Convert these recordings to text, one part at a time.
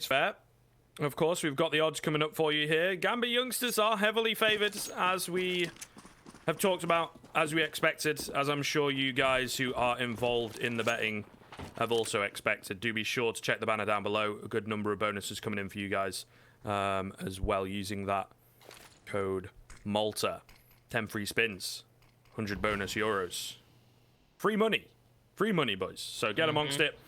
It's fair. Of course, we've got the odds coming up for you here. Gambit youngsters are heavily favored, as we have talked about, as we expected, as I'm sure you guys who are involved in the betting have also expected. Do be sure to check the banner down below. A good number of bonuses coming in for you guys as well, using that code Malta. 10 free spins, 100 bonus euros. Free money, boys. So get amongst it.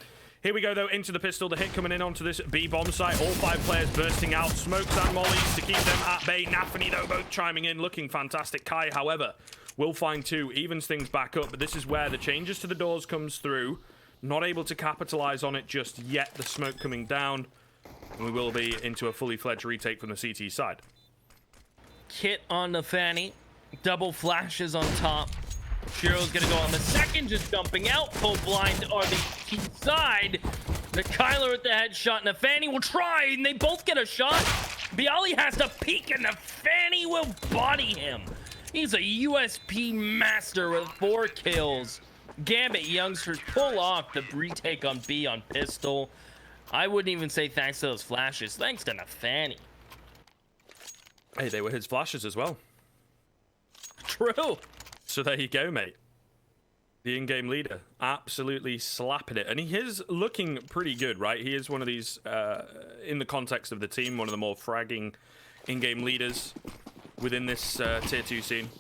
Here we go, though, into the pistol. The hit coming in onto this B bomb site. All 5 players bursting out. Smokes and mollies to keep them at bay. Nafany, though, both chiming in, looking fantastic. Kai, however, will find 2, evens things back up. But this is where the changes to the doors comes through. Not able to capitalize on it just yet. The smoke coming down. And we will be into a fully fledged retake from the CT side. Kit on the Fanny. Double flashes on top. Shiro's gonna go on the second, just jumping out. Full blind on the T side. The Kyler with the headshot, and the Fanny will try, and they both get a shot. Bialy has to peek, and the Fanny will body him. He's a USP master with 4 kills. Gambit youngsters pull off the retake on B on pistol. I wouldn't even say thanks to those flashes. Thanks to the Fanny. Hey, they were his flashes as well. True. So there you go, mate. The in-game leader, absolutely slapping it. And he is looking pretty good, right? He is one of these, in the context of the team, one of the more fragging in-game leaders within this tier 2 scene.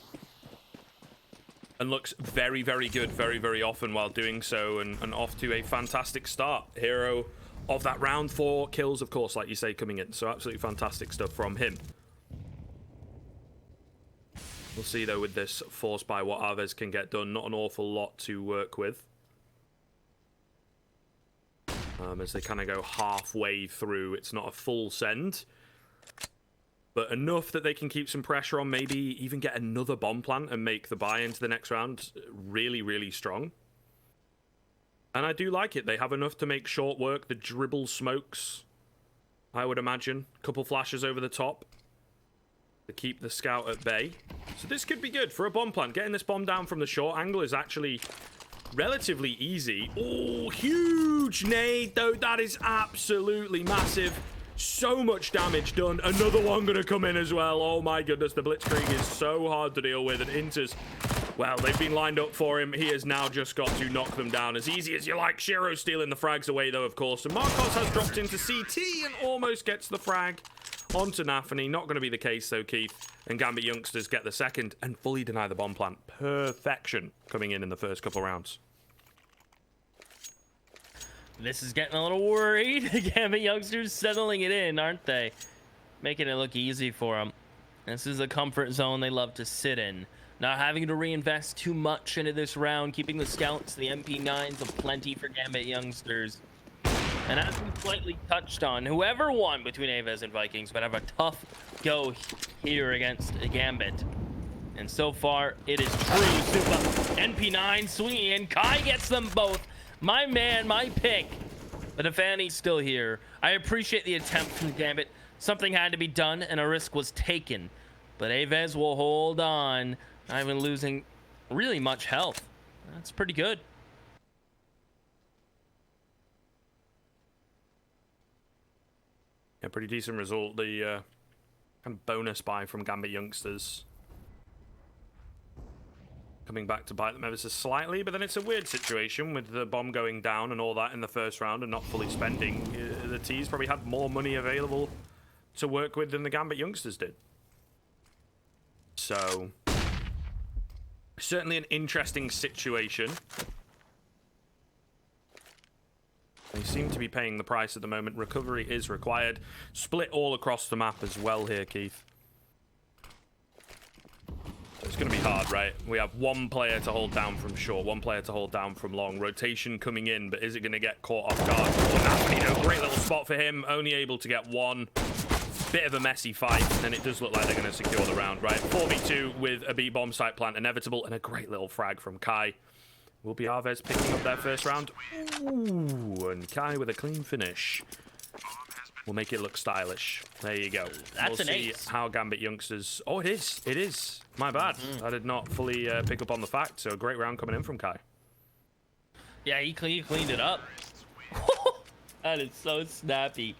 And looks very, very good very, very often while doing so. And off to a fantastic start. Hero of that round. 4 kills, of course, like you say, coming in. So absolutely fantastic stuff from him. We'll see, though, with this force by what AVEZ can get done. Not an awful lot to work with. As they kind of go halfway through. It's not a full send. But enough that they can keep some pressure on. Maybe even get another bomb plant and make the buy into the next round really, really strong. And I do like it. They have enough to make short work. The dribble smokes, I would imagine. Couple flashes over the top to keep the scout at bay. So this could be good for a bomb plant. Getting this bomb down from the short angle is actually relatively easy. Oh, huge nade, though. That is absolutely massive. So much damage done. Another one going to come in as well. Oh, my goodness. The Blitzkrieg is so hard to deal with. And Inters, well, they've been lined up for him. He has now just got to knock them down as easy as you like. Shiro stealing the frags away, though, of course. And Marcos has dropped into CT and almost gets the frag onto Nafany. Not going to be the case, though, Keith. And Gambit youngsters get the second and fully deny the bomb plant. Perfection coming in the first couple rounds. This is getting a little worried. Gambit youngsters settling it in, aren't they? Making it look easy for them. This is a comfort zone they love to sit in. Not having to reinvest too much into this round. Keeping the scouts, the MP9s, aplenty for Gambit youngsters. And as we slightly touched on, whoever won between AVEZ and Vikings would have a tough go here against Gambit. And so far, it is true. Super NP9 swinging in. Kai gets them both. My man, my pick. But the Fanny's still here. I appreciate the attempt from Gambit. Something had to be done, and a risk was taken. But AVEZ will hold on. Not even losing really much health. That's pretty good. Yeah, pretty decent result. The kind of bonus buy from Gambit youngsters coming back to bite them ever so slightly, but then it's a weird situation with the bomb going down and all that in the first round and not fully spending. The T's probably had more money available to work with than the Gambit youngsters did. So, certainly an interesting situation. They seem to be paying the price at the moment. Recovery is required. Split all across the map as well here, Keith. So it's going to be hard, right? We have 1 player to hold down from short, 1 player to hold down from long. Rotation coming in, but is it going to get caught off guard? Oh, great little spot for him. Only able to get 1. Bit of a messy fight, and it does look like they're going to secure the round, right? 4v2 with a B-bomb site plant inevitable, and a great little frag from Kai. Will be AVEZ picking up their first round. Ooh, and Kai with a clean finish. We'll make it look stylish. There you go. That's we'll an see ace. how Gambit youngsters... Oh, it is. It is. My bad. I did not fully pick up on the fact. So a great round coming in from Kai. Yeah, he cleaned it up. That is so snappy.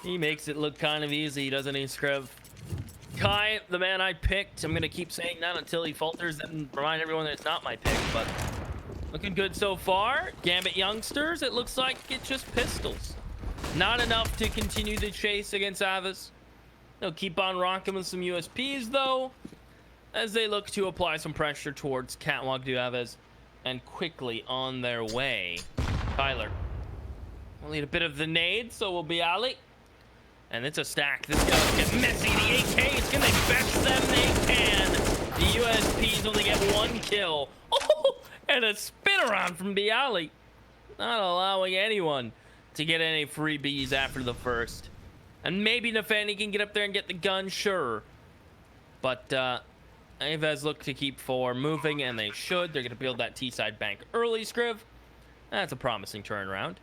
He makes it look kind of easy, doesn't he, Scriv? Kai, the man I picked. I'm gonna keep saying that until he falters and remind everyone that it's not my pick, but looking good so far. Gambit youngsters, it looks like it's just pistols. Not enough to continue the chase against AVEZ. They'll keep on rocking with some USPs though, as they look to apply some pressure towards Catwalk to AVEZ and quickly on their way. Tyler will need a bit of the nade, so will be Ali. And it's a stack. This gonna get messy. The AK is gonna fetch them. They can. The USPs only get 1 kill. Oh, and a spin around from Bialy. Not allowing anyone to get any freebies after the first. And maybe Nafani can get up there and get the gun, sure. But AVEZ look to keep 4 moving, and they should. They're gonna build that T-side bank early, Scriv. That's a promising turnaround.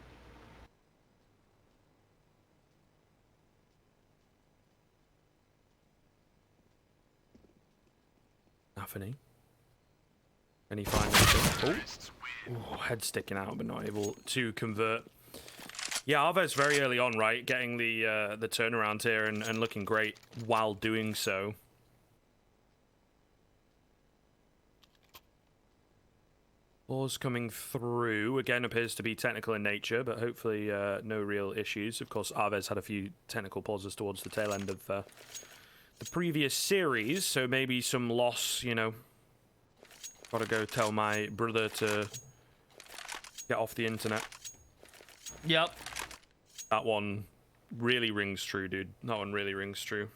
Nafani. Any final? Oh, head sticking out, but not able to convert. Yeah, AVEZ very early on, right? Getting the turnaround here and looking great while doing so. Pause coming through. Again, appears to be technical in nature, but hopefully no real issues. Of course, AVEZ had a few technical pauses towards the tail end of the previous series, so maybe some loss, you know. Gotta go tell my brother to get off the internet. Yep. That one really rings true, dude. That one really rings true.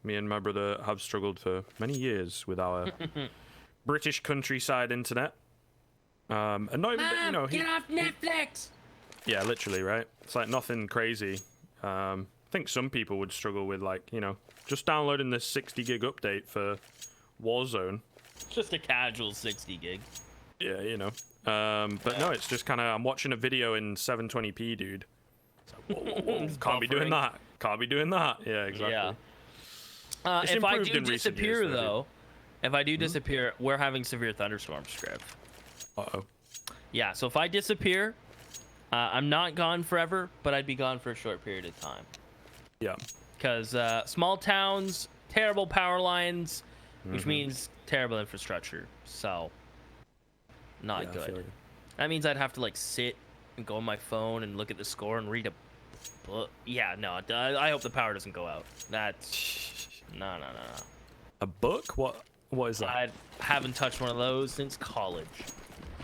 Me and my brother have struggled for many years with our British countryside internet. And not even, you know, get off Netflix! Yeah, literally, right? It's like nothing crazy. I think some people would struggle with, like, you know, just downloading this 60 gig update for Warzone. Just a casual 60 gig. Yeah, you know. But no, it's just kind of, I'm watching a video in 720p, dude. It's like, whoa, can't be doing that. Can't be doing that. Yeah, exactly. Yeah. If I do in recent disappear, years, though, if I do disappear, we're having severe thunderstorms, Scriv. Uh-oh. Yeah, so if I disappear, I'm not gone forever, but I'd be gone for a short period of time. Yeah. Because small towns, terrible power lines, which means terrible infrastructure. So, not good. That means I'd have to, like, sit and go on my phone and look at the score and read a book. Yeah, no, I hope the power doesn't go out. That's... No. A book? What is that? I haven't touched one of those since college.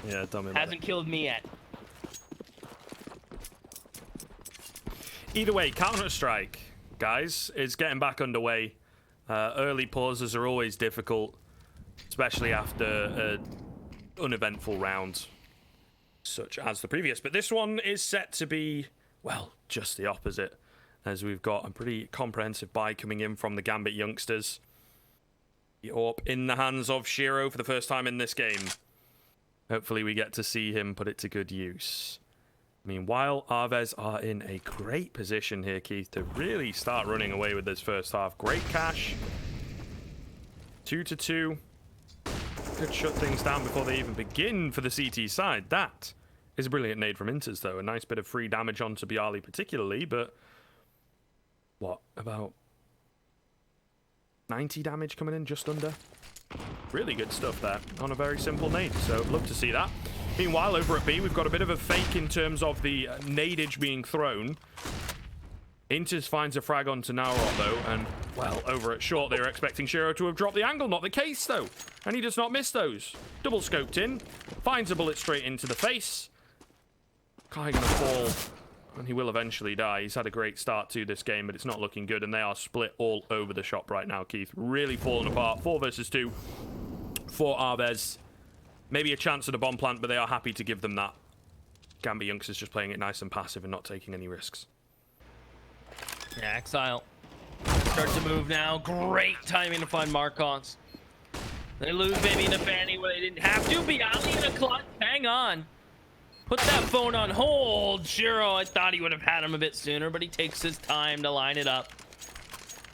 Yeah, tell me about Hasn't killed me yet. Either way, Counter-Strike, guys, is getting back underway. Early pauses are always difficult, especially after an uneventful round, such as the previous. But this one is set to be, well, just the opposite, as we've got a pretty comprehensive buy coming in from the GAMBIT youngsters. The AWP in the hands of Shiro for the first time in this game. Hopefully we get to see him put it to good use. Meanwhile, AVEZ are in a great position here, Keith, to really start running away with this first half. Great cash. 2-2. Could shut things down before they even begin for the CT side. That is a brilliant nade from Inters, though. A nice bit of free damage onto Bialy particularly, but... what, about 90 damage coming in, just under? Really good stuff there on a very simple nade, so love to see that. Meanwhile, over at B, we've got a bit of a fake in terms of the nadage being thrown. Inters finds a frag onto Naurot, though, and, well, over at short, they were expecting Shiro to have dropped the angle. Not the case, though, and he does not miss those. Double scoped in, finds a bullet straight into the face. Kai gonna fall, and he will eventually die. He's had a great start to this game, but it's not looking good, and they are split all over the shop right now, Keith. Really falling apart. 4 versus 2 for AVEZ. Maybe a chance at a bomb plant, but they are happy to give them that. GAMBIT youngsters just playing it nice and passive and not taking any risks. Yeah, Exile starts to move now. Great timing to find Marcos. They lose maybe Nafani where they didn't have to. Bialy in a clutch. Hang on. Put that phone on hold. Shiro, I thought he would have had him a bit sooner, but he takes his time to line it up.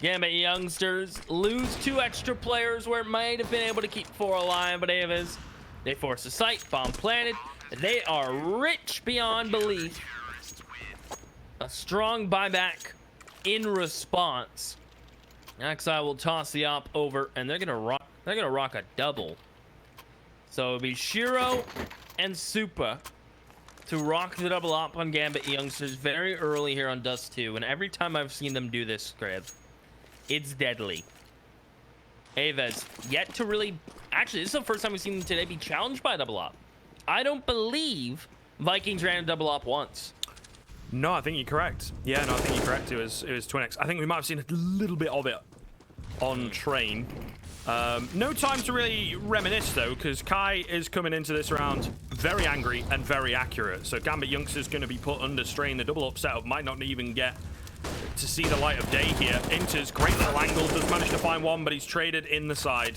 GAMBIT youngsters lose 2 extra players where it might have been able to keep 4 alive, but AVEZ, they force a sight, bomb planted. They are rich beyond belief. A strong buyback in response, Axi will toss the op over, and they're gonna rock a double. So it'll be Shiro and Supa to rock the double op on Gambit youngsters very early here on Dust 2, and every time I've seen them do this, Scriv, it's deadly. AVEZ yet to really... Actually, this is the first time we've seen them today be challenged by a double op. I don't believe Vikings ran a double op once. No, I think you're correct. Yeah, no, I think you're correct. It was Twinix. I think we might have seen a little bit of it on train. No time to really reminisce, though, because Kai is coming into this round very angry and very accurate. So Gambit youngsters going to be put under strain. The double up setup might not even get to see the light of day here. Enters, great little angle, does manage to find one, but he's traded in the side.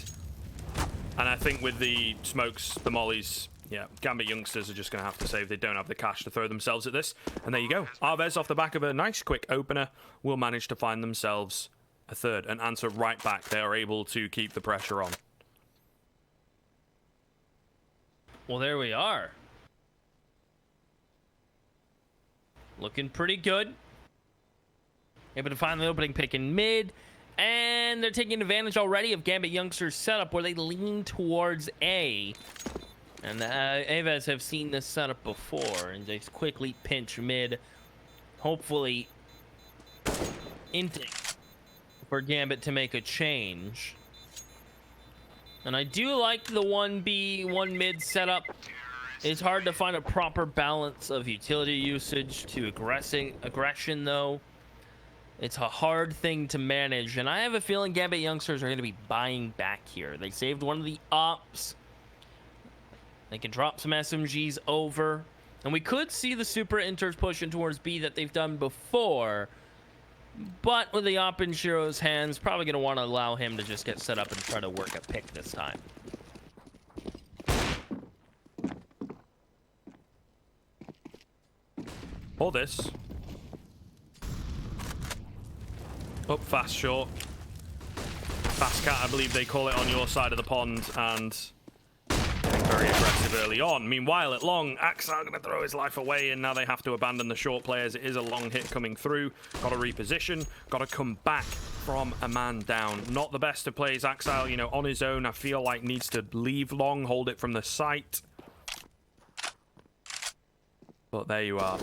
And I think with the smokes, the mollies, yeah, Gambit youngsters are just going to have to save. They don't have the cash to throw themselves at this. And there you go. AVEZ, off the back of a nice quick opener, will manage to find themselves a third and answer right back. They are able to keep the pressure on. Well, there we are. Looking pretty good. Able to find the opening pick in mid. And they're taking advantage already of Gambit youngsters' setup where they lean towards A. And the AVEZ have seen this setup before. And they quickly pinch mid. Hopefully inting for Gambit to make a change. And I do like the 1B, 1 mid setup. It's hard to find a proper balance of utility usage to aggression, though. It's a hard thing to manage, and I have a feeling Gambit youngsters are going to be buying back here. They saved one of the ops. They can drop some SMGs over, and we could see the super inters pushing towards B that they've done before. But with the op in Shiro's hands, probably going to want to allow him to just get set up and try to work a pick this time. Hold this. Up fast short. Fast cat, I believe they call it on your side of the pond, and getting very aggressive early on. Meanwhile, at long, Axar going to throw his life away, and now they have to abandon the short players. It is a long hit coming through. Got to reposition. Got to come back from a man down. Not the best of plays. Axar, you know, on his own, I feel like needs to leave long, hold it from the site. But there you are.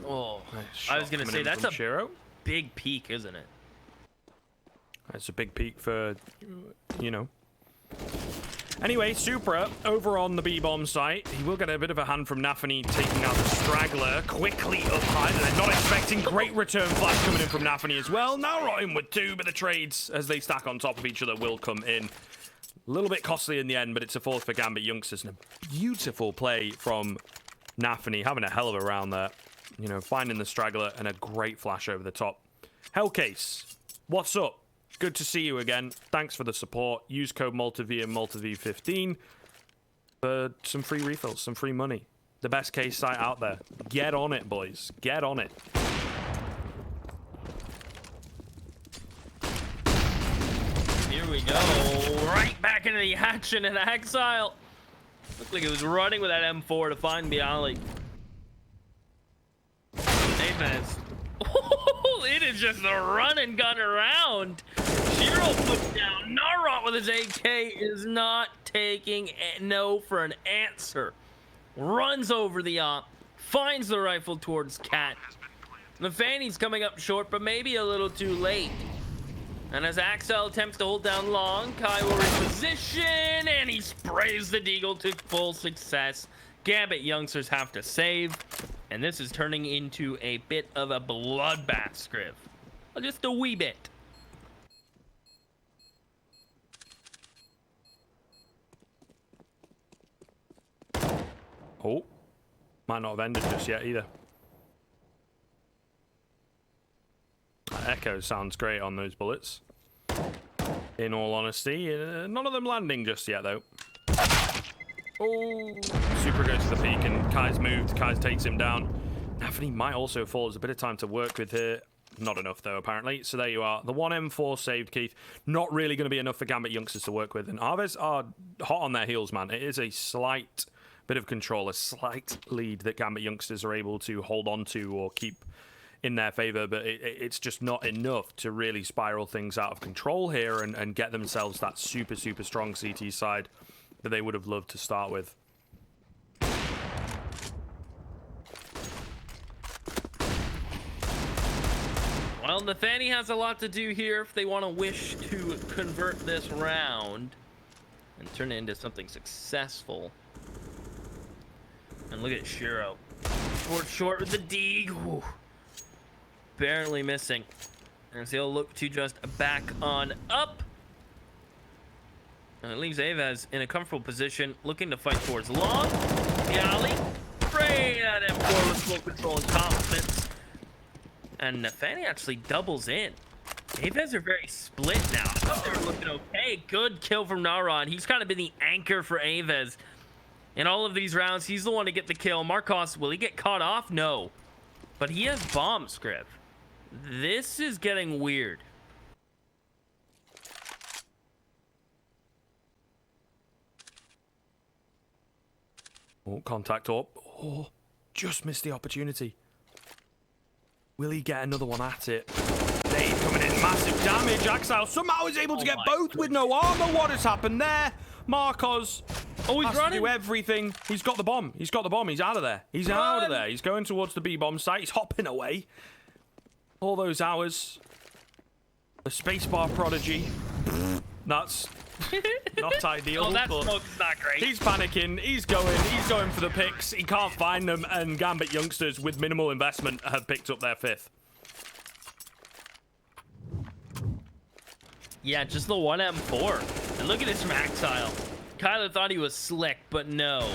Oh, I was going to say, that's a Shiro. Big peak, isn't it? It's a big peak for, you know. Anyway, Supra over on the B-bomb site. He will get a bit of a hand from Nafany, taking out the straggler quickly up high. They're not expecting great return flash coming in from Nafany as well. Now Rotten with 2, but the trades as they stack on top of each other will come in. A little bit costly in the end, but it's a fourth for Gambit youngsters. And a beautiful play from Nafany, having a hell of a round there. You know, finding the straggler and a great flash over the top. Hellcase, what's up? Good to see you again. Thanks for the support. Use code MaltaV and MaltaV15 for some free refills, some free money. The best case site out there. Get on it, boys. Get on it. Here we go. Right back into the action in Exile. Looked like it was running with that M4 to find Bialy. AVEZ. Oh, it is just the run and gun around. Shiro put down. Narot with his AK is not taking no for an answer. Runs over the op. Finds the rifle towards Cat. The Fanny's coming up short, but maybe a little too late. And as Axel attempts to hold down long, Kai will reposition, and he sprays the Deagle to full success. Gambit youngsters have to save, and this is turning into a bit of a bloodbath, Scriv. Just a wee bit. Oh, might not have ended just yet either. That echo sounds great on those bullets. in all honesty. None of them landing just yet, though. Oh, Super goes to the peak, and Kai's moved. Kai takes him down. Nafany might also fall. There's a bit of time to work with here. Not enough, though, apparently. So there you are. The 1M4 saved, Keith. Not really going to be enough for Gambit youngsters to work with. And AVEZ are hot on their heels, man. It is a slight bit of control, a slight lead that Gambit youngsters are able to hold on to or keep in their favor, but it's just not enough to really spiral things out of control here and get themselves that super, super strong CT side that they would have loved to start with. Well, Nafany has a lot to do here if they want to wish to convert this round and turn it into something successful. And look at Shiro. Short with the D. Ooh. Barely missing. And so he'll look to just back on up. And it leaves AVEZ in a comfortable position, looking to fight towards long. Yali. Right at M4 with full control and confidence. And Nafany actually doubles in. AVEZ are very split now. I thought they were looking okay. Good kill from Nara. He's kind of been the anchor for AVEZ. In all of these rounds, he's the one to get the kill. Marcos, will he get caught off? No. But he has bomb script. This is getting weird. Oh, contact up. Oh, just missed the opportunity. Will he get another one at it? Dave coming in, massive damage. Axel somehow is able to get both with no armor. What has happened there? Marcos he's running. To do everything. He's got the bomb. He's got the bomb. He's out of there. He's out of there. He's going towards the B-bomb site. He's hopping away. All those hours. The spacebar prodigy. That's not ideal. Oh, that smoke's not great. He's panicking. He's going for the picks. He can't find them, and Gambit youngsters with minimal investment have picked up their 5th. Yeah, just the 1M4. And look at this from Axile. Kyler thought he was slick, but no.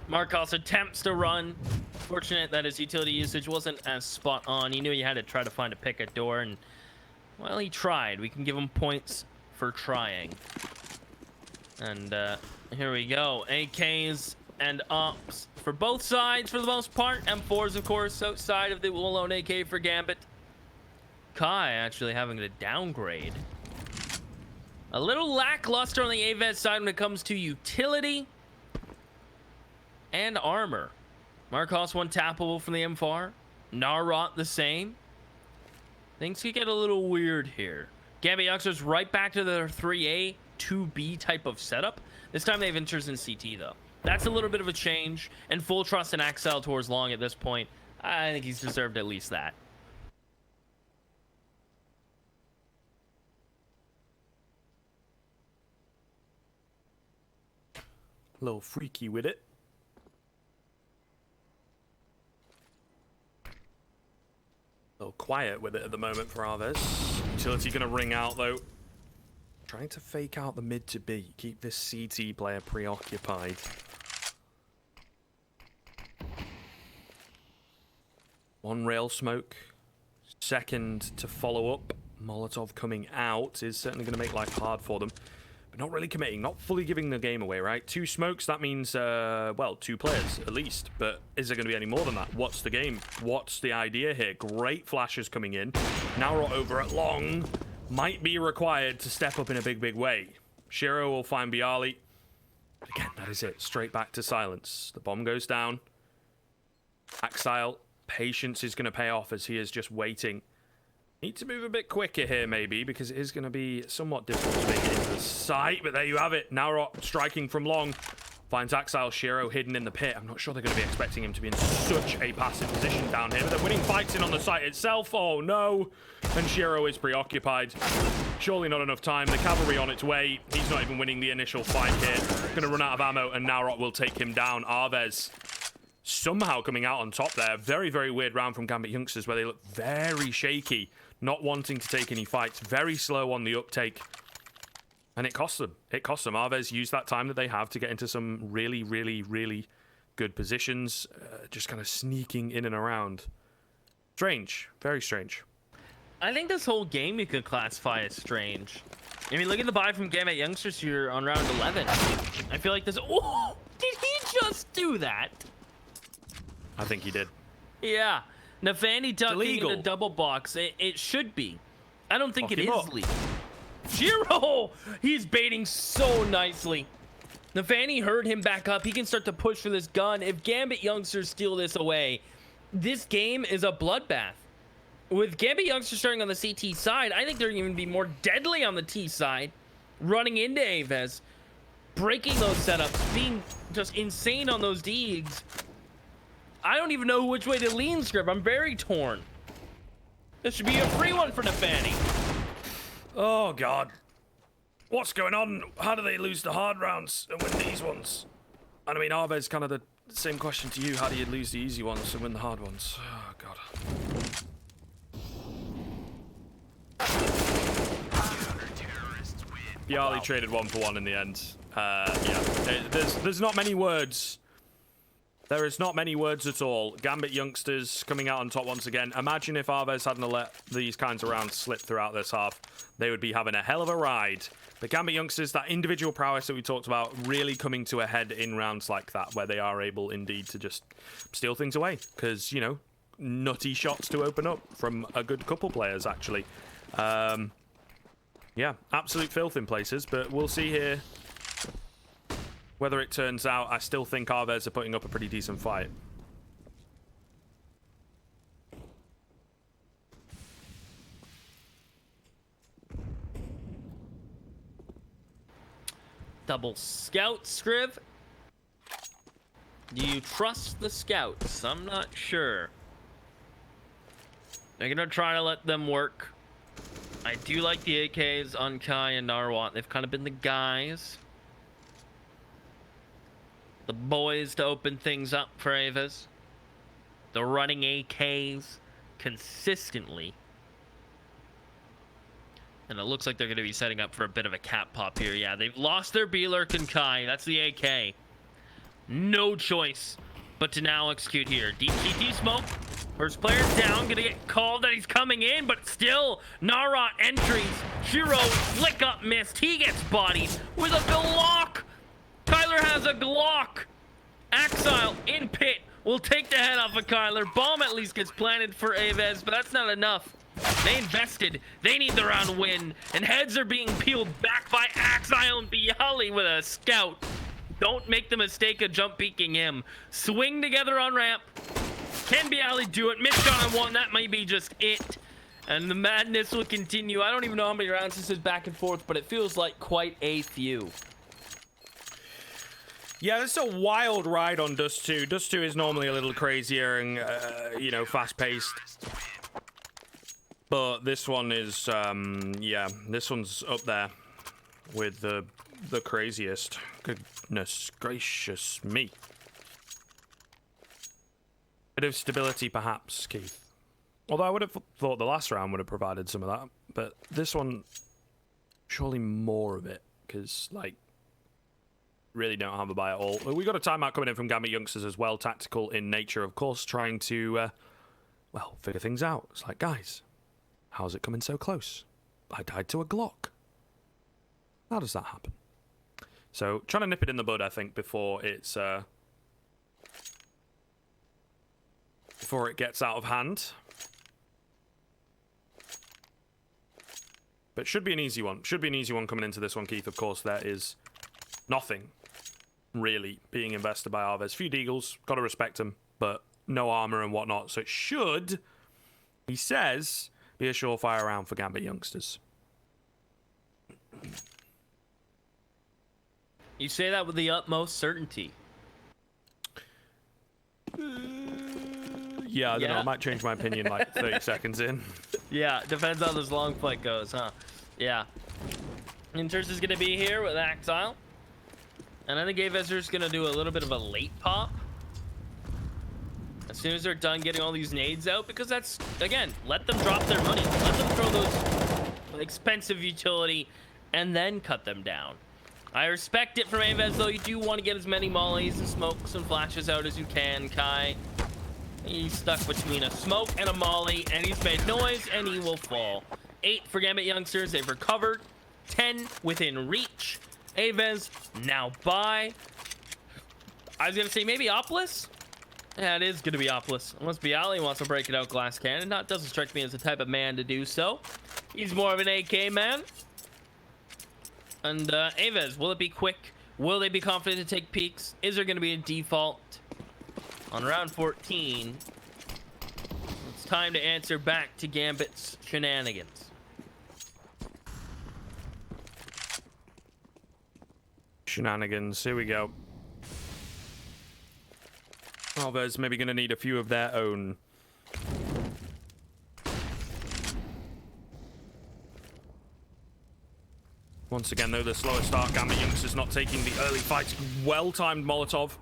Marcos attempts to run. Fortunate that his utility usage wasn't as spot on. He knew he had to try to find a pick at door, and well, he tried. We can give him points for trying. And here we go. AKs and ops for both sides for the most part. M4s, of course, outside of the well-known AK for Gambit. Kai actually having to downgrade. A little lackluster on the AVEZ side when it comes to utility and armor. Marcos one tappable from the M4. Narot the same. Things could get a little weird here. Gambit youngsters right back to their 3A, 2B type of setup. This time they have interest in CT though. That's a little bit of a change, and full trust in Axel towards long at this point. I think he's deserved at least that. A little freaky with it. A little quiet with it at the moment for AVEZ. Utility going to ring out, though. Trying to fake out the mid to B. Keep this CT player preoccupied. One rail smoke. Second to follow up. Molotov coming out is certainly going to make life hard for them. But not really committing, not fully giving the game away, right? 2 smokes, that means, well, 2 players at least. But is there going to be any more than that? What's the game? What's the idea here? Great flashes coming in. Now we're over at long. Might be required to step up in a big, big way. Shiro will find Bialy. But again, that is it. Straight back to silence. The bomb goes down. Axile, patience is going to pay off as he is just waiting. Need to move a bit quicker here, maybe, because it is going to be somewhat difficult to make it into the site. But there you have it. Narot striking from long. Finds Axile. Shiro hidden in the pit. I'm not sure they're going to be expecting him to be in such a passive position down here. But they're winning fights in on the site itself. Oh, no. And Shiro is preoccupied. Surely not enough time. The cavalry on its way. He's not even winning the initial fight here. Going to run out of ammo, and Narot will take him down. AVEZ somehow coming out on top there. Very, very weird round from Gambit youngsters where they look very shaky. Not wanting to take any fights. Very slow on the uptake. And it cost them. It cost them. AVEZ used that time that they have to get into some really, really, really good positions. Just kind of sneaking in and around. Strange. Very strange. I think this whole game you could classify as strange. I mean, look at the buy from GAMBIT Youngsters here on round 11. I feel like this. Oh, did he just do that? I think he did. Yeah. Nafani ducking in a double box. It should be. I don't think it is legal. Giro! He's baiting so nicely. Nafani heard him back up. He can start to push for this gun. If GAMBIT Youngsters steal this away, this game is a bloodbath. With GAMBIT Youngsters starting on the CT side, I think they're even be more deadly on the T side, running into AVEZ, breaking those setups, being just insane on those Deegs. I don't even know which way to lean, Scrib. I'm very torn. This should be a free one for Nafani. Oh, God. What's going on? How do they lose the hard rounds and win these ones? And I mean, AVEZ, kind of the same question to you. How do you lose the easy ones and win the hard ones? Oh, God. Yarley traded 1-for-1 in the end. Yeah, there's not many words. There is not many words at all. GAMBIT Youngsters coming out on top once again. Imagine if AVEZ hadn't let these kinds of rounds slip throughout this half. They would be having a hell of a ride. But GAMBIT Youngsters, that individual prowess that we talked about, really coming to a head in rounds like that, where they are able indeed to just steal things away. Because, you know, nutty shots to open up from a good couple players, actually. Yeah, absolute filth in places, but we'll see here whether it turns out. I still think AVEZ are putting up a pretty decent fight. Double scout, Scriv. Do you trust the scouts? I'm not sure. They're gonna try to let them work. I do like the AKs on Kai and Narwat. They've kind of been the guys. The boys to open things up for AVEZ. The running AKs consistently. And it looks like they're going to be setting up for a bit of a cap pop here. Yeah, they've lost their B-Lurk and Kai. That's the AK. No choice but to now execute here. Deep CT smoke. First player's down, gonna get called that he's coming in, but still, Nara entries. Shiro, flick up, missed. He gets bodied with a Glock. Kyler has a Glock. Axile in pit will take the head off of Kyler. Bomb at least gets planted for AVEZ, but that's not enough. They invested. They need the round win, and heads are being peeled back by Axile and Bialy with a scout. Don't make the mistake of jump peeking him. Swing together on ramp. Can Bialy do it? Missed on one. That might be just it. And the madness will continue. I don't even know how many rounds this is back and forth, but it feels like quite a few. Yeah, this is a wild ride on Dust 2. Dust 2 is normally a little crazier and, you know, fast-paced. But this one is, yeah, this one's up there with the craziest. Goodness gracious me. Bit of stability, perhaps, Keith. Although I would have thought the last round would have provided some of that. But this one, surely more of it. Because, like, really don't have a buy at all. We got a timeout coming in from GAMBIT Youngsters as well. Tactical in nature, of course. Trying to, well, figure things out. It's like, guys, how's it coming so close? I died to a Glock. How does that happen? So, trying to nip it in the bud, I think, before it's, before it gets out of hand. But should be an easy one. Should be an easy one coming into this one, Keith. Of course, there is nothing really being invested by AVEZ. Few deagles, gotta respect them, but no armor and whatnot. So it should, he says, be a surefire round for GAMBIT Youngsters. You say that with the utmost certainty. Yeah, I don't know. I might change my opinion like 30 seconds in. Yeah, depends how this long fight goes, huh? Yeah. Interest is going to be here with Axile. And I think AVEZ is going to do a little bit of a late pop. As soon as they're done getting all these nades out, because that's, again, let them drop their money. Let them throw those expensive utility and then cut them down. I respect it from AVEZ, though. You do want to get as many mollies and smokes and flashes out as you can, Kai. He's stuck between a smoke and a molly, and he's made noise, and he will fall. 8 for GAMBIT Youngsters. They've recovered. 10 within reach. AVEZ now by. I was gonna say maybe Oplus. Yeah, it is gonna be Oplus. Unless Bialy wants to break it out glass cannon. That doesn't strike me as the type of man to do so. He's more of an AK man. And AVEZ, will it be quick? Will they be confident to take peeks? Is there gonna be a default on round 14? It's time to answer back to Gambit's shenanigans. Shenanigans, here we go. AVEZ maybe going to need a few of their own. Once again, though, the slower start. GAMBIT youngsters not taking the early fights. Well-timed Molotov.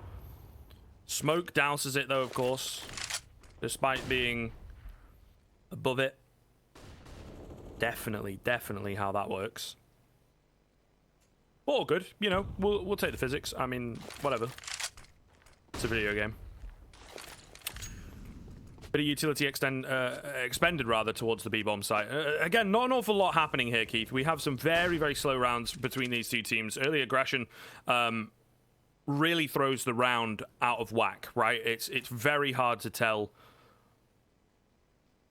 Smoke douses it, though, of course. Despite being above it. Definitely how that works. All good, you know, we'll take the physics. I mean, whatever. It's a video game. Bit of utility expended rather towards the B-bomb site. Again, not an awful lot happening here, Keith. We have some very slow rounds between these two teams. Early aggression really throws the round out of whack, right? It's very hard to tell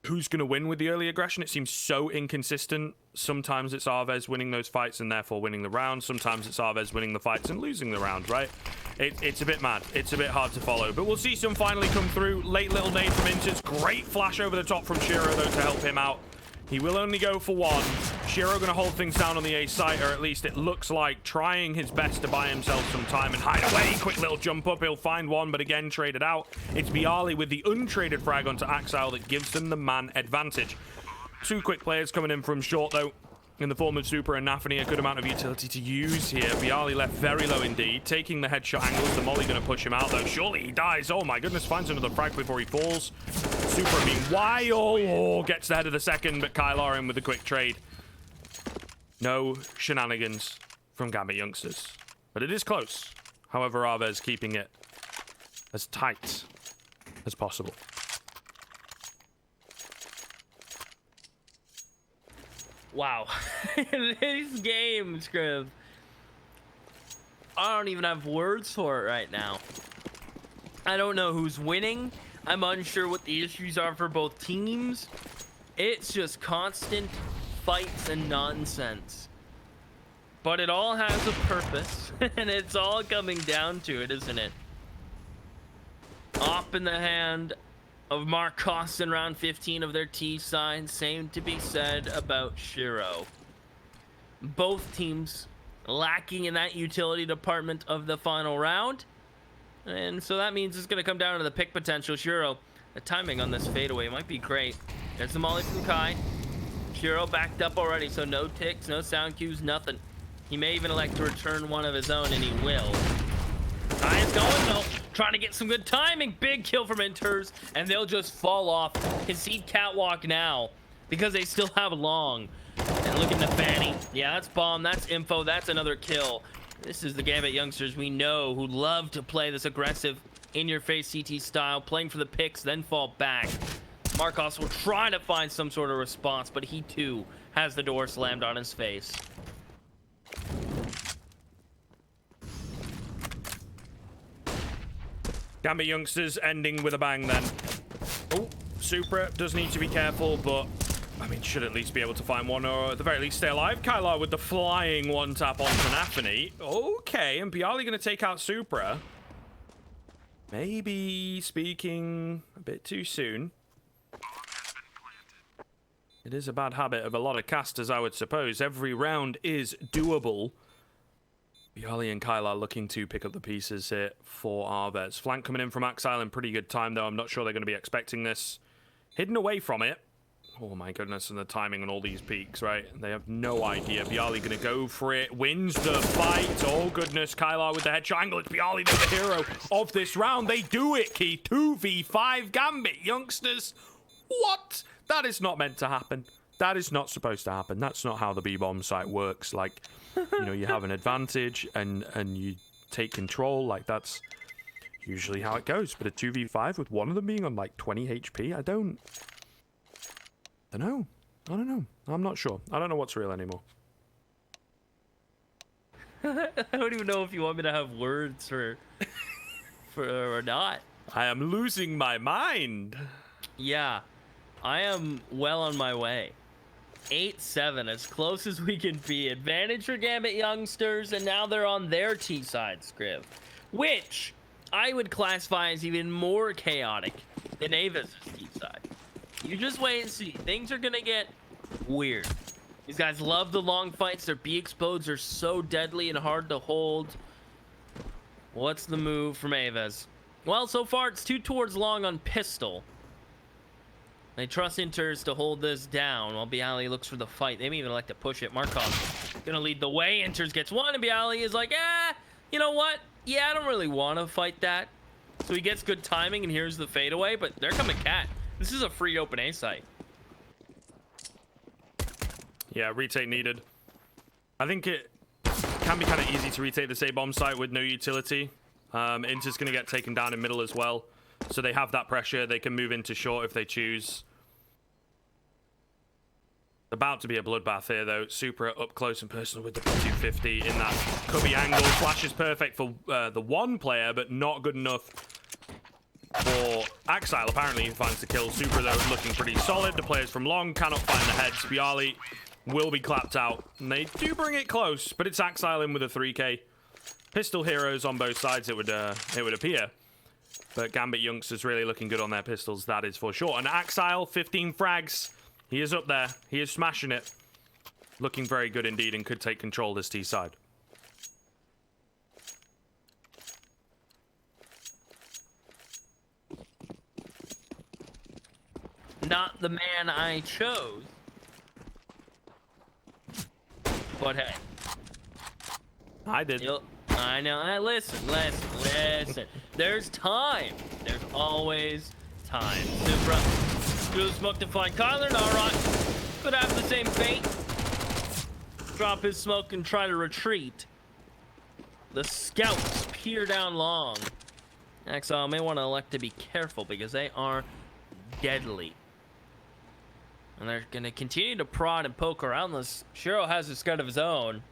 who's going to win with the early aggression. It seems so inconsistent. Sometimes it's AVEZ winning those fights and therefore winning the round. Sometimes it's AVEZ winning the fights and losing the round, right? It's a bit mad. It's a bit hard to follow. But we'll see some finally come through. Late little nade from Inters. Great flash over the top from Shiro, though, to help him out. He will only go for one. Shiro going to hold things down on the A site, or at least it looks like, trying his best to buy himself some time and hide away. Quick little jump up. He'll find one, but again, traded out. It's Bialy with the untraded frag onto Axile that gives them the man advantage. Two quick players coming in from short, though, in the form of Super and Nafany. A good amount of utility to use here. Bialy left very low indeed. Taking the headshot angles. The molly going to push him out, though. Surely he dies. Oh, my goodness. Finds another frag before he falls. Super, meanwhile, gets the head of the second, but Kylar in with a quick trade. No shenanigans from GAMBIT youngsters. But it is close. However, AVEZ keeping it as tight as possible. Wow. This game, Scriv. I don't even have words for it right now. I don't know who's winning. I'm unsure what the issues are for both teams. It's just constant fights and nonsense. But it all has a purpose, and it's all coming down to it, isn't it? Op in the hand of Marcos in round 15 of their T side. Same to be said about Shiro. Both teams lacking in that utility department of the final round. And so that means it's going to come down to the pick potential. Shiro, the timing on this fadeaway might be great. There's the molly from Kai. Shiro backed up already, so no ticks, no sound cues, nothing. He may even elect to return one of his own, and he will. Kai is going, though. Trying to get some good timing. Big kill from Inters, and they'll just fall off. Concede catwalk now, because they still have long. And look at Nafany. Yeah, that's bomb. That's info. That's another kill. This is the GAMBIT youngsters we know who love to play this aggressive, in-your-face CT style, playing for the picks, then fall back. Marcos will try to find some sort of response, but he too has the door slammed on his face. GAMBIT youngsters ending with a bang then. Oh, Supra does need to be careful, but I mean, should at least be able to find one, or at the very least stay alive. Kylar with the flying one tap onto Nafany. Okay, and Bialy going to take out Supra. Maybe speaking a bit too soon. It is a bad habit of a lot of casters, I would suppose. Every round is doable. Bialy and Kylar looking to pick up the pieces here for AVEZ. Flank coming in from Axile in pretty good time, though. I'm not sure they're going to be expecting this. Hidden away from it. Oh my goodness, and the timing on all these peaks, right? They have no idea. Bialy going to go for it. Wins the fight. Oh goodness, Kylar with the headshot angle. It's Bialy, the hero of this round. They do it, Keith. 2v5 GAMBIT youngsters. What? That is not meant to happen. That is not supposed to happen. That's not how the B-bomb site works. Like, you know, you have an advantage and you take control. Like, that's usually how it goes. But a 2v5 with one of them being on like 20 HP, I don't know. I'm not sure. I don't know what's real anymore. I don't even know if you want me to have words for or not. I am losing my mind. Yeah, I am well on my way. 8-7, as close as we can be. Advantage for Gambit youngsters, and now they're on their T side, Scriv, which I would classify as even more chaotic than AVEZ's T side. You just wait and see. Things are gonna get weird. These guys love the long fights. Their B explodes are so deadly and hard to hold. What's the move from AVEZ? Well, so far it's 2 towards long on pistol. They trust Inters to hold this down while Bialy looks for the fight. They may even like to push it. Markov gonna lead the way. Inters gets one, and Bialy is like, you know what? Yeah, I don't really want to fight that. So he gets good timing, and here's the fadeaway, but they're coming cat. This is a free open A site. Yeah, retake needed. I think it can be kind of easy to retake this A bomb site with no utility. Inter's gonna get taken down in middle as well. So they have that pressure. They can move into short if they choose. About to be a bloodbath here, though. Super up close and personal with the 250 in that cubby angle. Flash is perfect for the one player, but not good enough for Axile. Apparently, he finds the kill. Super, though, looking pretty solid. The players from long cannot find the heads. Bialy will be clapped out. And they do bring it close, but it's Axile in with a 3K. Pistol heroes on both sides, it would appear. But Gambit youngsters really looking good on their pistols, that is for sure. And Axile, 15 frags. He is up there. He is smashing it. Looking very good indeed and could take control this T side. Not the man I chose. But hey. I did. I know. Listen. There's time. There's always time. Supra. Through the smoke to find Kyler. Narot could have the same fate. Drop his smoke and try to retreat. The scouts peer down long. Exile may want to elect to be careful because they are deadly. And they're going to continue to prod and poke around this. Shiro has a scout of his own.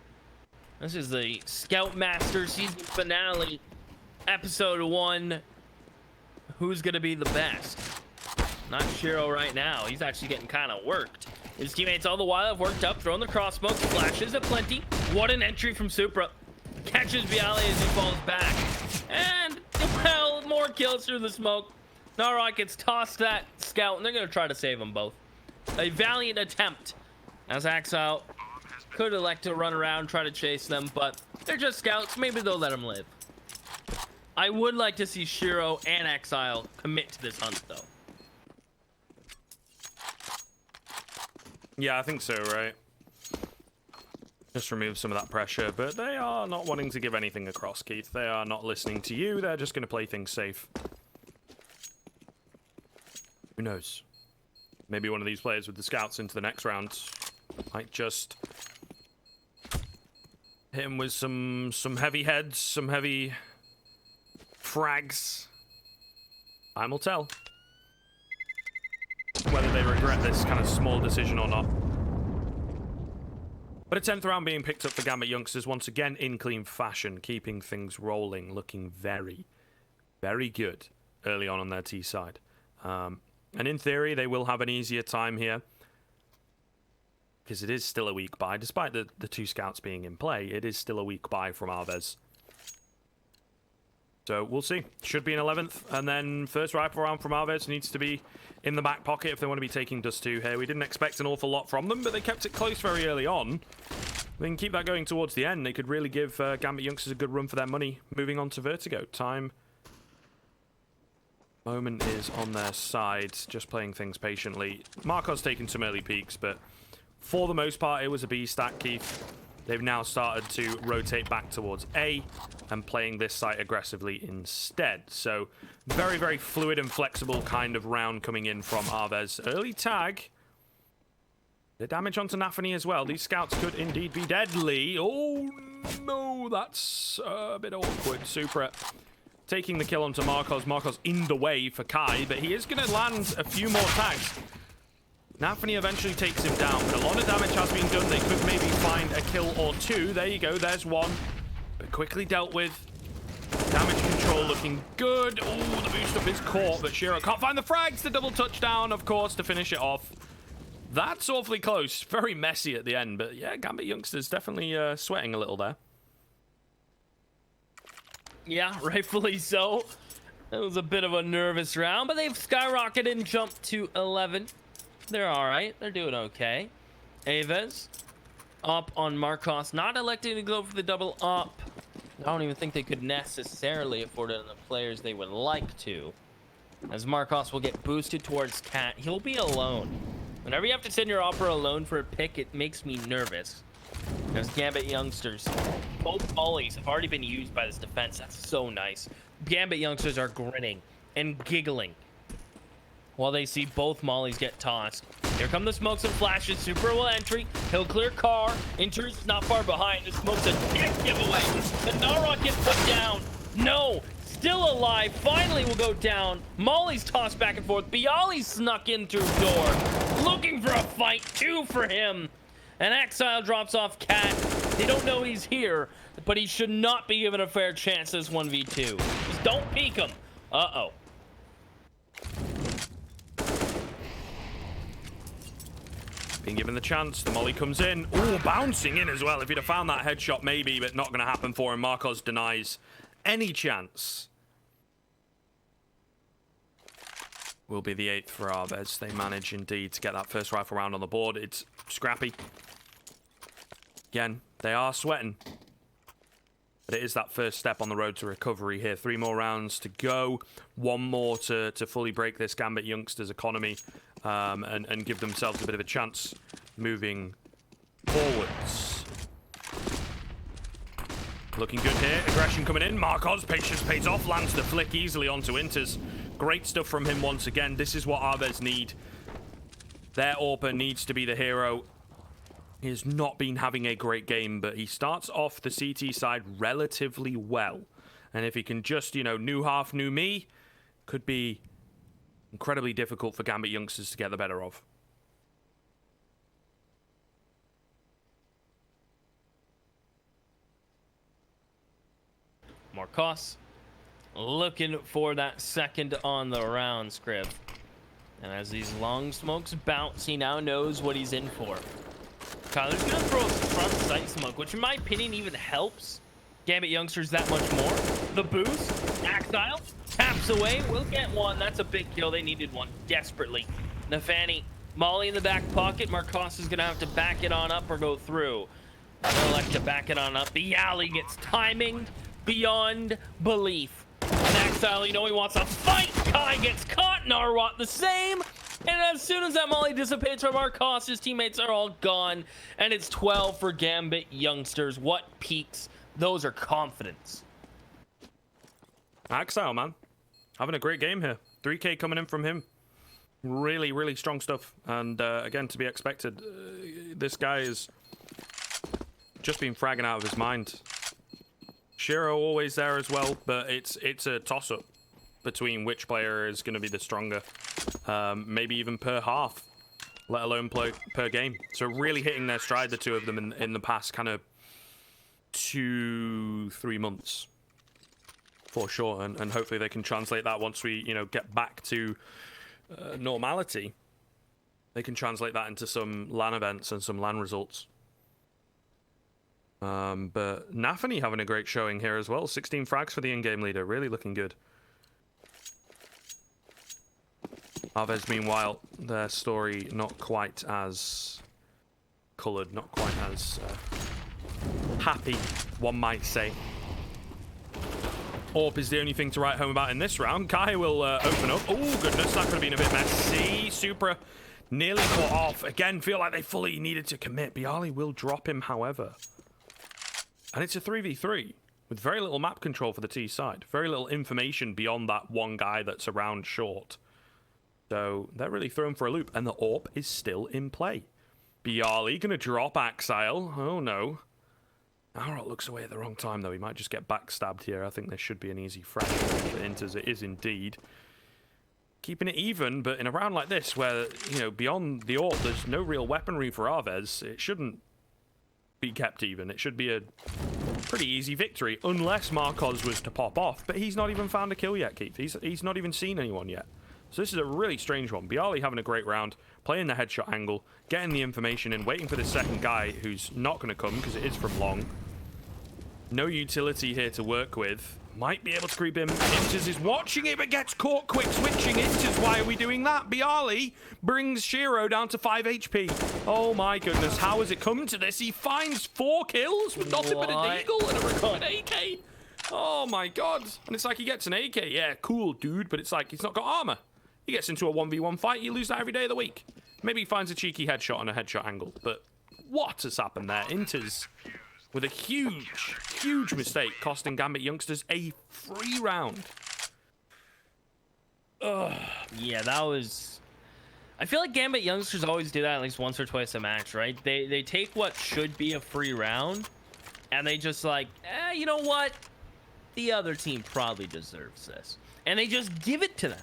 This is the Scoutmaster season finale, episode 1. Who's gonna be the best? Not Shiro right now. He's actually getting kind of worked. His teammates all the while have worked up, throwing the crossbow, flashes aplenty. What an entry from Supra. Catches Bialy as he falls back. And, well, more kills through the smoke. Narok gets tossed that scout, and they're gonna try to save them both. A valiant attempt as Axile could elect to run around, try to chase them, but they're just scouts. Maybe they'll let them live. I would like to see Shiro and Exile commit to this hunt, though. Yeah, I think so, right? Just remove some of that pressure, but they are not wanting to give anything across, Keith. They are not listening to you. They're just going to play things safe. Who knows? Maybe one of these players with the scouts into the next round might just hit him with some heavy heads, some heavy frags. Time will tell whether they regret this kind of small decision or not. But a 10th round being picked up for Gambit youngsters once again in clean fashion, keeping things rolling, looking very, very good early on their T side. And in theory, they will have an easier time here, because it is still a weak buy. Despite the 2 scouts being in play, it is still a weak buy from AVEZ. So we'll see. Should be an 11th. And then first rifle round from AVEZ needs to be in the back pocket if they want to be taking Dust 2 here. We didn't expect an awful lot from them, but they kept it close very early on. They can keep that going towards the end. They could really give Gambit youngsters a good run for their money. Moving on to Vertigo. Time. Moment is on their side, just playing things patiently. Marco's taken some early peaks, but for the most part, it was a B stack, Keith. They've now started to rotate back towards A and playing this site aggressively instead. So very, very fluid and flexible kind of round coming in from AVEZ. Early tag. The damage onto Nafany as well. These scouts could indeed be deadly. Oh, no, that's a bit awkward. Supra taking the kill onto Marcos. Marcos in the way for Kai, but he is going to land a few more tags. Nafany eventually takes him down, but a lot of damage has been done. They could maybe find a kill or two. There you go, there's one. but quickly dealt with. Damage control looking good. Oh, the boost up is caught, but Shiro can't find the frags. The double touchdown, of course, to finish it off. That's awfully close. Very messy at the end, but yeah, Gambit youngsters definitely sweating a little there. Yeah, rightfully so. It was a bit of a nervous round, but they've skyrocketed and jumped to 11. They're all right. They're doing okay. AVEZ up on Marcos, not electing to go for the double up. I don't even think they could necessarily afford it on the players they would like to, as Marcos will get boosted towards Cat. He'll be alone. Whenever you have to send your opera alone for a pick, it makes me nervous. There's Gambit youngsters. Both mollies have already been used by this defense. That's so nice. Gambit youngsters are grinning and giggling while they see both mollies get tossed. Here come the smokes and flashes. Super will entry. He'll clear car. Enters not far behind. The smoke's a dick giveaway. The Narok gets put down. No. Still alive. Finally will go down. Molly's tossed back and forth. Bialy snuck in through door. Looking for a fight. 2 for him. And Exile drops off Cat. They don't know he's here, but he should not be given a fair chance this 1v2. Just don't peek him. Uh-oh. Being given the chance, the molly comes in. Oh, bouncing in as well. If he'd have found that headshot, maybe, but not going to happen for him. Marcos denies any chance. Will be the 8th for AVEZ. They manage indeed to get that first rifle round on the board. It's scrappy. Again, they are sweating. But it is that first step on the road to recovery here. 3 more rounds to go. 1 more to fully break this Gambit youngsters economy and give themselves a bit of a chance moving forwards. Looking good here. Aggression coming in. Marcos, patience pays off. Lands the flick easily onto Inters. Great stuff from him once again. This is what AVEZ need. Their AWPer needs to be the hero. He has not been having a great game, but he starts off the CT side relatively well. And if he can just, you know, new half, new me, could be incredibly difficult for Gambit youngsters to get the better of. Marcos looking for that second on the round, Scrib. And as these long smokes bounce, he now knows what he's in for. Kyler's gonna throw a front sight smoke, which in my opinion even helps Gambit youngsters that much more. The boost, Axile, taps away, will get one. That's a big kill. They needed one desperately. Nafani, Molly in the back pocket. Marcos is gonna have to back it on up or go through. They'll elect to back it on up. Bialy gets timing beyond belief. And Axile, you know he wants a fight. Kai gets caught. Narwat the same. And as soon as that molly dissipates from Marcos, his teammates are all gone. And it's 12 for Gambit youngsters. What peaks? Those are confidence. Axile, man. Having a great game here. 3K coming in from him. Really, really strong stuff. And again, to be expected. This guy is just been fragging out of his mind. Shiro always there as well, but it's a toss-up between which player is going to be the stronger. Maybe even per half, let alone per game. So really hitting their stride, the two of them, in the past kind of 2-3 months. For sure, and hopefully they can translate that once we, you know, get back to normality. They can translate that into some LAN events and some LAN results. But Nafani having a great showing here as well. 16 frags for the in-game leader, really looking good. AVEZ, meanwhile, their story not quite as coloured, not quite as happy, one might say. AWP is the only thing to write home about in this round. Kai will open up. Oh, goodness, that could have been a bit messy. Supra nearly caught off. Again, feel like they fully needed to commit. Bialy will drop him, however. And it's a 3v3 with very little map control for the T side. Very little information beyond that one guy that's around short. So they're really thrown for a loop. And the AWP is still in play. Bialy going to drop Axile. Oh, no. Narot looks away at the wrong time, though. He might just get backstabbed here. I think this should be an easy fraction for Inters. It is indeed. Keeping it even, but in a round like this, where, you know, beyond the AWP, there's no real weaponry for AVEZ, it shouldn't be kept even. It should be a pretty easy victory, unless Marcos was to pop off. But he's not even found a kill yet, Keith. He's not even seen anyone yet. So this is a really strange one. byali having a great round, playing the headshot angle, getting the information in, waiting for the second guy who's not going to come because it is from long. No utility here to work with. Might be able to creep him. Inters is watching it, but gets caught quick switching. Inters, why are we doing that? byali brings Shiro down to 5 HP. Oh my goodness, how has it come to this? He finds 4 kills with nothing but a deagle and a recovered AK. Oh my god. And it's like he gets an AK. Yeah, cool, dude, but it's like he's not got armor. He gets into a 1v1 fight, you lose that every day of the week. Maybe he finds a cheeky headshot on a headshot angle, but what has happened there? Inters with a huge mistake, costing Gambit youngsters a free round. Ugh. Yeah, that was... I feel like Gambit youngsters always do that at least once or twice a match, right? They take what should be a free round, and they just like, you know what? The other team probably deserves this. And they just give it to them.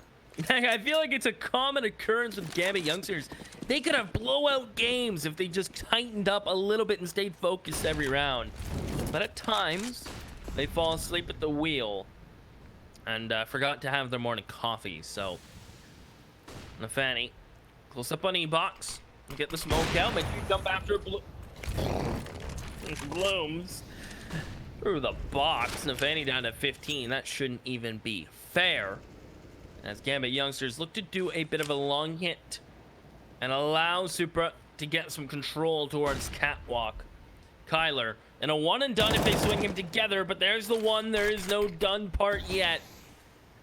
I feel like it's a common occurrence with Gambit youngsters. They could have blowout games if they just tightened up a little bit and stayed focused every round. But at times, they fall asleep at the wheel and forgot to have their morning coffee. So, Nafani, close up on E-Box. Get the smoke out. Make sure you jump after blooms through the box. Nafani down to 15. That shouldn't even be fair. As Gambit youngsters look to do a bit of a long hit and allow Supra to get some control towards Catwalk. Kyler, and a one and done if they swing him together, but there's the one. There is no done part yet.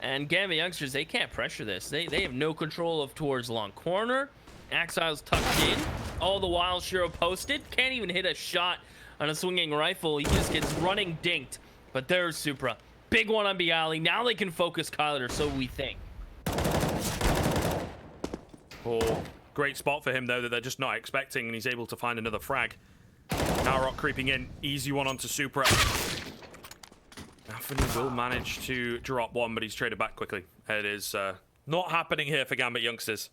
And Gambit youngsters, they can't pressure this. They have no control of towards long corner. Axile's tucked in. All the while Shiro posted. Can't even hit a shot on a swinging rifle. He just gets running dinked. But there's Supra. Big one on byali. Now they can focus Kyler, so we think. Oh, great spot for him, though, that they're just not expecting, and he's able to find another frag. Narok creeping in. Easy one onto Supra. Anthony will manage to drop one, but he's traded back quickly. It is not happening here for Gambit youngsters.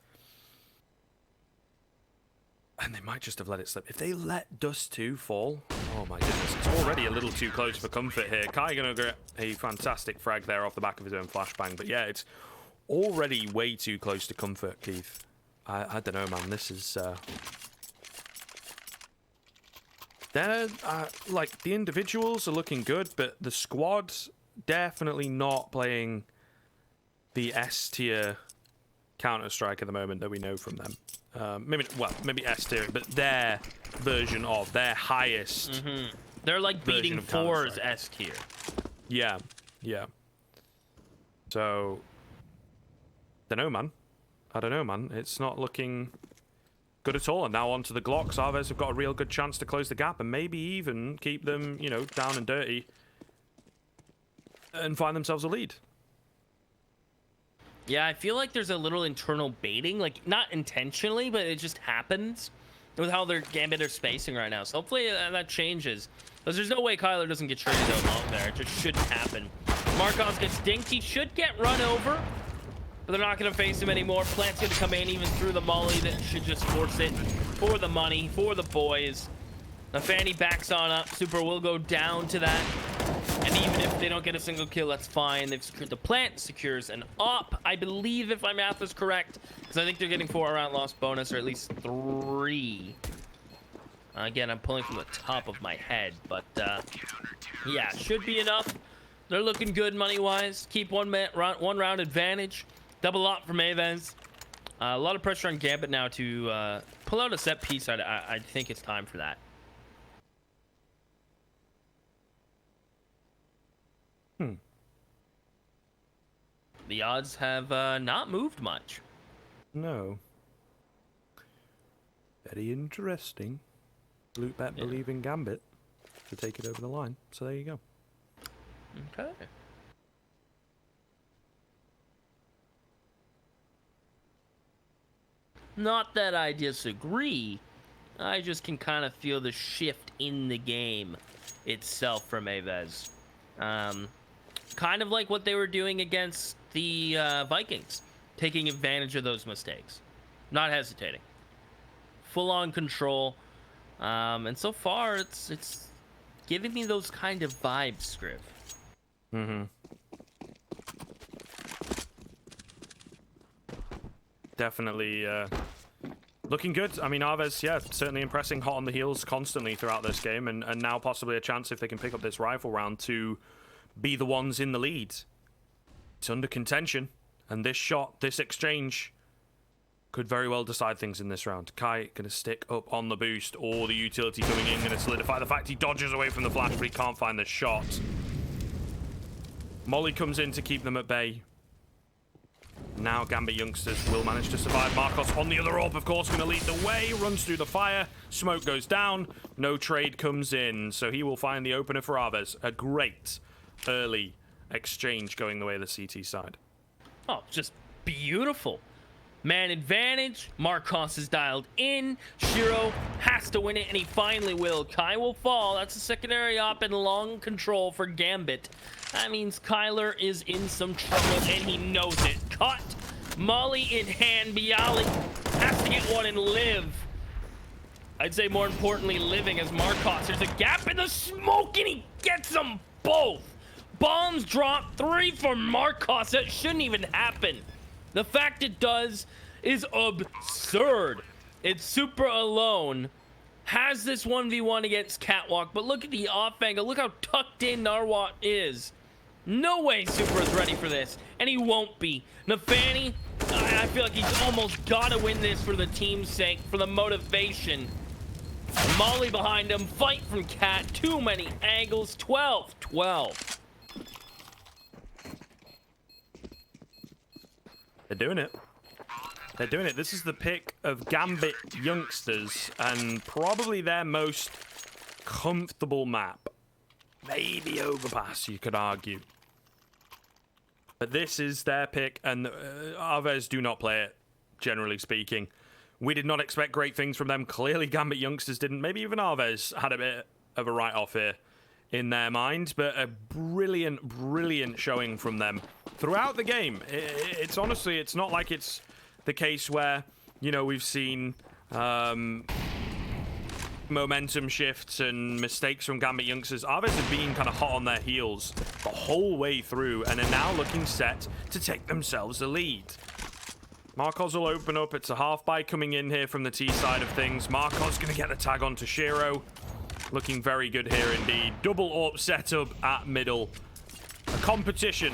And they might just have let it slip. If they let Dust 2 fall, oh my goodness, it's already a little too close for comfort here. Kai gonna get a fantastic frag there off the back of his own flashbang, but yeah, it's already way too close to comfort, Keith. I don't know, man. This is they're like the individuals are looking good, but the squad's definitely not playing the S tier Counter-Strike at the moment that we know from them. Maybe S tier, but their version of their highest. They're like beating 4's S tier. Yeah. So, I don't know, man. It's not looking good at all. And now onto the Glocks. AVEZ have got a real good chance to close the gap and maybe even keep them, you know, down and dirty and find themselves a lead. Yeah, I feel like there's a little internal baiting, like not intentionally, but it just happens with how their Gambit are spacing right now. So hopefully that changes. Because there's no way Kyler doesn't get traded out there. It just shouldn't happen. Marcos gets dinked. He should get run over, but they're not going to face him anymore. Plant's going to come in even through the molly. That should just force it for the money, for the boys. The Fanny backs on up. Super will go down to that. And even if they don't get a single kill, that's fine. They've secured the plant, secures an op, I believe, if my math is correct. Because I think they're getting 4 round loss bonus, or at least 3. Again, I'm pulling from the top of my head. But, yeah, should be enough. They're looking good money-wise. Keep one round advantage. Double up from AVEZ. A lot of pressure on Gambit now to pull out a set piece. I think it's time for that. The odds have not moved much. No. Very interesting. Loot bet believing Gambit to take it over the line. So there you go. Okay. Not that I disagree. I just can kind of feel the shift in the game itself from AVEZ. Kind of like what they were doing against the Vikings, taking advantage of those mistakes, not hesitating, full-on control, and so far it's giving me those kind of vibes, Scriv. Definitely looking good. I mean, AVEZ, yeah, certainly impressing, hot on the heels constantly throughout this game, and now possibly a chance if they can pick up this rifle round to be the ones in the lead. It's under contention, and this shot, this exchange, could very well decide things in this round. Kai gonna stick up on the boost, or the utility coming in gonna solidify the fact he dodges away from the flash, but he can't find the shot. Molly comes in to keep them at bay. Now Gambit youngsters will manage to survive. Marcos on the other AWP, of course, gonna lead the way, runs through the fire, smoke goes down, no trade comes in, so he will find the opener for AVEZ. A great early exchange going the way of the CT side. Oh, just beautiful. Man advantage. Marcos is dialed in. Shiro has to win it, and he finally will. Kai will fall. That's a secondary op and long control for Gambit. That means Kyler is in some trouble, and he knows it. Cut. Molly in hand. Bialy has to get one and live. I'd say more importantly, living as Marcos. There's a gap in the smoke, and he gets them both. Bombs drop. 3 for Marcos. That shouldn't even happen. The fact it does is absurd. It's Super alone. Has this 1v1 against Catwalk, but look at the off angle. Look how tucked in Narwhal is. No way Super is ready for this, and he won't be. Nafani, I feel like he's almost got to win this for the team's sake, for the motivation. Molly behind him, fight from Cat. Too many angles. 12-12. They're doing it. They're doing it. This is the pick of Gambit youngsters, and probably their most comfortable map. Maybe Overpass, you could argue. But this is their pick, and AVEZ do not play it, generally speaking. We did not expect great things from them. Clearly, Gambit youngsters didn't. Maybe even AVEZ had a bit of a write-off here in their mind, but a brilliant, brilliant showing from them throughout the game. It's honestly, it's not like it's the case where, you know, we've seen momentum shifts and mistakes from Gambit youngsters. AVEZ have been kind of hot on their heels the whole way through and are now looking set to take themselves the lead. Marcos will open up. It's a half buy coming in here from the T side of things. Marcos going to get the tag onto Shiro. Looking very good here indeed. Double AWP setup at middle. A competition.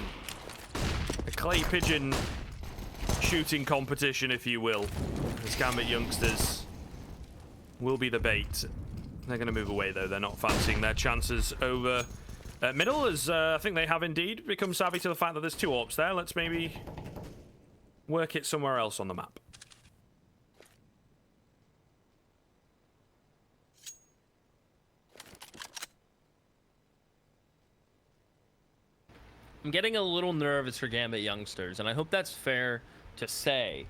A clay pigeon shooting competition, if you will. As Gambit youngsters will be the bait. They're going to move away, though. They're not fancying their chances over at middle, as I think they have indeed become savvy to the fact that there's 2 AWPs there. Let's maybe work it somewhere else on the map. I'm getting a little nervous for Gambit youngsters, and I hope that's fair to say.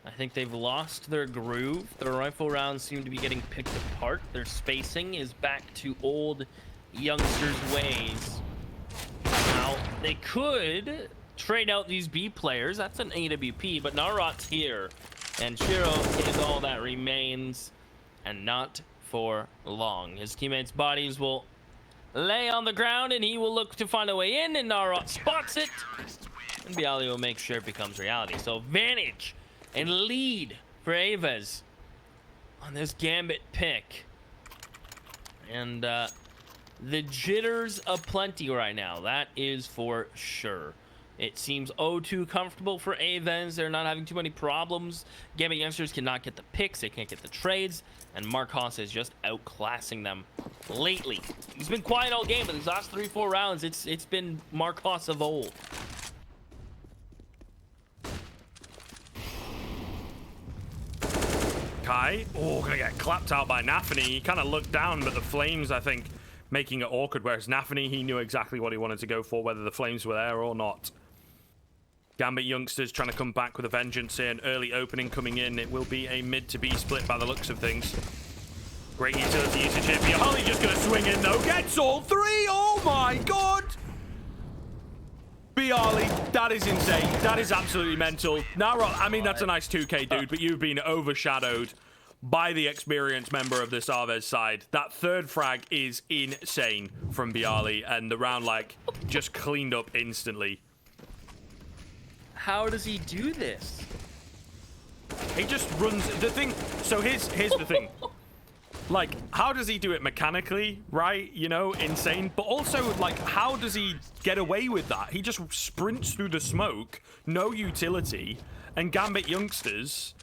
I think they've lost their groove. Their rifle rounds seem to be getting picked apart. Their spacing is back to old youngsters' ways. Now, they could trade out these B players. That's an AWP, but Narot's here. And Shiro is all that remains, and not for long. His teammates' bodies will lay on the ground, and he will look to find a way in, and Narot spots it. And Bialy will make sure it becomes reality. So advantage and lead for AVEZ on this Gambit pick. And the jitters aplenty right now. That is for sure. It seems too comfortable for AVEZ. They're not having too many problems. Gambit youngsters cannot get the picks. They can't get the trades. And Marcos is just outclassing them lately. He's been quiet all game, but these last 3-4 rounds, it's been Marcos of old. Kai, gonna get clapped out by Nafany. He kind of looked down, but the flames, I think, making it awkward. Whereas Nafany, he knew exactly what he wanted to go for, whether the flames were there or not. Gambit youngsters trying to come back with a vengeance here. An early opening coming in. It will be a mid to B split by the looks of things. Great utility usage here. Bialy just gonna swing in though. Gets all 3. Oh my god! Bialy, that is insane. That is absolutely mental. Naro, I mean, that's a nice 2K, dude, but you've been overshadowed by the experienced member of this AVEZ side. That third frag is insane from Bialy, and the round, like, just cleaned up instantly. How does he do this? He just runs the thing. So here's the thing. Like, how does he do it mechanically, right? You know, insane. But also, like, how does he get away with that? He just sprints through the smoke, no utility, and GAMBIT youngsters,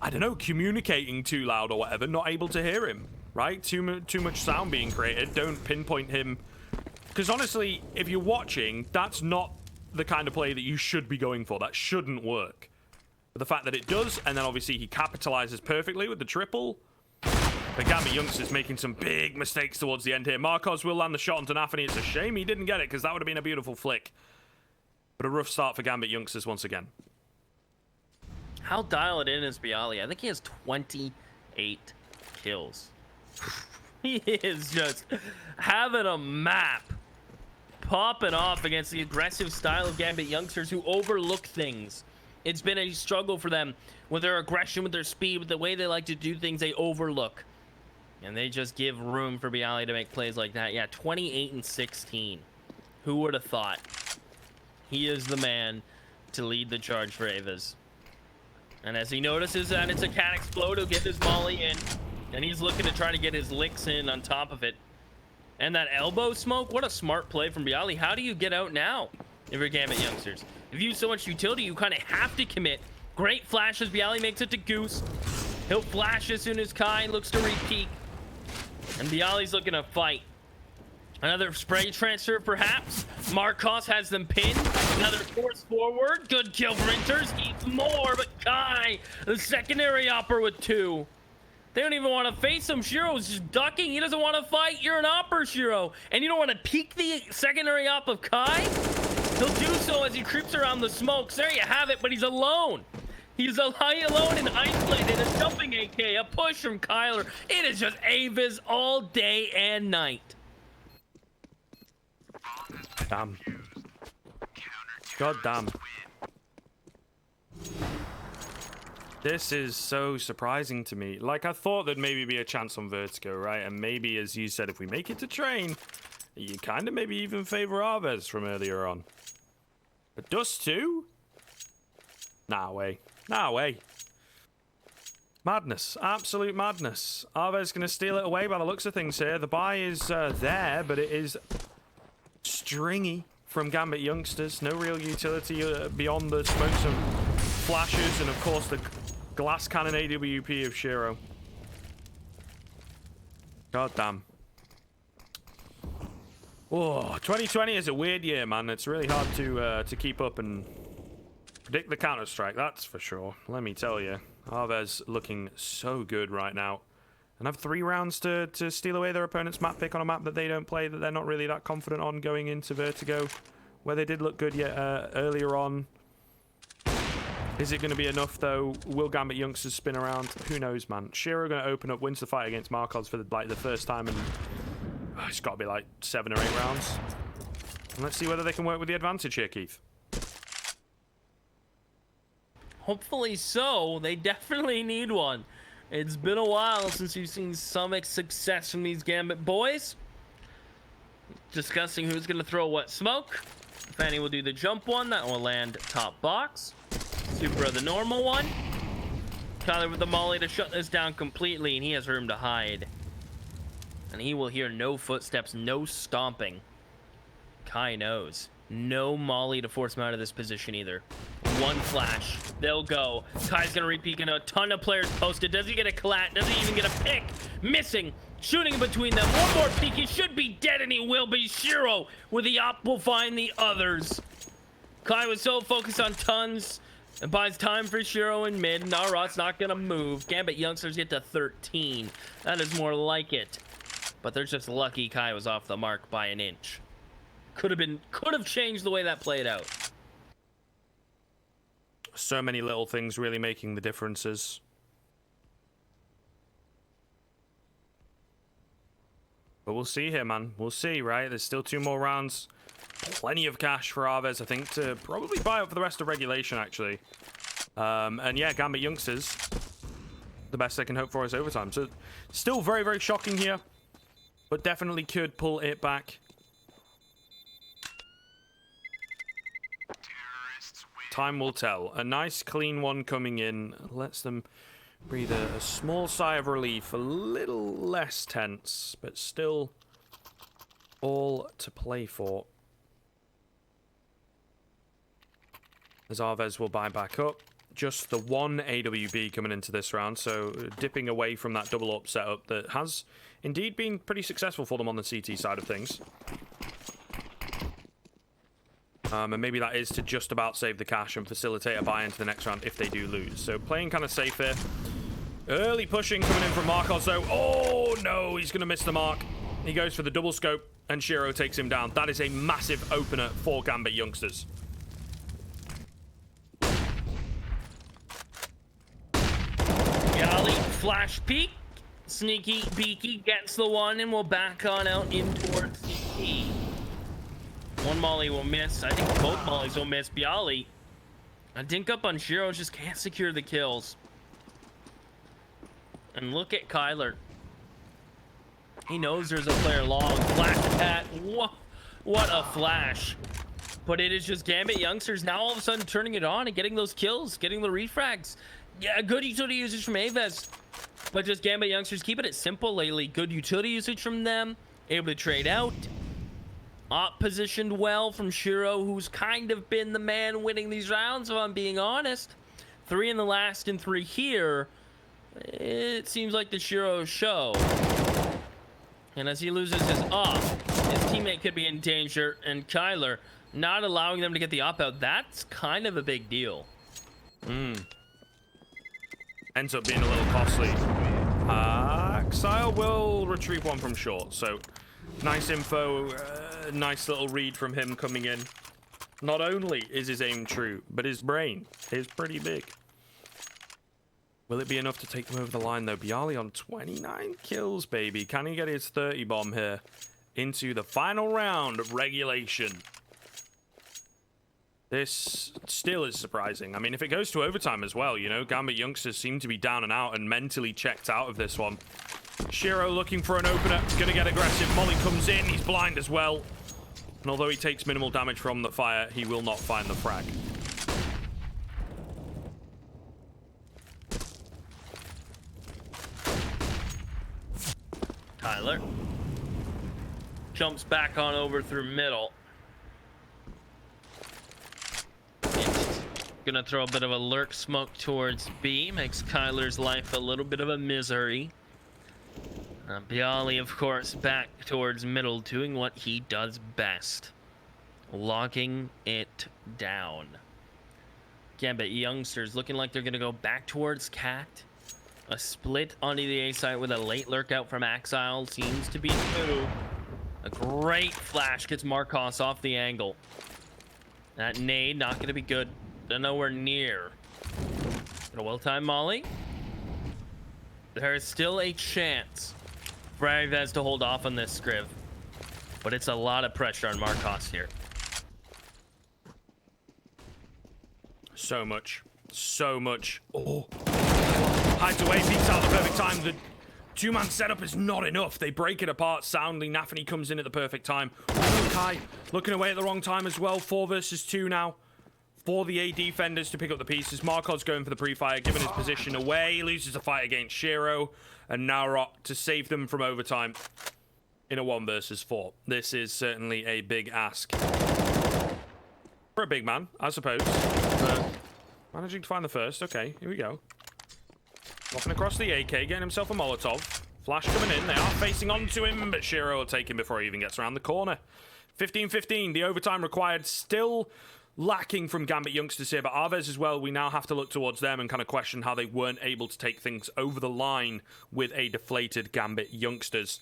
I don't know, communicating too loud or whatever, not able to hear him, right? Too much sound being created. Don't pinpoint him. Because honestly, if you're watching, that's not the kind of play that you should be going for. That shouldn't work. But the fact that it does, and then obviously he capitalizes perfectly with the triple. The GAMBIT youngsters making some big mistakes towards the end here. Marcos will land the shot onto Nafany. It's a shame he didn't get it, because that would have been a beautiful flick. But a rough start for GAMBIT youngsters once again. How dialed in is Bialy? I think he has 28 kills. He is just having a map. Popping off against the aggressive style of GAMBIT youngsters who overlook things. It's been a struggle for them with their aggression, with their speed, with the way they like to do things. They overlook. And they just give room for Bialy to make plays like that. Yeah, 28 and 16. Who would have thought? He is the man to lead the charge for AVEZ. And as he notices that it's a cat explode, he'll get his molly in. And he's looking to try to get his licks in on top of it. And that elbow smoke, what a smart play from Bialy. How do you get out now if you're GAMBIT youngsters? If you use so much utility, you kind of have to commit. Great flashes. Bialy makes it to Goose. He'll flash as soon as Kai looks to repeat. And Bialy's looking to fight. Another spray transfer, perhaps. Marcos has them pinned. Another force forward. Good kill for Inters. Eats more, but Kai, the secondary opper with 2. They don't even want to face him. Shiro's just ducking. He doesn't want to fight. You're an opper, Shiro. And you don't want to peek the secondary op of Kai? He'll do so as he creeps around the smokes. There you have it, but he's alone. He's alone and isolated. A jumping AK, a push from Kyler. It is just AVEZ all day and night. Damn. God damn. This is so surprising to me. Like, I thought there'd maybe be a chance on Vertigo, right? And maybe, as you said, if we make it to train, you kind of maybe even favor AVEZ from earlier on. But Dust 2? Nah way. Nah way. Madness. Absolute madness. AVEZ going to steal it away by the looks of things here. The buy is there, but it is stringy from GAMBIT youngsters. No real utility beyond the smokes and flashes, and of course the glass cannon AWP of Shiro. God damn. Oh, 2020 is a weird year, man. It's really hard to keep up and predict the Counter-Strike, that's for sure. Let me tell you. AVEZ looking so good right now. And have 3 rounds to steal away their opponent's map pick on a map that they don't play, that they're not really that confident on going into Vertigo, where they did look good yet earlier on. Is it going to be enough, though? Will GAMBIT youngsters spin around? Who knows, man. Shiro going to open up, wins the fight against Marcos for the first time in... it's got to be like 7 or 8 rounds. And let's see whether they can work with the advantage here, Keith. Hopefully so. They definitely need one. It's been a while since you've seen some success from these GAMBIT boys. Discussing who's going to throw what smoke. Fanny will do the jump one. That will land top box. Super the normal one. Kyler with the molly to shut this down completely, and he has room to hide. And he will hear no footsteps, no stomping. Kai knows. No molly to force him out of this position either. One flash. They'll go. Kai's gonna repeat, and a ton of players posted. Does he get a collat? Does he even get a pick? Missing. Shooting in between them. One more peek. He should be dead, and he will be. Shiro with the op will find the others. Kai was so focused on tons. And buys time for Shiro in mid. Narot's not gonna move. GAMBIT youngsters get to 13. That is more like it. But they're just lucky Kai was off the mark by an inch. Could have changed the way that played out. So many little things really making the differences. But we'll see here, man. We'll see, right? There's still 2 more rounds. Plenty of cash for AVEZ, I think, to probably buy up for the rest of regulation, actually. And yeah, GAMBIT youngsters the best they can hope for is overtime. So still very, very shocking here, but definitely could pull it back. Time will tell. A nice clean one coming in lets them breathe a small sigh of relief, a little less tense, but still all to play for. As AVEZ will buy back up. Just the one AWB coming into this round, so dipping away from that double up setup that has indeed been pretty successful for them on the CT side of things. And maybe that is to just about save the cash and facilitate a buy into the next round if they do lose. So playing kind of safe here. Early pushing coming in from Marcos though. Oh no, he's going to miss the mark. He goes for the double scope and Shiro takes him down. That is a massive opener for GAMBIT youngsters. Yali, flash peek. Sneaky beaky gets the one and will back on out in towards CT. One molly will miss. I think both mollies will miss. Bialy. A dink up on Shiro, just can't secure the kills. And look at Kyler. He knows there's a player long. Flash attack. What a flash. But it is just GAMBIT youngsters now all of a sudden turning it on and getting those kills, getting the refrags. Yeah, good utility usage from AVEZ. But just GAMBIT youngsters keeping it simple lately. Good utility usage from them. Able to trade out. Op positioned well from Shiro, who's kind of been the man winning these rounds, if I'm being honest. 3 in the last and 3 here. It seems like the Shiro show. And as he loses his op, his teammate could be in danger, and Kyler not allowing them to get the op out. That's kind of a big deal. Ends up being a little costly. Xyle will retrieve one from short, so nice info, nice little read from him coming in. Not only is his aim true, but his brain is pretty big. Will it be enough to take them over the line, though? Bialy on 29 kills, baby. Can he get his 30 bomb here into the final round of regulation? This still is surprising. I mean, if it goes to overtime as well, you know, GAMBIT youngsters seem to be down and out and mentally checked out of this one. Shiro looking for an opener, gonna get aggressive. Molly comes in, he's blind as well. And although he takes minimal damage from the fire, he will not find the frag. Tyler jumps back on over through middle. Gonna throw a bit of a lurk smoke towards B. Makes Kyler's life a little bit of a misery. Bialy, of course, back towards middle, doing what he does best. Locking it down. GAMBIT youngsters looking like they're gonna go back towards Cat. A split onto the A side with a late lurk out from Axile seems to be true. A great flash gets Marcos off the angle. That nade not going to be good. They're nowhere near. A well-timed molly. There is still a chance for AVEZ to hold off on this Scriv. But it's a lot of pressure on Marcos here. So much. So much. Oh. Hides away, peeks out the perfect time. The two-man setup is not enough. They break it apart soundly. Nafany comes in at the perfect time. Oh, Kai looking away at the wrong time as well. 4 versus 2 now for the A defenders to pick up the pieces. Marcos going for the pre-fire, giving his position away. He loses the fight against Shiro. And Narok to save them from overtime in a 1 versus 4. This is certainly a big ask for a big man, I suppose. But managing to find the first. Okay, here we go. Walking across the AK, getting himself a Molotov. Flash coming in. They are facing onto him, but Shiro will take him before he even gets around the corner. 15-15. The overtime required still lacking from GAMBIT youngsters here, but AVEZ as well. We now have to look towards them and kind of question how they weren't able to take things over the line with a deflated GAMBIT youngsters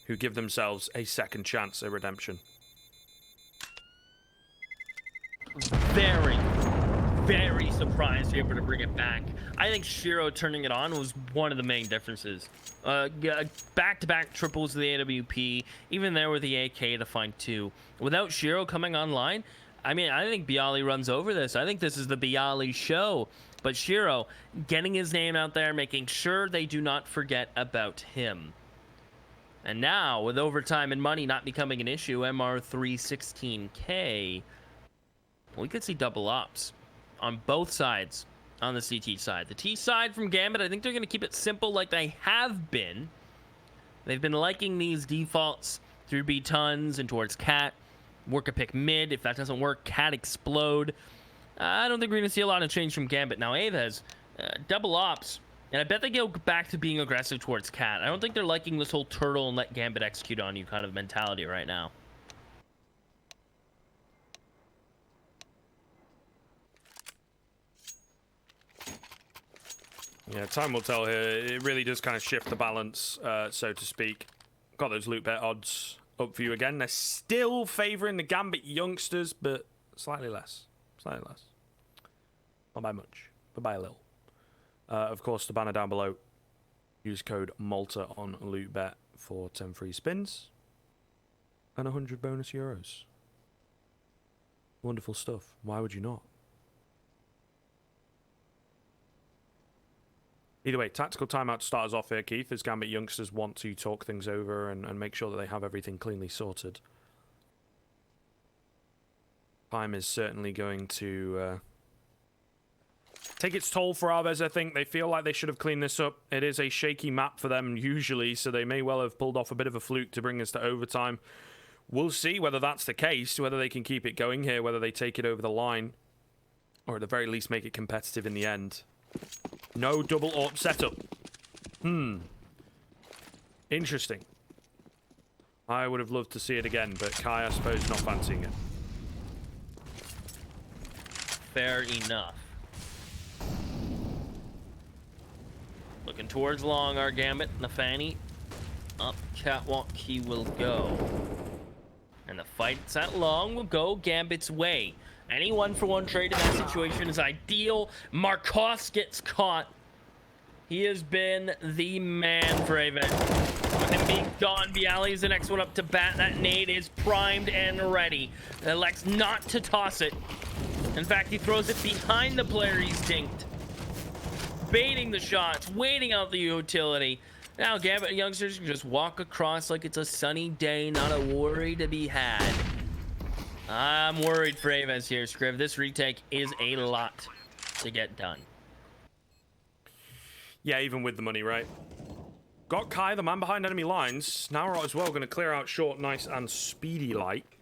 who give themselves a second chance at redemption. Very surprised to be able to bring it back. I think Shiro turning it on was one of the main differences. Back-to-back triples of the AWP, even there with the AK to find 2. Without Shiro coming online, I mean, I think Bialy runs over this. I think this is the Bialy show. But Shiro getting his name out there, making sure they do not forget about him. And now, with overtime and money not becoming an issue, MR316K, we could see double ups on both sides on the CT side. The T side from Gambit, I think they're going to keep it simple like they have been. They've been liking these defaults through B tons and towards Cat. Work a pick mid. If that doesn't work, Cat explode. I don't think we're going to see a lot of change from Gambit. Now, AVEZ, double ops. And I bet they go back to being aggressive towards Cat. I don't think they're liking this whole turtle and let Gambit execute on you kind of mentality right now. Yeah, time will tell here. It really does kind of shift the balance, so to speak. Got those loot bet odds up for you again. They're still favouring the Gambit youngsters, but slightly less. Slightly less. Not by much, but by a little. Of course, the banner down below. Use code Malta on loot bet for 10 free spins and 100 bonus euros. Wonderful stuff. Why would you not? Either way, tactical timeout to start us off here, Keith, as Gambit youngsters want to talk things over and make sure that they have everything cleanly sorted. Time is certainly going to take its toll for AVEZ, I think. They feel like they should have cleaned this up. It is a shaky map for them usually, so they may well have pulled off a bit of a fluke to bring us to overtime. We'll see whether that's the case, whether they can keep it going here, whether they take it over the line, or at the very least make it competitive in the end. No double AWP setup. Interesting. I would have loved to see it again, but Kai, I suppose, not fancying it. Fair enough. Looking towards long, our Gambit, Nafani. Up catwalk he will go. And the fights at long will go Gambit's way. Any one-for-one trade in that situation is ideal. Marcos gets caught. He has been the man for AVEZ. With him being gone, Bialy is the next one up to bat. That nade is primed and ready. Elects not to toss it. In fact, he throws it behind the player he's dinked. Baiting the shots, waiting out the utility. Now Gambit youngsters can just walk across like it's a sunny day, not a worry to be had. I'm worried for AVEZ here, Scriv. This retake is a lot to get done. Yeah, even with the money, right? Got Kai, the man behind enemy lines. Now as well, going to clear out short, nice and speedy like.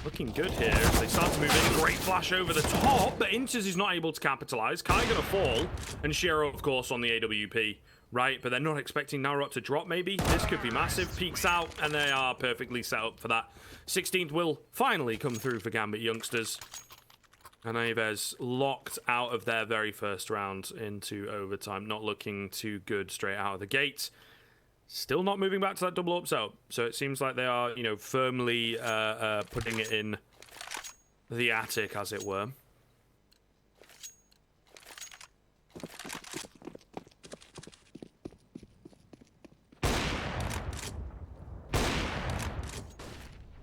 Looking good here as they start to move in. Great flash over the top, but Inters is not able to capitalize. Kai going to fall, and Shiro, of course, on the AWP. Right, but they're not expecting Narot to drop, maybe. This could be massive. Peeks out, and they are perfectly set up for that. 16th will finally come through for Gambit youngsters. And AVEZ locked out of their very first round into overtime. Not looking too good straight out of the gate. Still not moving back to that double up setup. So it seems like they are, you know, firmly putting it in the attic, as it were.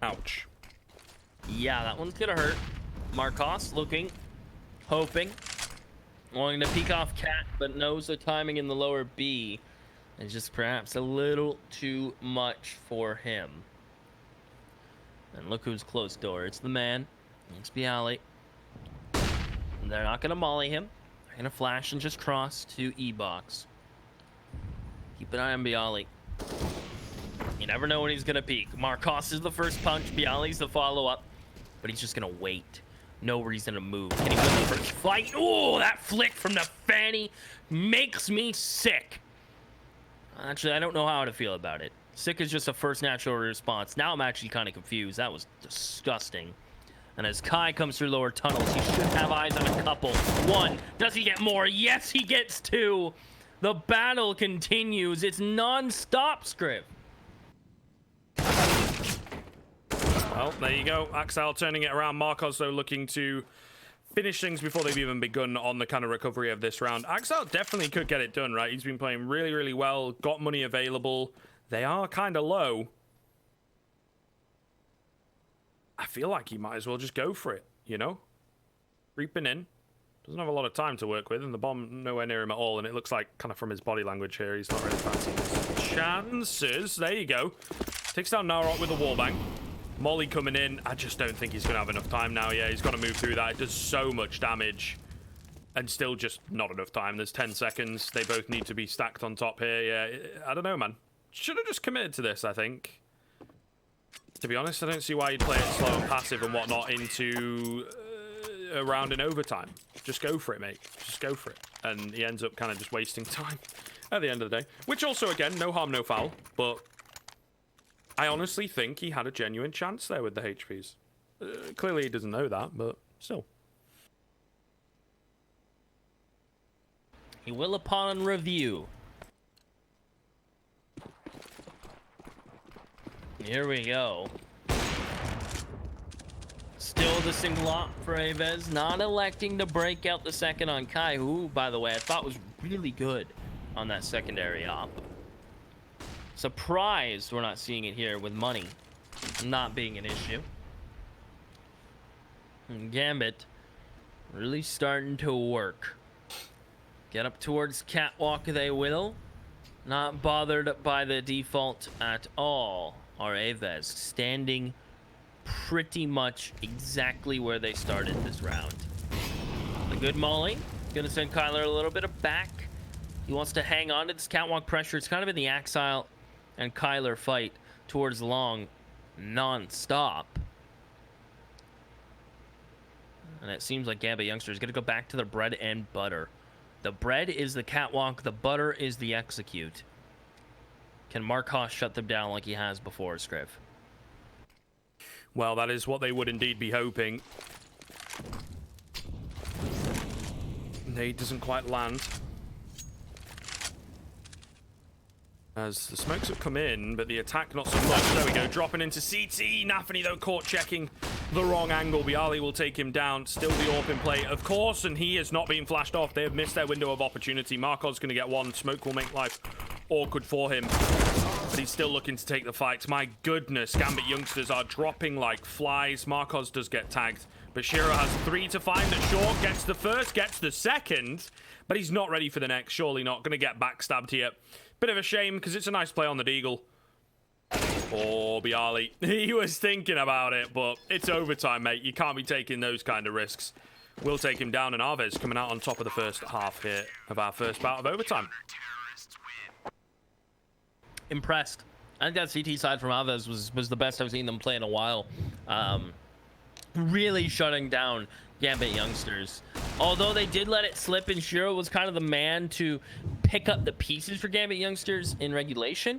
Ouch. Yeah, that one's gonna hurt. Marcos looking, hoping, wanting to peek off Cat, but knows the timing in the lower B is just perhaps a little too much for him. And look who's close door. It's the man. It's Bialy. They're not gonna molly him. They're gonna flash and just cross to E-box. Keep an eye on Bialy. You never know when he's gonna peek. Marcos is the first punch. Bialy's the follow-up, but he's just gonna wait. No reason to move. Can he win the first fight? Oh, that flick from the fanny makes me sick. Actually, I don't know how to feel about it. Sick is just a first natural response. Now I'm actually kind of confused. That was disgusting. And as Kai comes through lower tunnels, he should have eyes on a couple. One. Does he get more? Yes, he gets two. The battle continues. It's non-stop, Scriv. Well, there you go. Axel turning it around. Marcos, though, looking to finish things before they've even begun on the kind of recovery of this round. Axel definitely could get it done, right? He's been playing really, really well. Got money available. They are kind of low. I feel like he might as well just go for it, you know? Creeping in. Doesn't have a lot of time to work with, and the bomb nowhere near him at all, and it looks like, kind of from his body language here, he's not really fancying his chances. There you go. Takes down Narok with a wallbang. Molly coming in. I just don't think he's going to have enough time now. Yeah, he's got to move through that. It does so much damage, and still just not enough time. There's 10 seconds. They both need to be stacked on top here. Yeah, I don't know, man. Should have just committed to this, I think. To be honest, I don't see why you'd play it slow and passive and whatnot into a round in overtime. Just go for it, mate. Just go for it. And he ends up kind of just wasting time at the end of the day. Which also, again, no harm, no foul. But I honestly think he had a genuine chance there with the HPs. Clearly he doesn't know that, but still. He will upon review. Here we go. Still the single op for AVEZ, not electing to break out the second on Kai, who, by the way, I thought was really good on that secondary op. Surprised we're not seeing it here with money not being an issue. And GAMBIT really starting to work. Get up towards catwalk they will. Not bothered by the default at all. Our AVEZ standing pretty much exactly where they started this round. A good molly. Gonna send Kyler a little bit of back. He wants to hang on to this catwalk pressure. It's kind of in the Axile and Kyler fight towards long non-stop. And it seems like GAMBIT Youngster is gonna go back to the bread and butter. The bread is the catwalk, the butter is the execute. Can Marcos shut them down like he has before, Scriv? Well, that is what they would indeed be hoping. Nade doesn't quite land. As the smokes have come in, but the attack not so much. There we go, dropping into CT. Nafany, though, caught checking the wrong angle. Bialy will take him down. Still the AWP in play, of course, and he is not being flashed off. They have missed their window of opportunity. Marcos going to get one. Smoke will make life awkward for him, but he's still looking to take the fight. My goodness, GAMBIT Youngsters are dropping like flies. Marcos does get tagged, but Shiro has 3 to find it. Short gets the first, gets the second, but he's not ready for the next. Surely not going to get backstabbed here. Bit of a shame, because it's a nice play on the Deagle. Oh, Bialy. He was thinking about it, but it's overtime, mate. You can't be taking those kind of risks. We'll take him down, and AVEZ coming out on top of the first half here of our first bout of overtime. Impressed. I think that CT side from AVEZ was the best I've seen them play in a while. Really shutting down GAMBIT Youngsters. Although they did let it slip, and Shiro was kind of the man to pick up the pieces for GAMBIT Youngsters in regulation.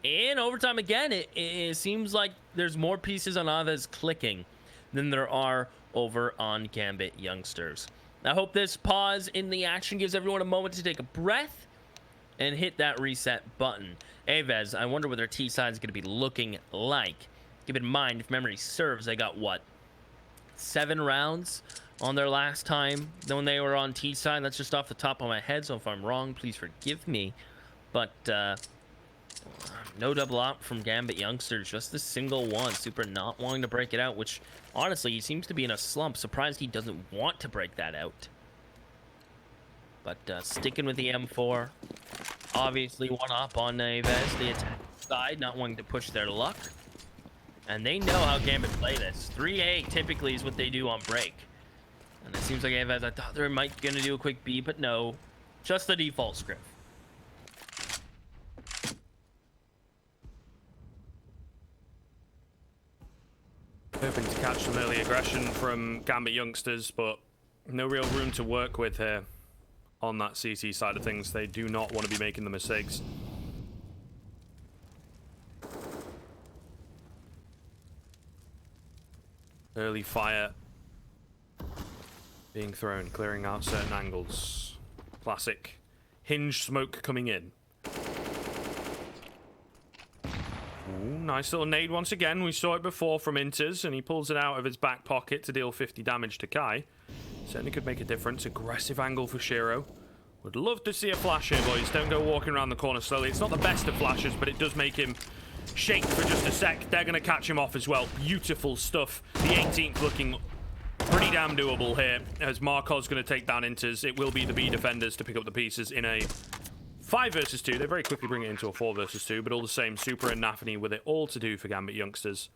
In overtime again, it seems like there's more pieces on AVEZ clicking than there are over on GAMBIT Youngsters. I hope this pause in the action gives everyone a moment to take a breath and hit that reset button. AVEZ, I wonder what their T side is going to be looking like. Keep in mind, if memory serves, they got what, 7 rounds on their last time when they were on T side. That's just off the top of my head, so if I'm wrong, please forgive me. But no double op from GAMBIT Youngsters, just the single one. Super not wanting to break it out, which honestly, he seems to be in a slump. Surprised he doesn't want to break that out. But sticking with the M4. Obviously one up on AVEZ, the attack side, not wanting to push their luck. And they know how GAMBIT play this. 3A typically is what they do on break. And it seems like AVEZ, I thought they might gonna do a quick B, but no. Just the default script. Hoping to catch some early aggression from GAMBIT Youngsters, but no real room to work with here. On that CT side of things, they do not want to be making the mistakes. Early fire being thrown, clearing out certain angles. Classic hinge smoke coming in. Ooh, nice little nade once again. We saw it before from Inters, and he pulls it out of his back pocket to deal 50 damage to Kai. Certainly could make a difference. Aggressive angle for Shiro. Would love to see a flash here, boys. Don't go walking around the corner slowly. It's not the best of flashes, but it does make him shake for just a sec. They're going to catch him off as well. Beautiful stuff. The 18th looking pretty damn doable here, as Markov's going to take down Inters. It will be the B defenders to pick up the pieces in a 5 versus 2. They very quickly bring it into a 4 versus 2, but all the same, Super and Nafany with it all to do for Gambit youngsters.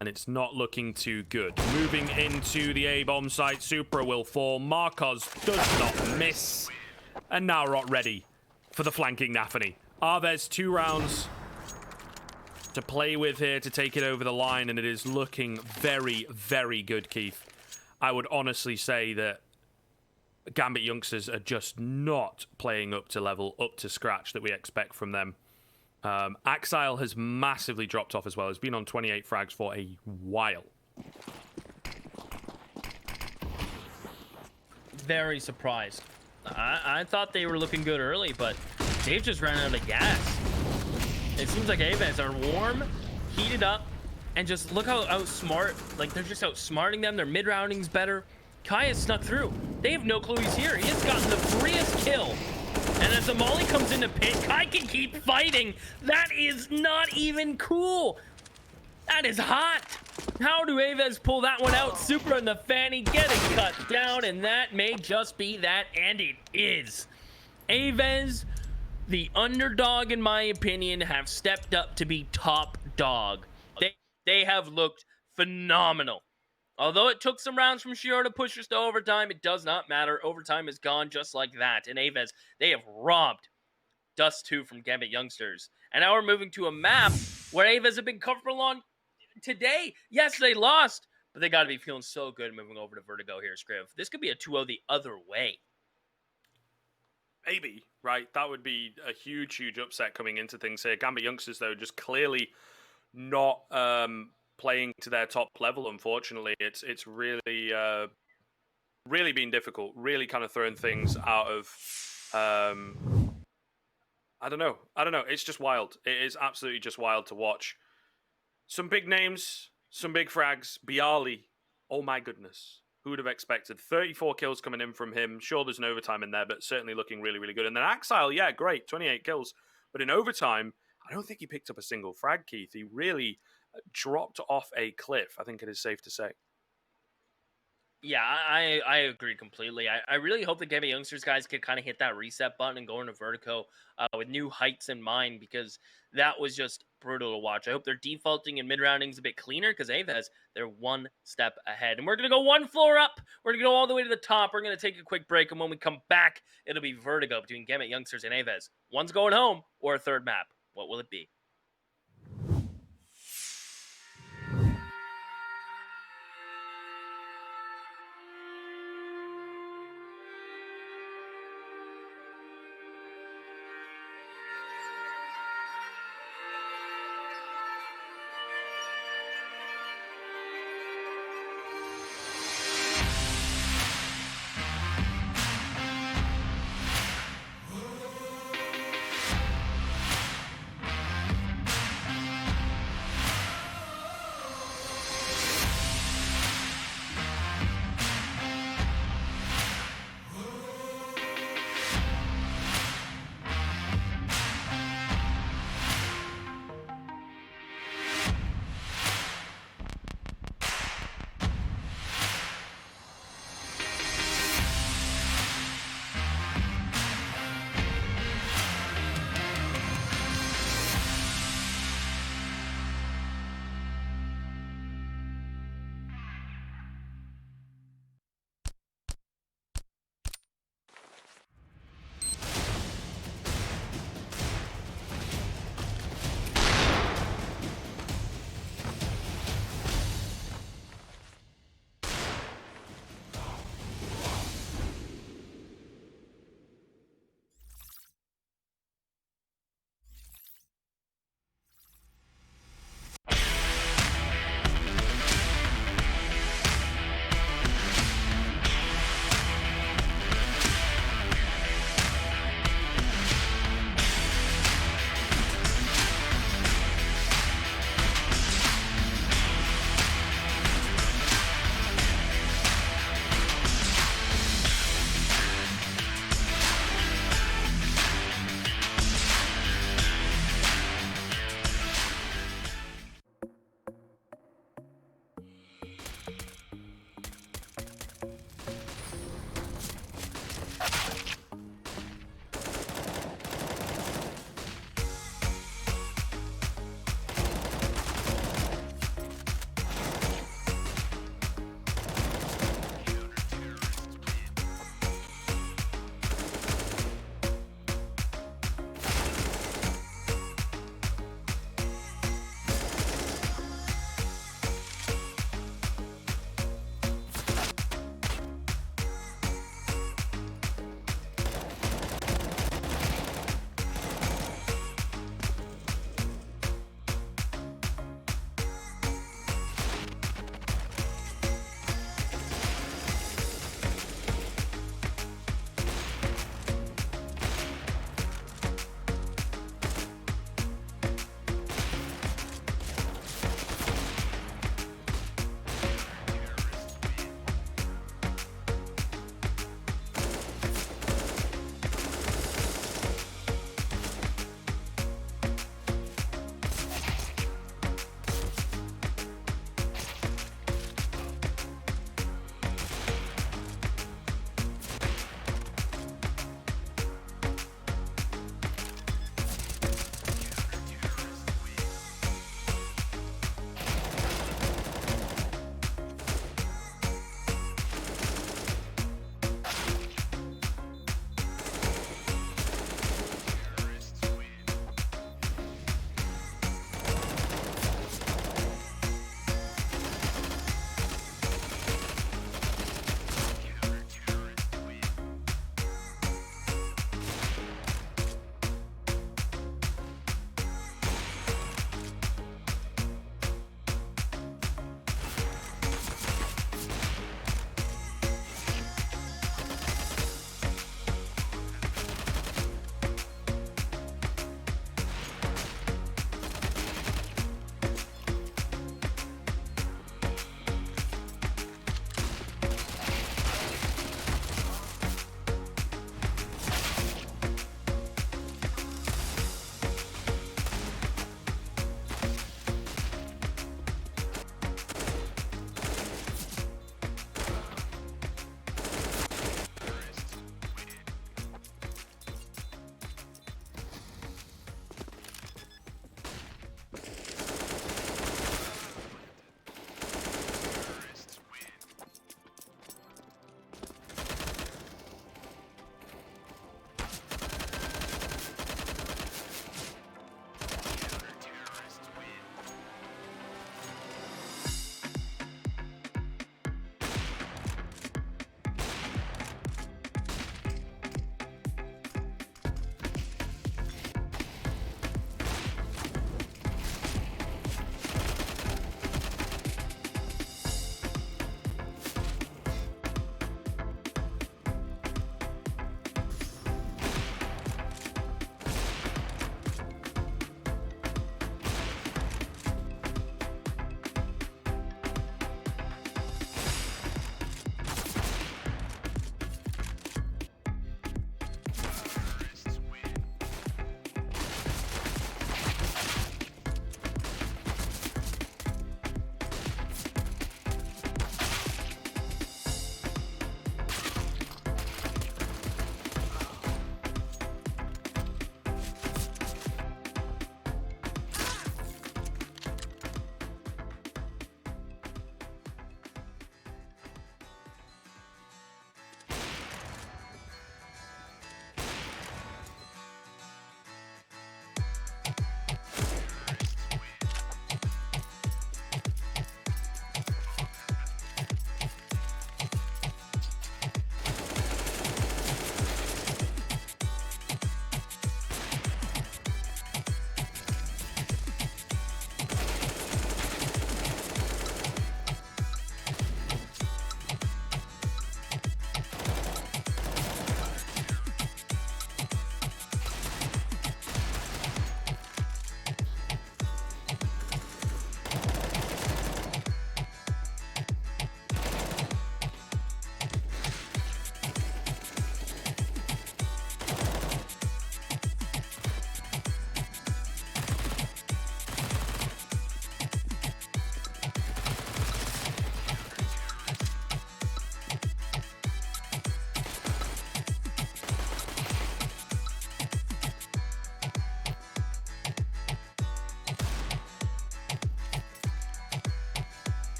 And it's not looking too good. Moving into the A-bomb site, Supra will fall. Marcos does not miss. And now we're ready for the flanking Nafany. AVEZ 2 rounds to play with here to take it over the line, and it is looking very, very good, Keith. I would honestly say that Gambit youngsters are just not playing up to level, up to scratch that we expect from them. Axile has massively dropped off as well. He's been on 28 frags for a while. Very surprised. I thought they were looking good early, but they've just ran out of gas. It seems like AVEZ are warm, heated up, and just look how outsmart, like they're just outsmarting them. Their mid-rounding's better. Kai has snuck through. They have no clue he's here. He has gotten the freest kill. And as the molly comes into pit, Kai can keep fighting. That is not even cool. That is hot. How do AVEZ pull that one out? Super and the Fanny getting cut down, and that may just be that, and it is. AVEZ, the underdog in my opinion, have stepped up to be top dog. They have looked phenomenal. Although it took some rounds from Shiro to push us to overtime, it does not matter. Overtime is gone just like that. And AVEZ, they have robbed Dust 2 from Gambit youngsters. And now we're moving to a map where AVEZ have been comfortable on today. Yes, they lost, but they got to be feeling so good moving over to Vertigo here, Scriv. This could be a 2-0 the other way. Maybe, right? That would be a huge, huge upset coming into things here. Gambit youngsters, though, just clearly not playing to their top level, unfortunately. It's really really been difficult, really kind of throwing things out of I don't know, it's just wild. It is absolutely just wild to watch. Some big names, some big frags. Bialy, oh my goodness, who would have expected? 34 kills coming in from him. Sure, there's an overtime in there, but certainly looking really, really good. And then Axile, yeah, great, 28 kills, but in overtime I don't think he picked up a single frag, Keith. He really dropped off a cliff, I think it is safe to say. Yeah, I agree completely. I really hope the Gambit youngsters guys could kind of hit that reset button and go into Vertigo with new heights in mind, because that was just brutal to watch. I hope their defaulting and mid-rounding is a bit cleaner, because AVEZ, they're one step ahead. And we're going to go one floor up. We're going to go all the way to the top. We're going to take a quick break, and when we come back, it'll be Vertigo between Gambit youngsters and AVEZ. One's going home, or a third map. What will it be?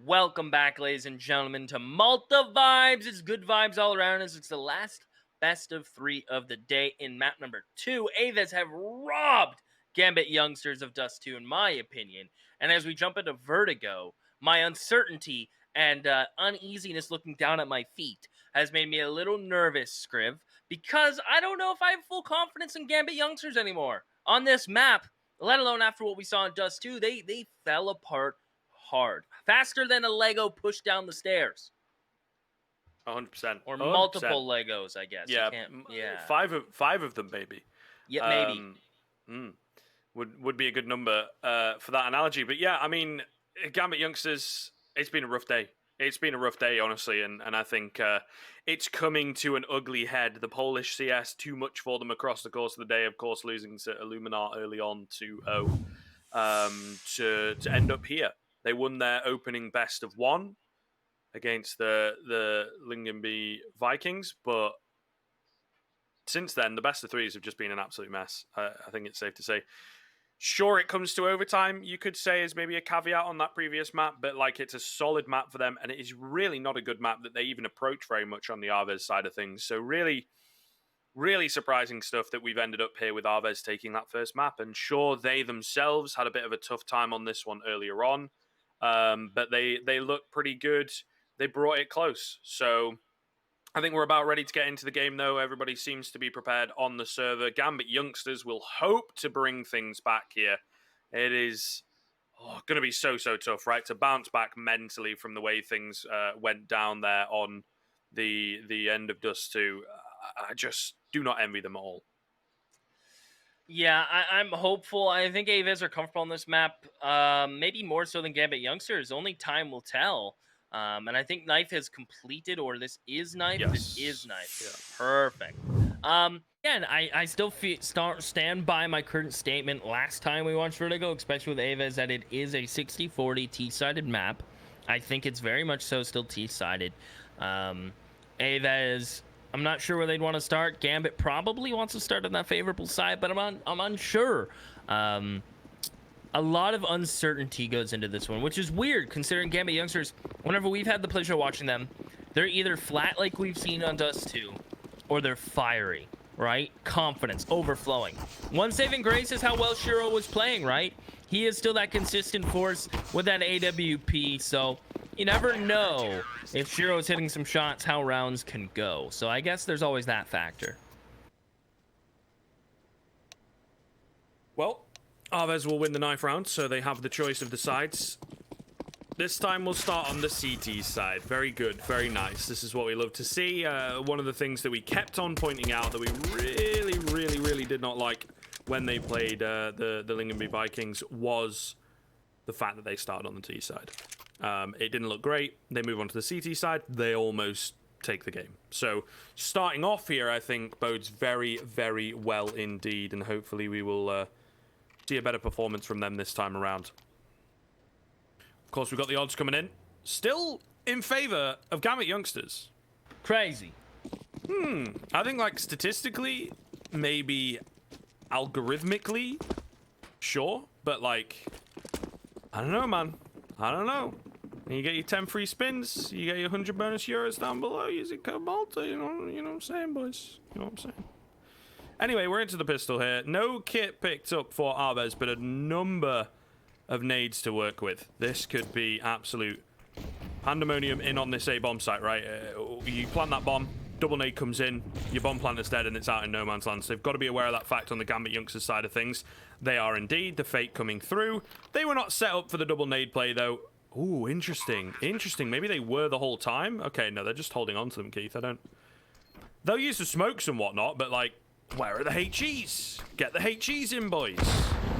Welcome back, ladies and gentlemen, to Malta Vibes. It's good vibes all around us. It's the last best of 3 of the day in map number 2. AVEZ have robbed GAMBIT youngsters of Dust 2, in my opinion. And as we jump into Vertigo, my uncertainty and uneasiness looking down at my feet has made me a little nervous, Scriv, because I don't know if I have full confidence in GAMBIT youngsters anymore. On this map, let alone after what we saw in Dust 2, they fell apart hard. Faster than a Lego pushed down the stairs. 100%. Or 100%. multiple Legos, I guess. Yeah, yeah. Five of them, maybe. Yeah, maybe. Would be a good number for that analogy. But yeah, I mean, Gambit youngsters, it's been a rough day. It's been a rough day, honestly, and I think it's coming to an ugly head. The Polish CS, too much for them across the course of the day. Of course, losing to Illuminar early on 2-0 to end up here. They won their opening best of 1 against the YNG Vikings, but since then, the best of 3s have just been an absolute mess. I think it's safe to say. Sure, it comes to overtime, you could say, is maybe a caveat on that previous map, but like it's a solid map for them, and it is really not a good map that they even approach very much on the AVEZ side of things. So really, really surprising stuff that we've ended up here with AVEZ taking that first map. And sure, they themselves had a bit of a tough time on this one earlier on, but they look pretty good. They brought it close. So I think we're about ready to get into the game, though. Everybody seems to be prepared on the server. Gambit youngsters will hope to bring things back here. It is going to be so tough, right? To bounce back mentally from the way things went down there on the end of Dust 2. I just do not envy them at all. Yeah, I'm hopeful. I think AVEZ are comfortable on this map, maybe more so than Gambit youngsters. Only time will tell. And I think Knife has completed, or this is Knife. Yes. This is Knife. Yeah. Perfect. Again, I still stand by my current statement last time we watched Vertigo, especially with AVEZ, that it is a 60-40 T-sided map. I think it's very much so still T-sided. AVEZ, I'm not sure where they'd want to start. Gambit probably wants to start on that favorable side, but I'm unsure. A lot of uncertainty goes into this one, which is weird considering Gambit youngsters, whenever we've had the pleasure of watching them, they're either flat like we've seen on Dust 2, or they're fiery, right? Confidence, overflowing. One saving grace is how well Shiro was playing, right? He is still that consistent force with that AWP, so you never know if Shiro's hitting some shots, how rounds can go. So I guess there's always that factor. Well, AVEZ will win the knife round, so they have the choice of the sides. This time we'll start on the CT side. Very good, very nice. This is what we love to see. One of the things that we kept on pointing out that we really did not like when they played the YNG Vikings was the fact that they started on the T side. It didn't look great. They move on to the CT side. They almost take the game. So starting off here, I think, bodes very well indeed, and hopefully we will see a better performance from them this time around. Of course, we've got the odds coming in. Still in favor of Gambit youngsters. Crazy. I think, like, statistically, maybe algorithmically, sure. But, like, I don't know, man. I don't know. You get your 10 free spins. You get your 100 bonus euros down below. Use it code Malta. You know what I'm saying, boys? You know what I'm saying? Anyway, we're into the pistol here. No kit picked up for AVEZ, but a number of nades to work with. This could be absolute pandemonium in on this A-bomb site, right? You plant that bomb, double nade comes in, your bomb planter's dead, and it's out in no man's land. So they've got to be aware of that fact on the Gambit youngsters side of things. They are indeed. The fake coming through. They were not set up for the double nade play, though. Ooh, interesting. Interesting. Maybe they were the whole time? Okay, no, they're just holding on to them, Keith. They'll use the smokes and whatnot, but, like, where are the HEs? Get the HEs in, boys.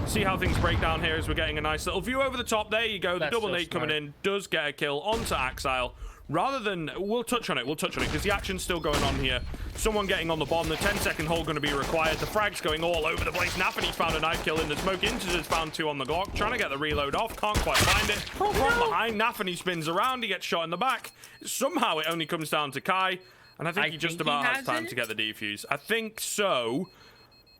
See how things break down here as we're getting a nice little view over the top. There you go. The double nade coming in does get a kill onto Axile. Rather than... We'll touch on it because the action's still going on here. Someone getting on the bomb. The 10-second hold going to be required. The frag's going all over the place. Nafany's found a knife kill in the smoke. Integers found 2 on the Glock. Trying to get the reload off. Can't quite find it. From behind, Nafany spins around. He gets shot in the back. Somehow it only comes down to Kai. And I think he just about has time to get the defuse. I think so.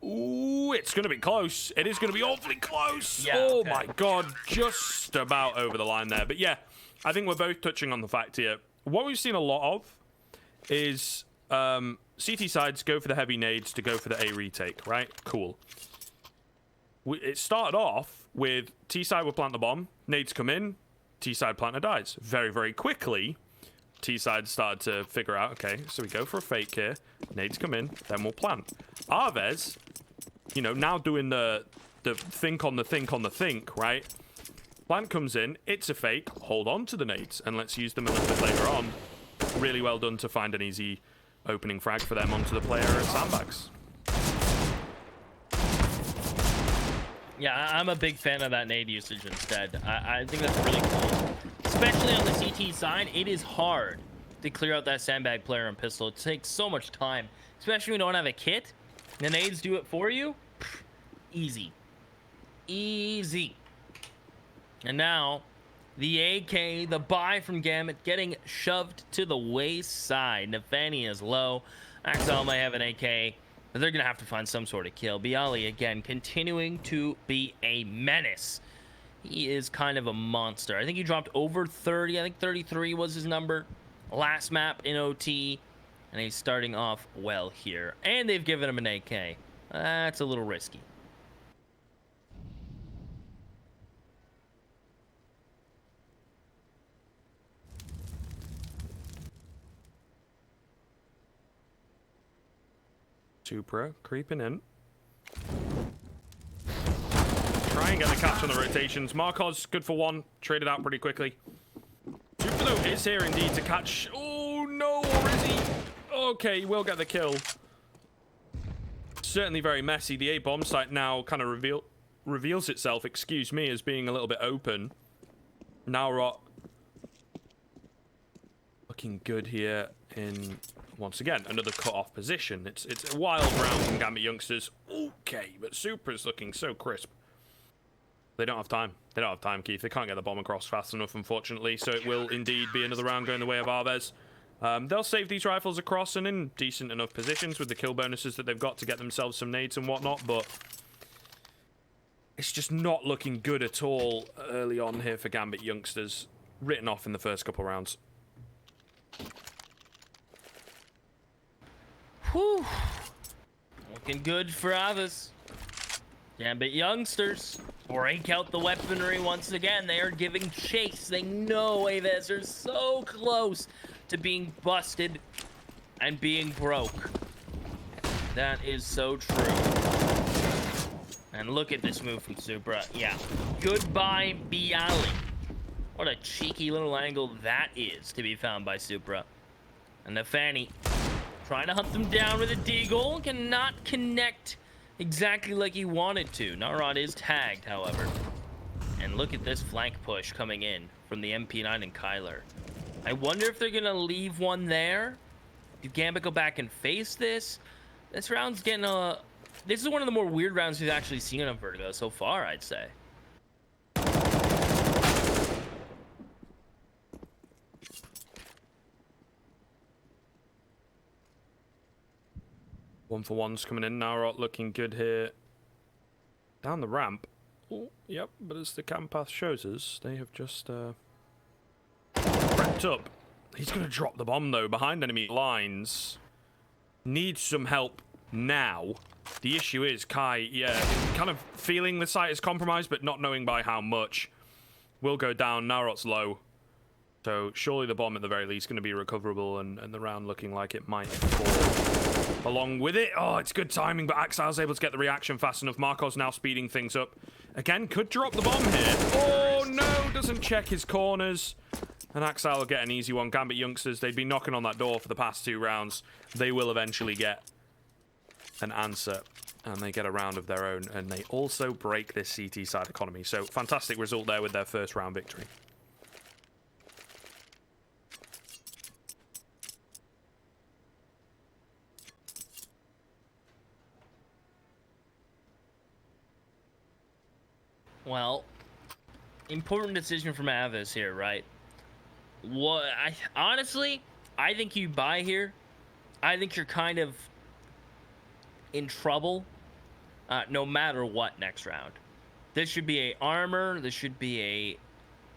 Ooh, it's going to be close. It is going to be awfully close. Yeah, oh, okay. my God. Just about over the line there. But, yeah, I think we're both touching on the fact here. What we've seen a lot of is CT sides go for the heavy nades to go for the A retake, right? Cool. It started off with T side will plant the bomb, nades come in, T side planter dies. Very, very quickly, T side started to figure out, okay, so we go for a fake here, nades come in, then we'll plant. AVEZ, you know, now doing the think on the think on the think, right? Plant comes in, it's a fake, hold on to the nades, and let's use them a little bit later on. Really well done to find an easy opening frag for them onto the player at sandbags. Yeah, I'm a big fan of that nade usage instead. I think that's really cool. Especially on the CT side, it is hard to clear out that sandbag player and pistol. It takes so much time, especially when you don't have a kit. The nades do it for you. Easy. Easy. And now, the AK, the buy from GAMBIT, getting shoved to the wayside. Nafani is low. Axel may have an AK. But they're going to have to find some sort of kill. Bialy, again, continuing to be a menace. He is kind of a monster. I think he dropped over 30. I think 33 was his number. Last map in OT. And he's starting off well here. And they've given him an AK. That's a little risky. Supra creeping in. Try and get the catch on the rotations. Marcos, good for one. Traded out pretty quickly. Supra, though, is here indeed to catch. Oh, no, or is he? Okay, he will get the kill. Certainly very messy. The A-bomb site now kind of reveals itself, excuse me, as being a little bit open. Now Rot looking good here in... Once again, another cut-off position. It's a wild round from GAMBIT youngsters. Okay, but Supra's looking so crisp. They don't have time. They don't have time, Keith. They can't get the bomb across fast enough, unfortunately. So it will indeed be another round going the way of AVEZ. They'll save these rifles across and in decent enough positions with the kill bonuses that they've got to get themselves some nades and whatnot, but it's just not looking good at all early on here for GAMBIT youngsters. Written off in the first couple rounds. Whew. Looking good for AVEZ. GAMBIT youngsters break out the weaponry once again. They are giving chase. They know AVEZ are so close to being busted and being broke. That is so true. And look at this move from Supra. Yeah. Goodbye, Bialy. What a cheeky little angle that is to be found by Supra. And Nafani trying to hunt them down with a deagle. Cannot connect exactly like he wanted to. Narod is tagged, however. And look at this flank push coming in from the MP9 and Kyler. I wonder if they're going to leave one there. Do GAMBIT go back and face this? This round's getting a... This is one of the more weird rounds we've actually seen on Vertigo so far, I'd say. One for one's coming in. Narot looking good here. Down the ramp. Oh, yep, but as the cam path shows us, they have just prepped up. He's going to drop the bomb, though, behind enemy lines. Needs some help now. The issue is Kai, yeah, kind of feeling the site is compromised, but not knowing by how much. Will go down. Narot's low. So surely the bomb at the very least going to be recoverable, and the round looking like it might fall along with it. Oh, it's good timing, but Axile's able to get the reaction fast enough. Marcos now speeding things up. Again, could drop the bomb here. Oh, no, doesn't check his corners. And Axile will get an easy one. GAMBIT youngsters, they've been knocking on that door for the past 2 rounds. They will eventually get an answer, and they get a round of their own, and they also break this CT side economy. So fantastic result there with their first round victory. Well, important decision from AVEZ here, right? What honestly, I think you buy here. I think you're kind of in trouble no matter what next round. This should be a armor. This should be a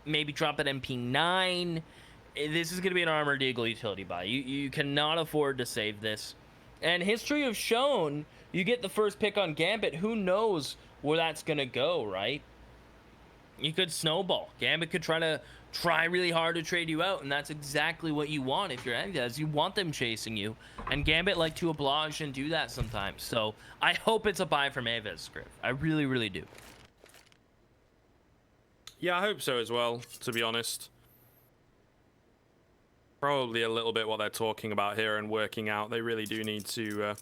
maybe drop that MP9. This is going to be an armored eagle utility buy. You cannot afford to save this. And history have shown you get the first pick on Gambit. Who knows where that's going to go, right? You could snowball. Gambit could try really hard to trade you out, and that's exactly what you want if you're AVEZ. You want them chasing you, and Gambit like to oblige and do that sometimes. So I hope it's a buy from AVEZ, Script. I really, really do. Yeah, I hope so as well, to be honest. Probably a little bit what they're talking about here and working out. They really do need to...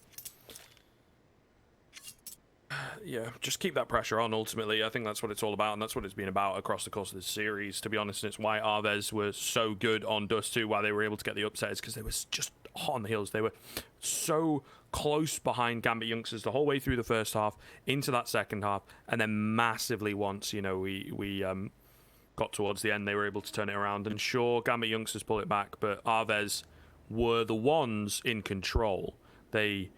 yeah, just keep that pressure on, ultimately. I think that's what it's all about, and that's what it's been about across the course of this series, to be honest. And it's why AVEZ was so good on Dust 2, why they were able to get the upset, is because they were just hot on the heels. They were so close behind Gambit youngsters the whole way through the first half, into that second half, and then massively once, you know, we got towards the end, they were able to turn it around. And sure, Gambit youngsters pull it back, but AVEZ were the ones in control. They...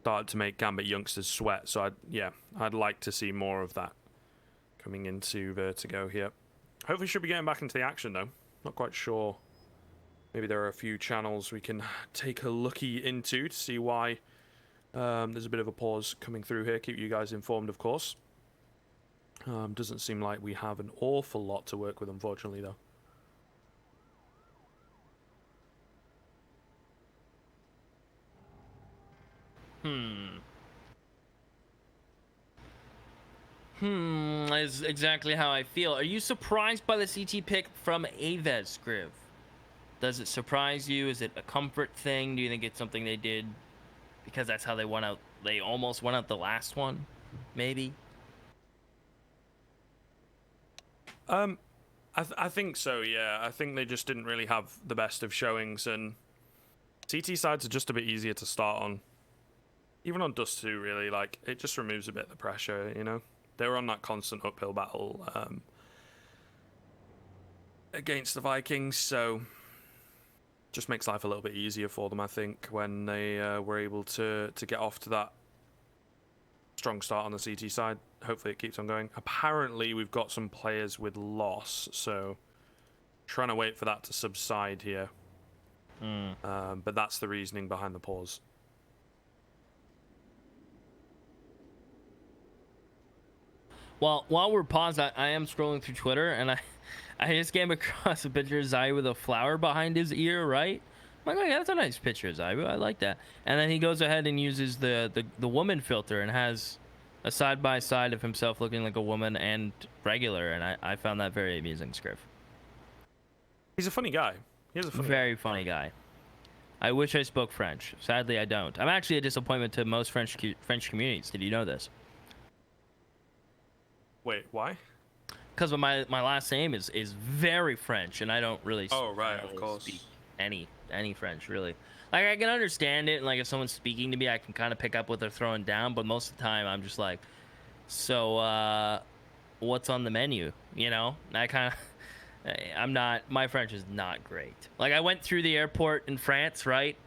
started to make Gambit youngsters sweat, so I'd like to see more of that coming into Vertigo here. Hopefully should be getting back into the action though. Not quite sure. Maybe there are a few channels we can take a looky into to see why there's a bit of a pause coming through here. Keep you guys informed, of course. Doesn't seem like we have an awful lot to work with, unfortunately, though. Is exactly how I feel. Are you surprised by the CT pick from AVEZ, Scriv? Does it surprise you? Is it a comfort thing? Do you think it's something they did because that's how they won out? They almost won out the last one, maybe. I think so. Yeah, I think they just didn't really have the best of showings, and CT sides are just a bit easier to start on. Even on Dust 2, really, like, it just removes a bit of the pressure, you know? They were on that constant uphill battle against the Vikings, so just makes life a little bit easier for them, I think, when they were able to get off to that strong start on the CT side. Hopefully it keeps on going. Apparently we've got some players with loss, so trying to wait for that to subside here. But that's the reasoning behind the pause. Well, while we're paused, I am scrolling through Twitter, and I just came across a picture of Zai with a flower behind his ear, right? I'm like, oh, yeah, that's a nice picture of Zai. I like that. And then he goes ahead and uses the woman filter and has a side-by-side of himself looking like a woman and regular, and I found that very amusing, Scriv. He's a funny guy. He's a very funny guy. I wish I spoke French. Sadly, I don't. I'm actually a disappointment to most French communities. Did you know this? Wait, why? Because my last name is very French, and I don't really. Oh right, of course. Speak any French really. Like I can understand it, and like if someone's speaking to me, I can kind of pick up what they're throwing down. But most of the time, I'm just like, so what's on the menu? You know, I'm not. My French is not great. Like I went through the airport in France, right,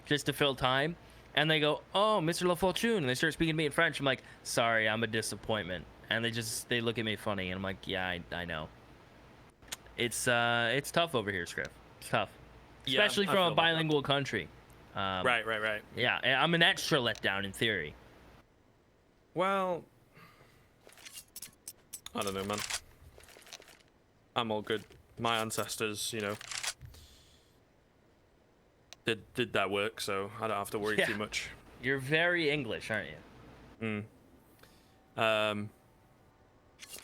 just to fill time, and they go, "Oh, Mr. La Fortune," and they start speaking to me in French. I'm like, "Sorry, I'm a disappointment." And they look at me funny, and I'm like, yeah, I know. It's tough over here, Script. It's tough, especially from a bilingual country. Right. Yeah, I'm an extra letdown in theory. Well, I don't know, man. I'm all good. My ancestors, you know, did that work, so I don't have to worry too much. You're very English, aren't you?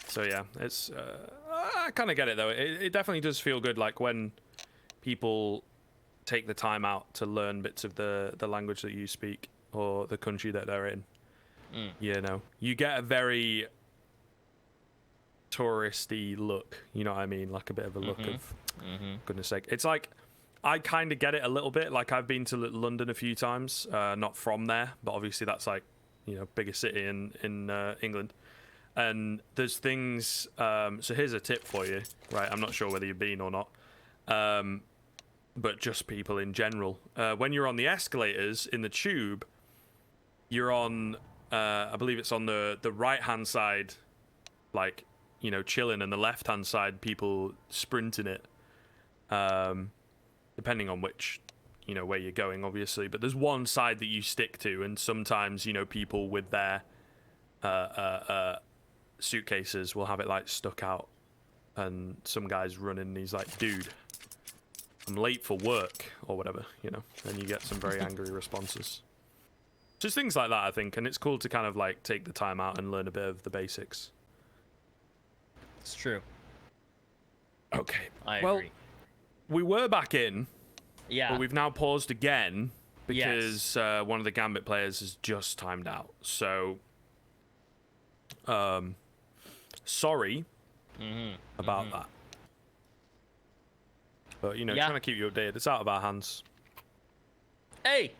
So yeah, it's I kind of get it though. It definitely does feel good, like when people take the time out to learn bits of the language that you speak or the country that they're in. You know, you get a very touristy look. You know what I mean? Like a bit of a look of goodness sake. It's like I kind of get it a little bit. Like I've been to London a few times, not from there, but obviously that's like, you know, biggest city in England. And there's things, so here's a tip for you, right? I'm not sure whether you've been or not, but just people in general. When you're on the escalators in the tube, you're on, I believe it's on the right-hand side, like, you know, chilling, and the left-hand side, people sprinting it. Depending on which, you know, where you're going, obviously. But there's one side that you stick to, and sometimes, you know, people with their suitcases will have it, like, stuck out. And some guy's running, and he's like, dude, I'm late for work, or whatever, you know. And you get some very angry responses. Just things like that, I think. And it's cool to kind of, like, take the time out and learn a bit of the basics. It's true. Okay. I well, agree. We were back in. Yeah. But we've now paused again because one of the Gambit players has just timed out. So, sorry about that. But, you know, trying to keep you updated. It's out of our hands. Hey!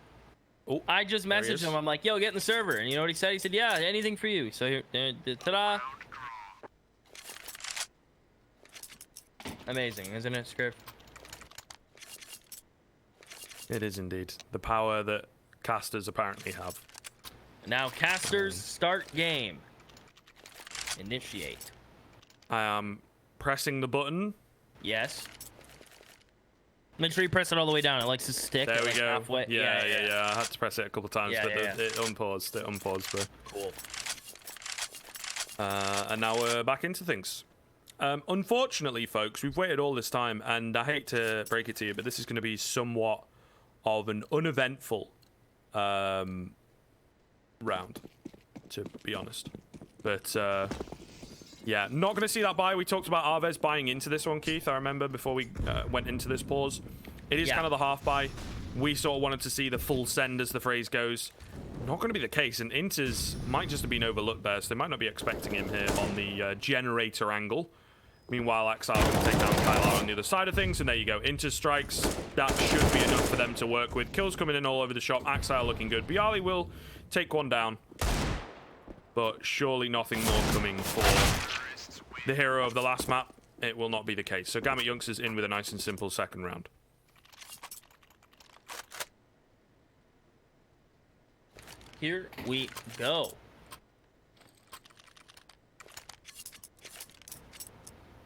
Oh, I just messaged him. I'm like, yo, get in the server. And you know what he said? He said, yeah, anything for you. So here, ta-da! Amazing, isn't it, Script? It is indeed. The power that casters apparently have. Now, casters, start game. Initiate. I am pressing the button. Yes. Make sure you press it all the way down. It likes to stick. There we like go. Halfway. Yeah. I had to press it a couple of times, but it unpaused. It unpaused, bro. Cool. And now we're back into things. Unfortunately, folks, we've waited all this time, and I hate to break it to you, but this is going to be somewhat of an uneventful round, to be honest. But yeah, not going to see that buy. We talked about AVEZ buying into this one, Keith. I remember before we went into this pause. It is kind of the half buy. We sort of wanted to see the full send, as the phrase goes. Not going to be the case, and Inters might just have been overlooked there, so they might not be expecting him here on the generator angle. Meanwhile, Axile can take down Kylar on the other side of things, and there you go. Inter strikes. That should be enough for them to work with. Kills coming in all over the shop. Axile looking good. Bialy will take one down, but surely nothing more coming for the hero of the last map. It will not be the case. So GAMBIT Youngsters in with a nice and simple second round. Here we go.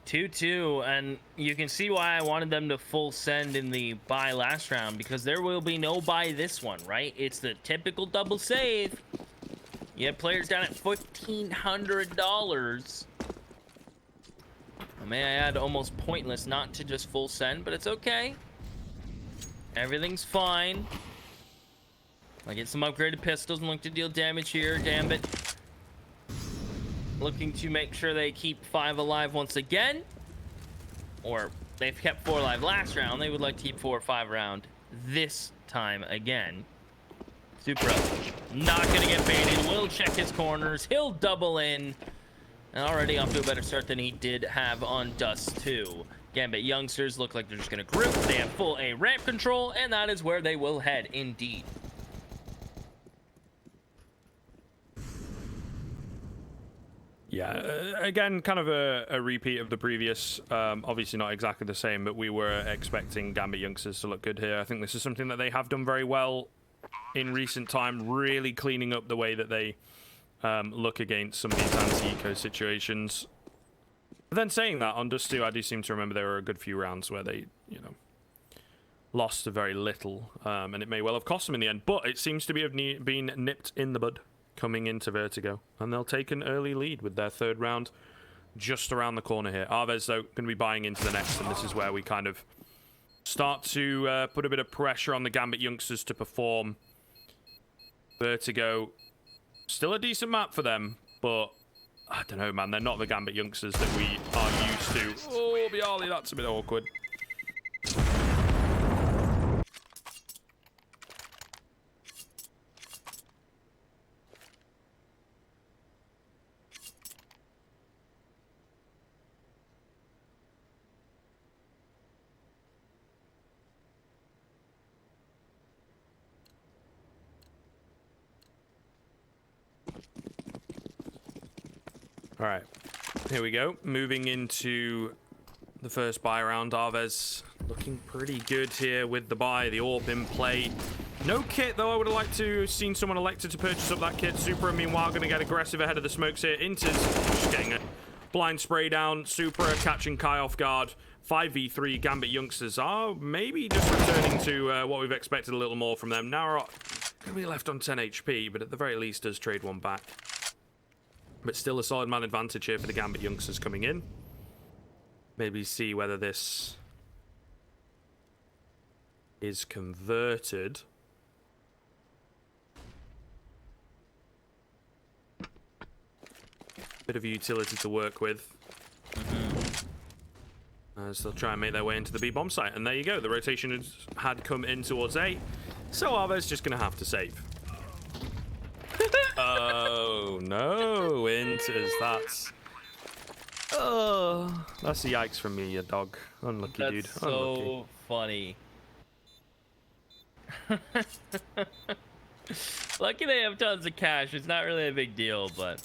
2-2, and you can see why I wanted them to full send in the buy last round, because there will be no buy this one, right? It's the typical double save. You have players down at $1,500. May I add, almost pointless not to just full send, but it's okay. Everything's fine. I get some upgraded pistols and look to deal damage here. Gambit looking to make sure they keep 5 alive once again. Or they've kept 4 alive last round. They would like to keep 4 or 5 around this time again. Super up. Not going to get baited. Will check his corners. He'll double in. And already off to a better start than he did have on Dust 2. Gambit Youngsters look like they're just going to group. They have full A ramp control, and that is where they will head indeed. Yeah, again, kind of a repeat of the previous. Obviously not exactly the same, but we were expecting Gambit Youngsters to look good here. I think this is something that they have done very well in recent time, really cleaning up the way that they look against some of these anti-eco situations. But then saying that, on Dust 2, I do seem to remember there were a good few rounds where they, you know, lost very little, and it may well have cost them in the end. But it seems to be been nipped in the bud coming into Vertigo, and they'll take an early lead with their third round just around the corner here. AVEZ, though, going to be buying into the next, and this is where we kind of start to put a bit of pressure on the Gambit Youngsters to perform. Vertigo, still a decent map for them, but I don't know, man. They're not the Gambit Youngsters that we are used to. Oh, Bialy, that's a bit awkward. All right, here we go. Moving into the first buy round. AVEZ looking pretty good here with the buy. The AWP in play. No kit, though. I would have liked to have seen someone elected to purchase up that kit. Supra, meanwhile, going to get aggressive ahead of the smokes here. Inter's just getting a blind spray down. Supra catching Kai off guard. 5v3 Gambit youngsters are maybe just returning to what we've expected a little more from them. Narrot going to be left on 10 HP, but at the very least does trade one back. But still a solid man advantage here for the Gambit youngsters coming in. Maybe see whether this is converted. Bit of utility to work with. As they'll try and make their way into the B bomb site. And there you go. The rotation had come in towards A. So AVEZ just going to have to save. Oh, no. Inters. That's a yikes from me, you dog. Unlucky, dude. That's so funny. Lucky they have tons of cash. It's not really a big deal, but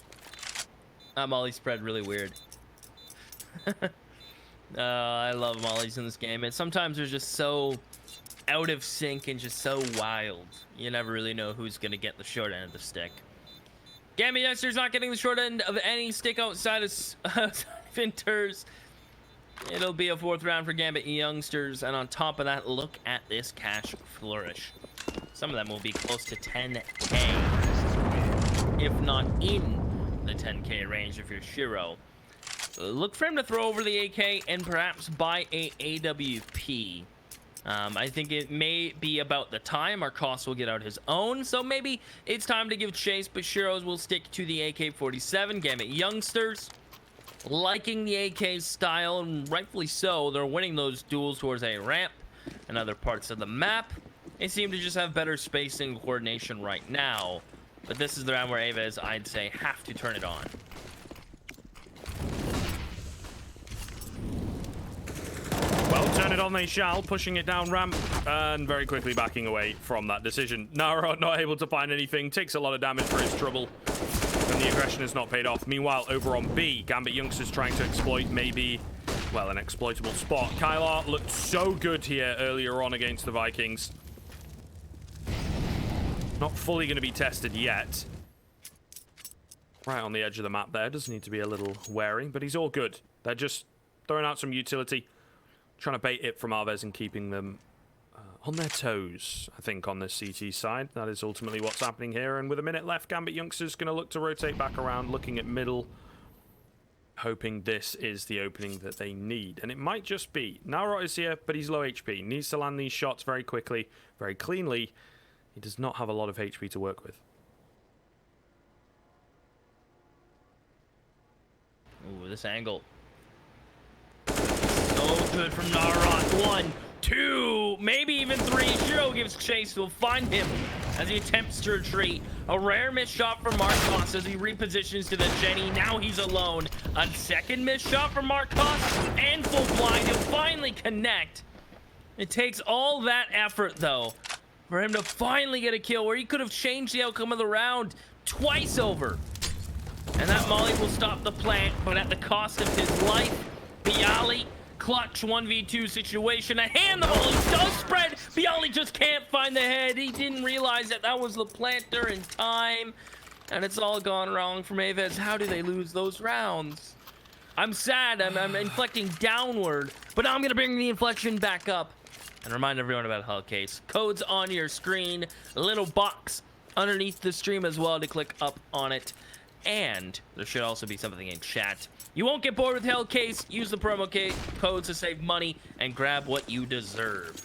that molly spread really weird. I love mollies in this game, and sometimes they're just so out of sync and just so wild. You never really know who's gonna get the short end of the stick. Gambit youngsters not getting the short end of any stick outside of Finters. It'll be a 4th round for Gambit youngsters, and on top of that, look at this cash flourish. Some of them will be close to 10k, if not in the 10k range if you're Shiro. Look for him to throw over the AK and perhaps buy a AWP. I think it may be about the time. Our cost will get out his own, so maybe it's time to give chase, but Shiros will stick to the AK-47. Gambit youngsters liking the AK style, and rightfully so. They're winning those duels towards a ramp and other parts of the map. They seem to just have better spacing and coordination right now, but this is the round where AVEZ, I'd say, have to turn it on. Well, turn it on they shall, pushing it down ramp and very quickly backing away from that decision. Narrot not able to find anything, takes a lot of damage for his trouble, and the aggression has not paid off. Meanwhile, over on B, Gambit youngsters trying to exploit maybe, well, an exploitable spot. Kylar looked so good here earlier on against the Vikings. Not fully going to be tested yet. Right on the edge of the map there, does need to be a little wary, but he's all good. They're just throwing out some utility, trying to bait it from AVEZ and keeping them on their toes, I think, on this CT side. That is ultimately what's happening here. And with a minute left, Gambit youngsters going to look to rotate back around, looking at middle, hoping this is the opening that they need. And it might just be. Narrot is here, but he's low HP. Needs to land these shots very quickly, very cleanly. He does not have a lot of HP to work with. Ooh, this angle. So good from Narrot. 1, 2, maybe even 3. Shiro gives chase. We'll find him as he attempts to retreat. A rare missed shot from Marcos as he repositions to the Jenny. Now he's alone. A second missed shot from Marcos and full blind. He'll finally connect. It takes all that effort, though, for him to finally get a kill where he could have changed the outcome of the round twice over. And that molly will stop the plant, but at the cost of his life. Bialy, clutch 1v2 situation. A hand, the molly does spread. Bialy just can't find the head. He didn't realize that that was the planter in time. And it's all gone wrong from AVEZ. How do they lose those rounds? I'm sad. I'm inflecting downward, but now I'm going to bring the inflection back up. And remind everyone about Hellcase. Codes on your screen. A little box underneath the stream as well to click up on it. And there should also be something in chat. You won't get bored with Hellcase. Use the promo code to save money and grab what you deserve.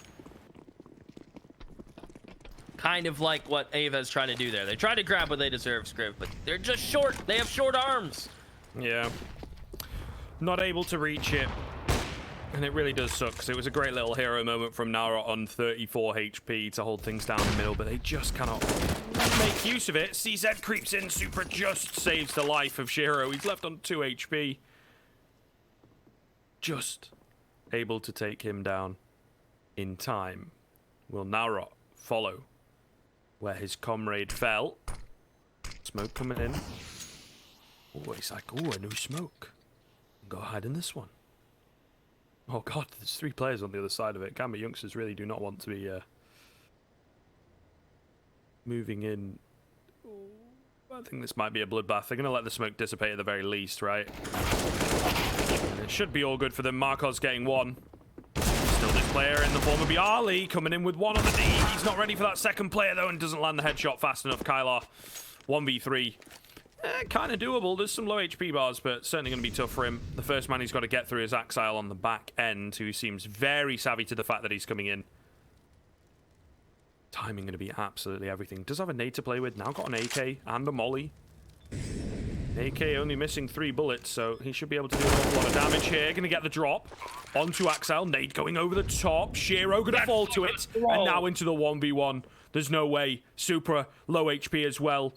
Kind of like what AVEZ trying to do there. They try to grab what they deserve, Scriv, but they're just short. They have short arms. Yeah. Not able to reach it. And it really does suck, because it was a great little hero moment from Narrot on 34 HP to hold things down the middle, but they just cannot make use of it. CZ creeps in, Supra just saves the life of Shiro. He's left on 2 HP. Just able to take him down in time. Will Narrot follow where his comrade fell? Smoke coming in. Oh, he's like, oh, a new smoke. Go hide in this one. Oh god, there's 3 players on the other side of it. Gambit youngsters really do not want to be moving in. I think this might be a bloodbath. They're going to let the smoke dissipate at the very least, right? And it should be all good for them. Marcos getting one. Still this player in the form of Bialy coming in with one on the D. He's not ready for that second player, though, and doesn't land the headshot fast enough. Kylar, 1v3. Kind of doable. There's some low HP bars, but certainly going to be tough for him. The first man he's got to get through is Axile on the back end, who seems very savvy to the fact that he's coming in. Timing going to be absolutely everything. Does have a nade to play with. Now got an AK and a molly. AK only missing 3 bullets, so he should be able to do an awful lot of damage here. Going to get the drop onto Axel. Nade going over the top. Shiro going to fall to it. And now into the 1v1. There's no way. Supra, low HP as well.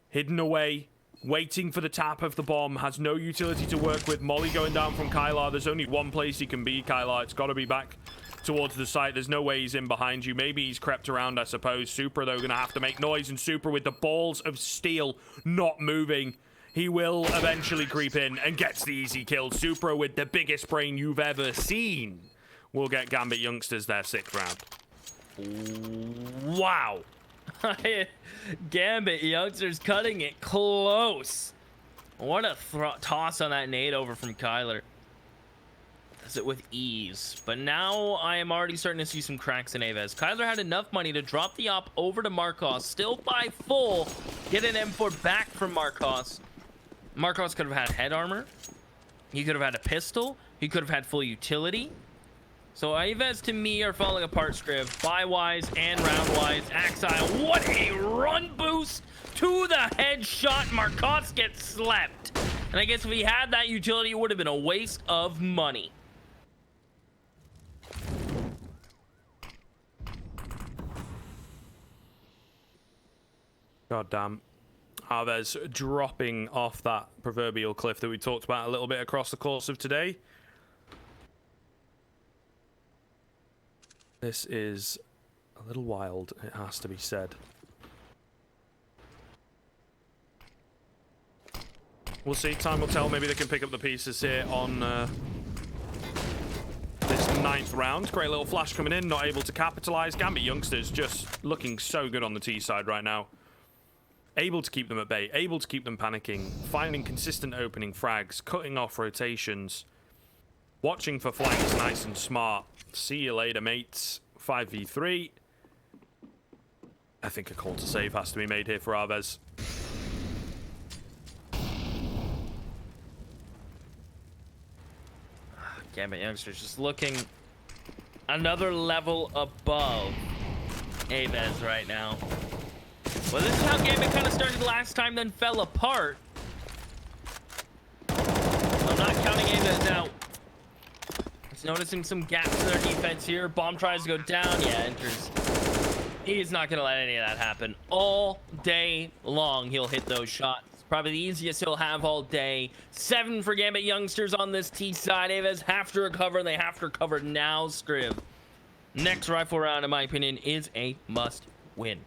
Hidden away. Waiting for the tap of the bomb. Has no utility to work with. Molly going down from Kylar. There's only one place he can be, Kylar. It's got to be back towards the site. There's no way he's in behind you. Maybe he's crept around, I suppose. Supra, though, going to have to make noise. And Supra with the balls of steel not moving. He will eventually creep in and gets the easy kill. Supra with the biggest brain you've ever seen will get Gambit youngsters their 6th round. Wow. Gambit youngsters cutting it close. What a toss on that nade over from Kyler. Does it with ease. But now I am already starting to see some cracks in AVEZ. Kyler had enough money to drop the op over to Marcos. Still by full. Get an M4 back from Marcos. Marcos could have had head armor. He could have had a pistol. He could have had full utility. So AVEZ to me are falling apart, Scriv. Buy-wise and round-wise. Axile, what a run boost to the headshot. Marcos gets slept. And I guess if he had that utility, it would have been a waste of money. God damn. AVEZ dropping off that proverbial cliff that we talked about a little bit across the course of today. This is a little wild, it has to be said. We'll see. Time will tell. Maybe they can pick up the pieces here on this 9th round. Great little flash coming in. Not able to capitalize. Gambit youngsters just looking so good on the T side right now. Able to keep them at bay. Able to keep them panicking. Finding consistent opening frags. Cutting off rotations. Watching for flanks nice and smart. See you later, mates. 5v3. I think a call to save has to be made here for AVEZ. Gambit youngsters just looking another level above AVEZ right now. Well, this is how Gambit kind of started last time, then fell apart. I'm not counting AVEZ out. It's noticing some gaps in their defense here. Bomb tries to go down. Yeah, enters. He's not going to let any of that happen. All day long, he'll hit those shots. Probably the easiest he'll have all day. 7 for Gambit youngsters on this T side. AVEZ have to recover, and they have to recover now, Scriv. Next rifle round, in my opinion, is a must win.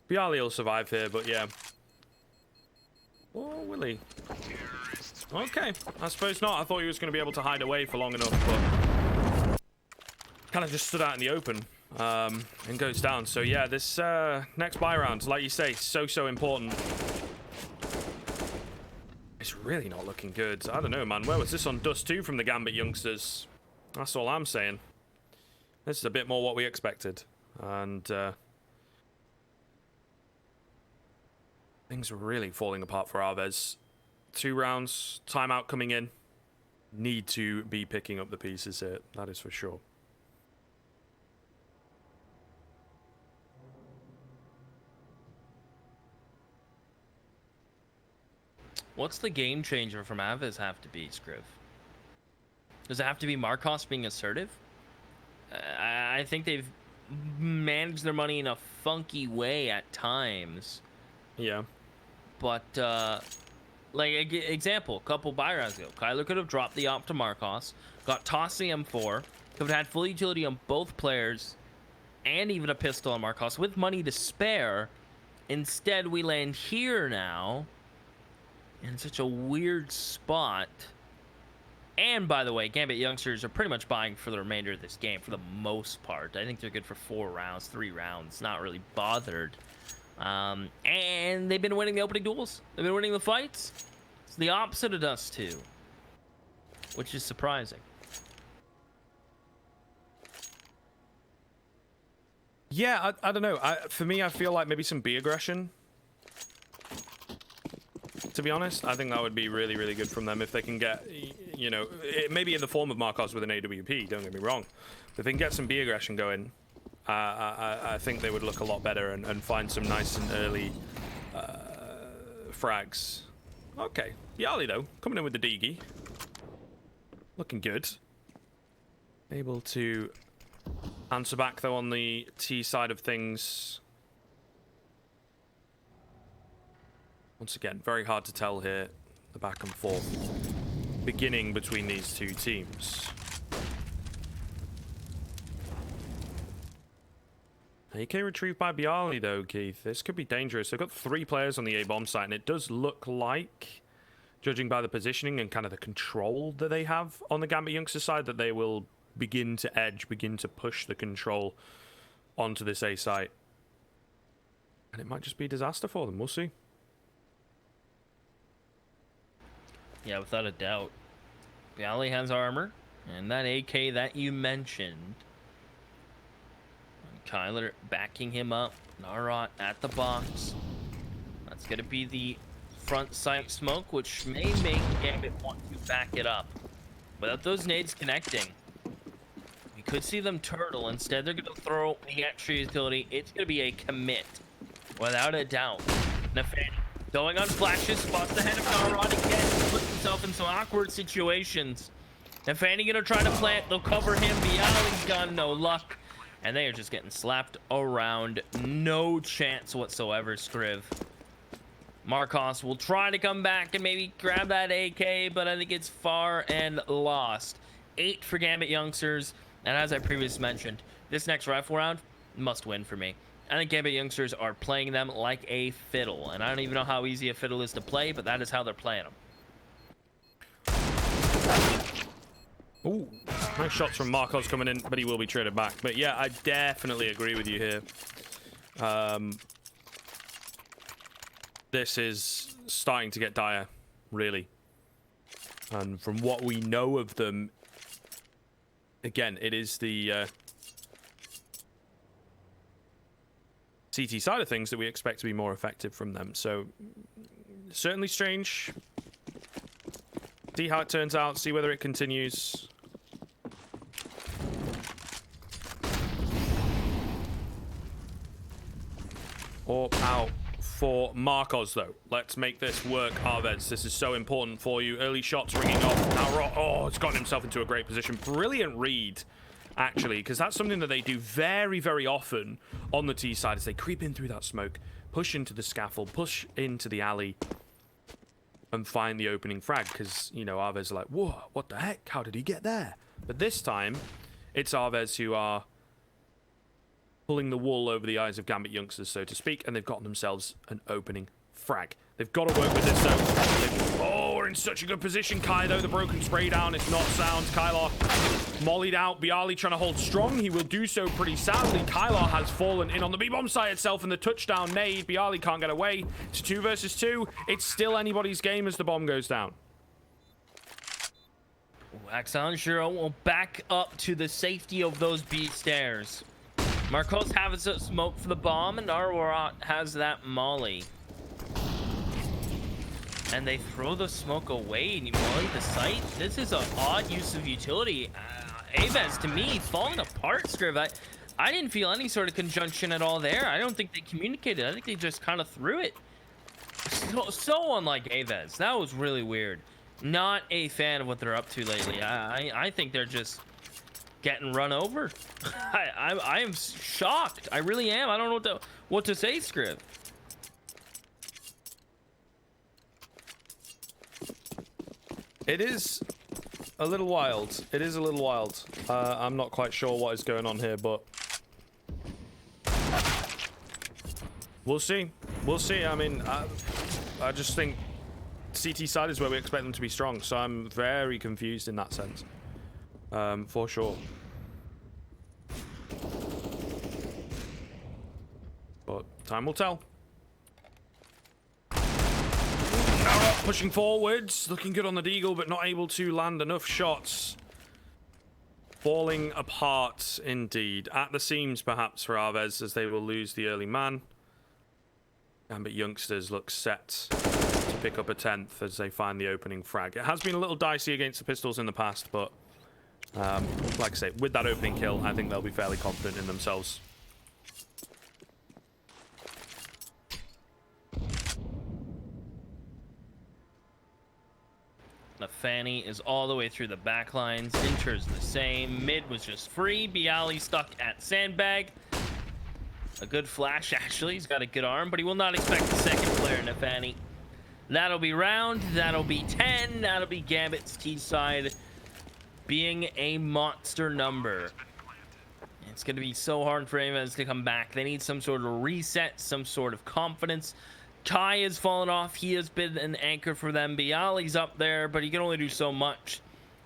Bialy will survive here, but yeah. Oh, will he? Okay, I suppose not. I thought he was going to be able to hide away for long enough, but kind of just stood out in the open and goes down. So yeah, this next buy round, like you say, so important. It's really not looking good. I don't know, man. Where was this on Dust 2 from the Gambit youngsters? That's all I'm saying. This is a bit more what we expected. And things are really falling apart for AVEZ. 2 rounds, timeout coming in. Need to be picking up the pieces here, that is for sure. What's the game changer from AVEZ have to be, Scriv? Does it have to be Marcos being assertive? I think they've managed their money in a funky way at times. Yeah. But, like, example, a couple buy rounds ago, Kyler could have dropped the op to Marcos, got tossed the M4, could have had full utility on both players, and even a pistol on Marcos with money to spare, Instead, we land here now in such a weird spot. And by the way, Gambit youngsters are pretty much buying for the remainder of this game for the most part. I think they're good for 4 rounds, 3 rounds, not really bothered. And they've been winning the opening duels. They've been winning the fights. It's the opposite of us two, which is surprising. Yeah, I don't know. For me, I feel like maybe some B aggression. To be honest, I think that would be really, really good from them if they can get, you know, maybe in the form of Marcos with an AWP, don't get me wrong. But if they can get some B aggression going, I think they would look a lot better and find some nice and early frags. Okay, Yali though, coming in with the Digi. Looking good. Able to answer back though on the T side of things. Once again, very hard to tell here, the back and forth beginning between these two teams. AK retrieved by Bialy though, Keith. This could be dangerous. They've got 3 players on the A bomb site, and it does look like, judging by the positioning and kind of the control that they have on the Gambit youngster side, that they will begin to edge, begin to push the control onto this A site. And it might just be a disaster for them. We'll see. Yeah, without a doubt. Bialy has armor, and that AK that you mentioned. And Kyler backing him up. Narot at the box. That's going to be the front sight smoke, which may make Gambit want to back it up. Without those nades connecting, we could see them turtle. Instead, they're going to throw the extra utility. It's going to be a commit, without a doubt. Nefani going on flashes, spots the head of Narod again, puts himself in some awkward situations. Nefani gonna try to plant, they'll cover him. Bialy's gun, no luck. And they are just getting slapped around. No chance whatsoever, Scriv. Marcos will try to come back and maybe grab that AK, but I think it's far and lost. 8 for Gambit youngsters, and as I previously mentioned, this next rifle round, must win for me. I think Gambit youngsters are playing them like a fiddle, and I don't even know how easy a fiddle is to play, but that is how they're playing them. Ooh, nice shots from Marcos coming in, but he will be traded back. But yeah, I definitely agree with you here. This is starting to get dire, really. And from what we know of them, again, it is the CT side of things that we expect to be more effective from them. So certainly strange. See how it turns out, see whether it continues. Or out for Marcos though. Let's make this work, AVEZ. This is so important for you. Early shots ringing off. Now, oh, it's gotten himself into a great position. Brilliant read, actually, because that's something that they do very, very often on the T side, as they creep in through that smoke, push into the scaffold, push into the alley, and find the opening frag, because, you know, AVEZ are like, whoa, what the heck? How did he get there? But this time, it's AVEZ who are pulling the wool over the eyes of Gambit youngsters, so to speak, and they've gotten themselves an opening frag. They've got to work with this, though. Oh, we're in such a good position. Kai, though, the broken spray down. It's not sound. Kylar mollied out. Bialy trying to hold strong. He will do so pretty sadly. Kylar has fallen in on the B-bomb site itself, and the touchdown nade. Bialy can't get away. It's 2 versus 2. It's still anybody's game as the bomb goes down. Axon Shiro will back up to the safety of those B stairs. Marcos has a smoke for the bomb, and Narwarat has that molly. And they throw the smoke away and you molly the site. This is an odd use of utility. AVEZ, to me, falling apart, Scriv. I didn't feel any sort of conjunction at all there. I don't think they communicated. I think they just kind of threw it. So unlike AVEZ. That was really weird. Not a fan of what they're up to lately. I think they're just getting run over. I am shocked. I really am. I don't know what to say, Scriv. It is a little wild. It is a little wild. I'm not quite sure what is going on here, but we'll see. we'll see. I mean, I just think CT side is where we expect them to be strong, so I'm very confused in that sense, for sure. But time will tell. Pushing forwards, looking good on the Deagle, but not able to land enough shots. Falling apart indeed. At the seams, perhaps, for AVEZ, as they will lose the early man. Gambit youngsters look set to pick up a 10th as they find the opening frag. It has been a little dicey against the pistols in the past, but like I say, with that opening kill, I think they'll be fairly confident in themselves. The Fanny is all the way through the back lines. Inter's the same. Mid was just free. Bialy stuck at sandbag. A good flash, actually. He's got a good arm, but he will not expect the second player in the Fanny. That'll be round. That'll be 10. That'll be Gambit's T side being a monster number. It's going to be so hard for AVEZ to come back. They need some sort of reset, some sort of confidence. Kai has fallen off. He has been an anchor for them. Bialy's up there, but he can only do so much.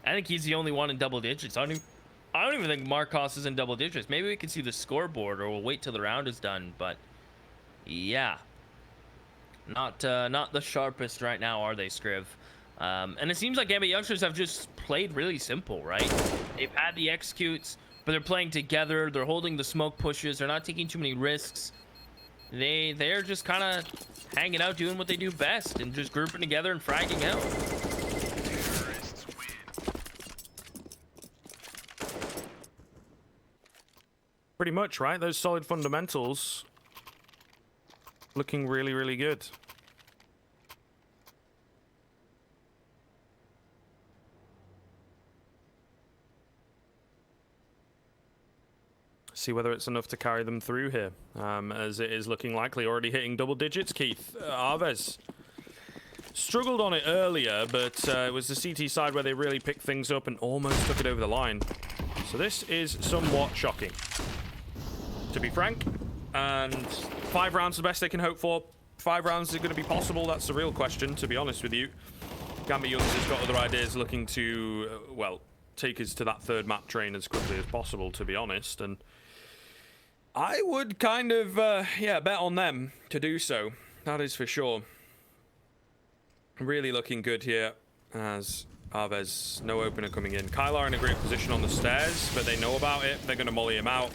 I think he's the only one in double digits. I don't even think Marcos is in double digits. Maybe we can see the scoreboard, or we'll wait till the round is done. But yeah, not the sharpest right now, are they, Scriv? And it seems like Gambit youngsters have just played really simple, right? They've had the executes, but they're playing together. They're holding the smoke pushes. They're not taking too many risks. They're just kind of hanging out, doing what they do best, and just grouping together and fragging out. Pretty much, right? Those solid fundamentals looking really, really good. See whether it's enough to carry them through here, as it is looking likely. Already hitting double digits, Keith. AVEZ struggled on it earlier, but it was the CT side where they really picked things up and almost took it over the line. So this is somewhat shocking, to be frank. And 5 rounds the best they can hope for. 5 rounds is it going to be possible? That's the real question, to be honest with you. Gambit Youngs has got other ideas, looking to, well, take us to that 3rd map train as quickly as possible, to be honest. And I would kind of, yeah, bet on them to do so. That is for sure. Really looking good here as AVEZ, no opener coming in. Kylar in a great position on the stairs, but they know about it. They're going to molly him out.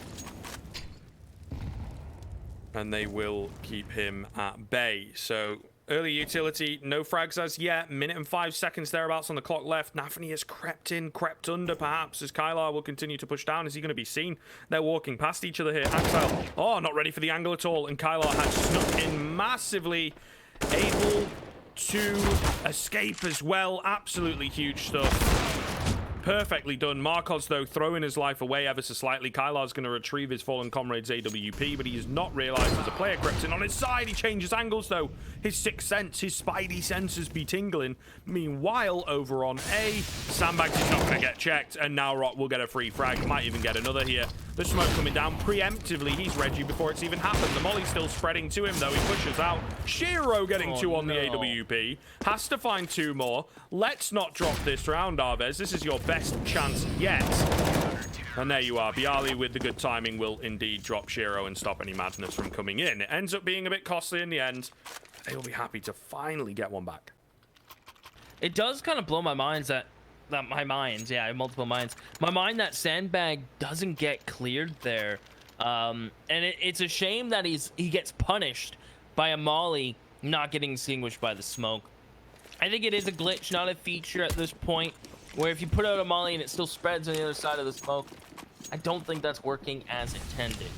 And they will keep him at bay. So early utility, no frags as yet. Minute and 5 seconds thereabouts on the clock left. Nafany has crept in, crept under perhaps, as Kylar will continue to push down. Is he going to be seen? They're walking past each other here. Axel, oh, not ready for the angle at all. And Kylar has snuck in massively, able to escape as well. Absolutely huge stuff. Perfectly done. Marcos, though, throwing his life away ever so slightly. Kylar's going to retrieve his fallen comrade's AWP, but he has not realized there's a player crept in on his side. He changes angles, though. His sixth sense, his spidey senses be tingling. Meanwhile, over on A, Sandbags is not going to get checked, and now Rock will get a free frag. Might even get another here. The smoke coming down preemptively. He's Reggie before it's even happened. The molly's still spreading to him, though. He pushes out. Shiro getting 2 on the AWP. Has to find 2 more. Let's not drop this round, AVEZ. This is your best chance yet. And there you are. Bialy with the good timing will indeed drop Shiro and stop any madness from coming in. It ends up being a bit costly in the end. They will be happy to finally get one back. It does kind of blow my mind that my mind, yeah, I have multiple minds. My mind that Sandbag doesn't get cleared there. And it's a shame that he gets punished by a molly not getting extinguished by the smoke. I think it is a glitch, not a feature at this point, where if you put out a molly and it still spreads on the other side of the smoke, I don't think that's working as intended.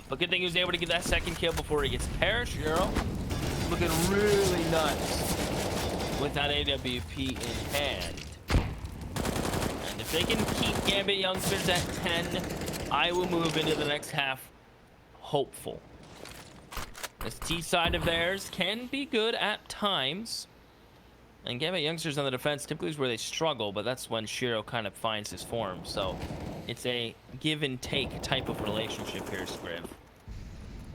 But good thing he was able to get that second kill before he gets perished. Shiro looking really nuts with that AWP in hand. And if they can keep Gambit youngsters at 10, I will move into the next half hopeful. This T side of theirs can be good at times. And Gambit youngsters on the defense typically is where they struggle, but that's when Shiro kind of finds his form. So it's a give and take type of relationship here, Scriv.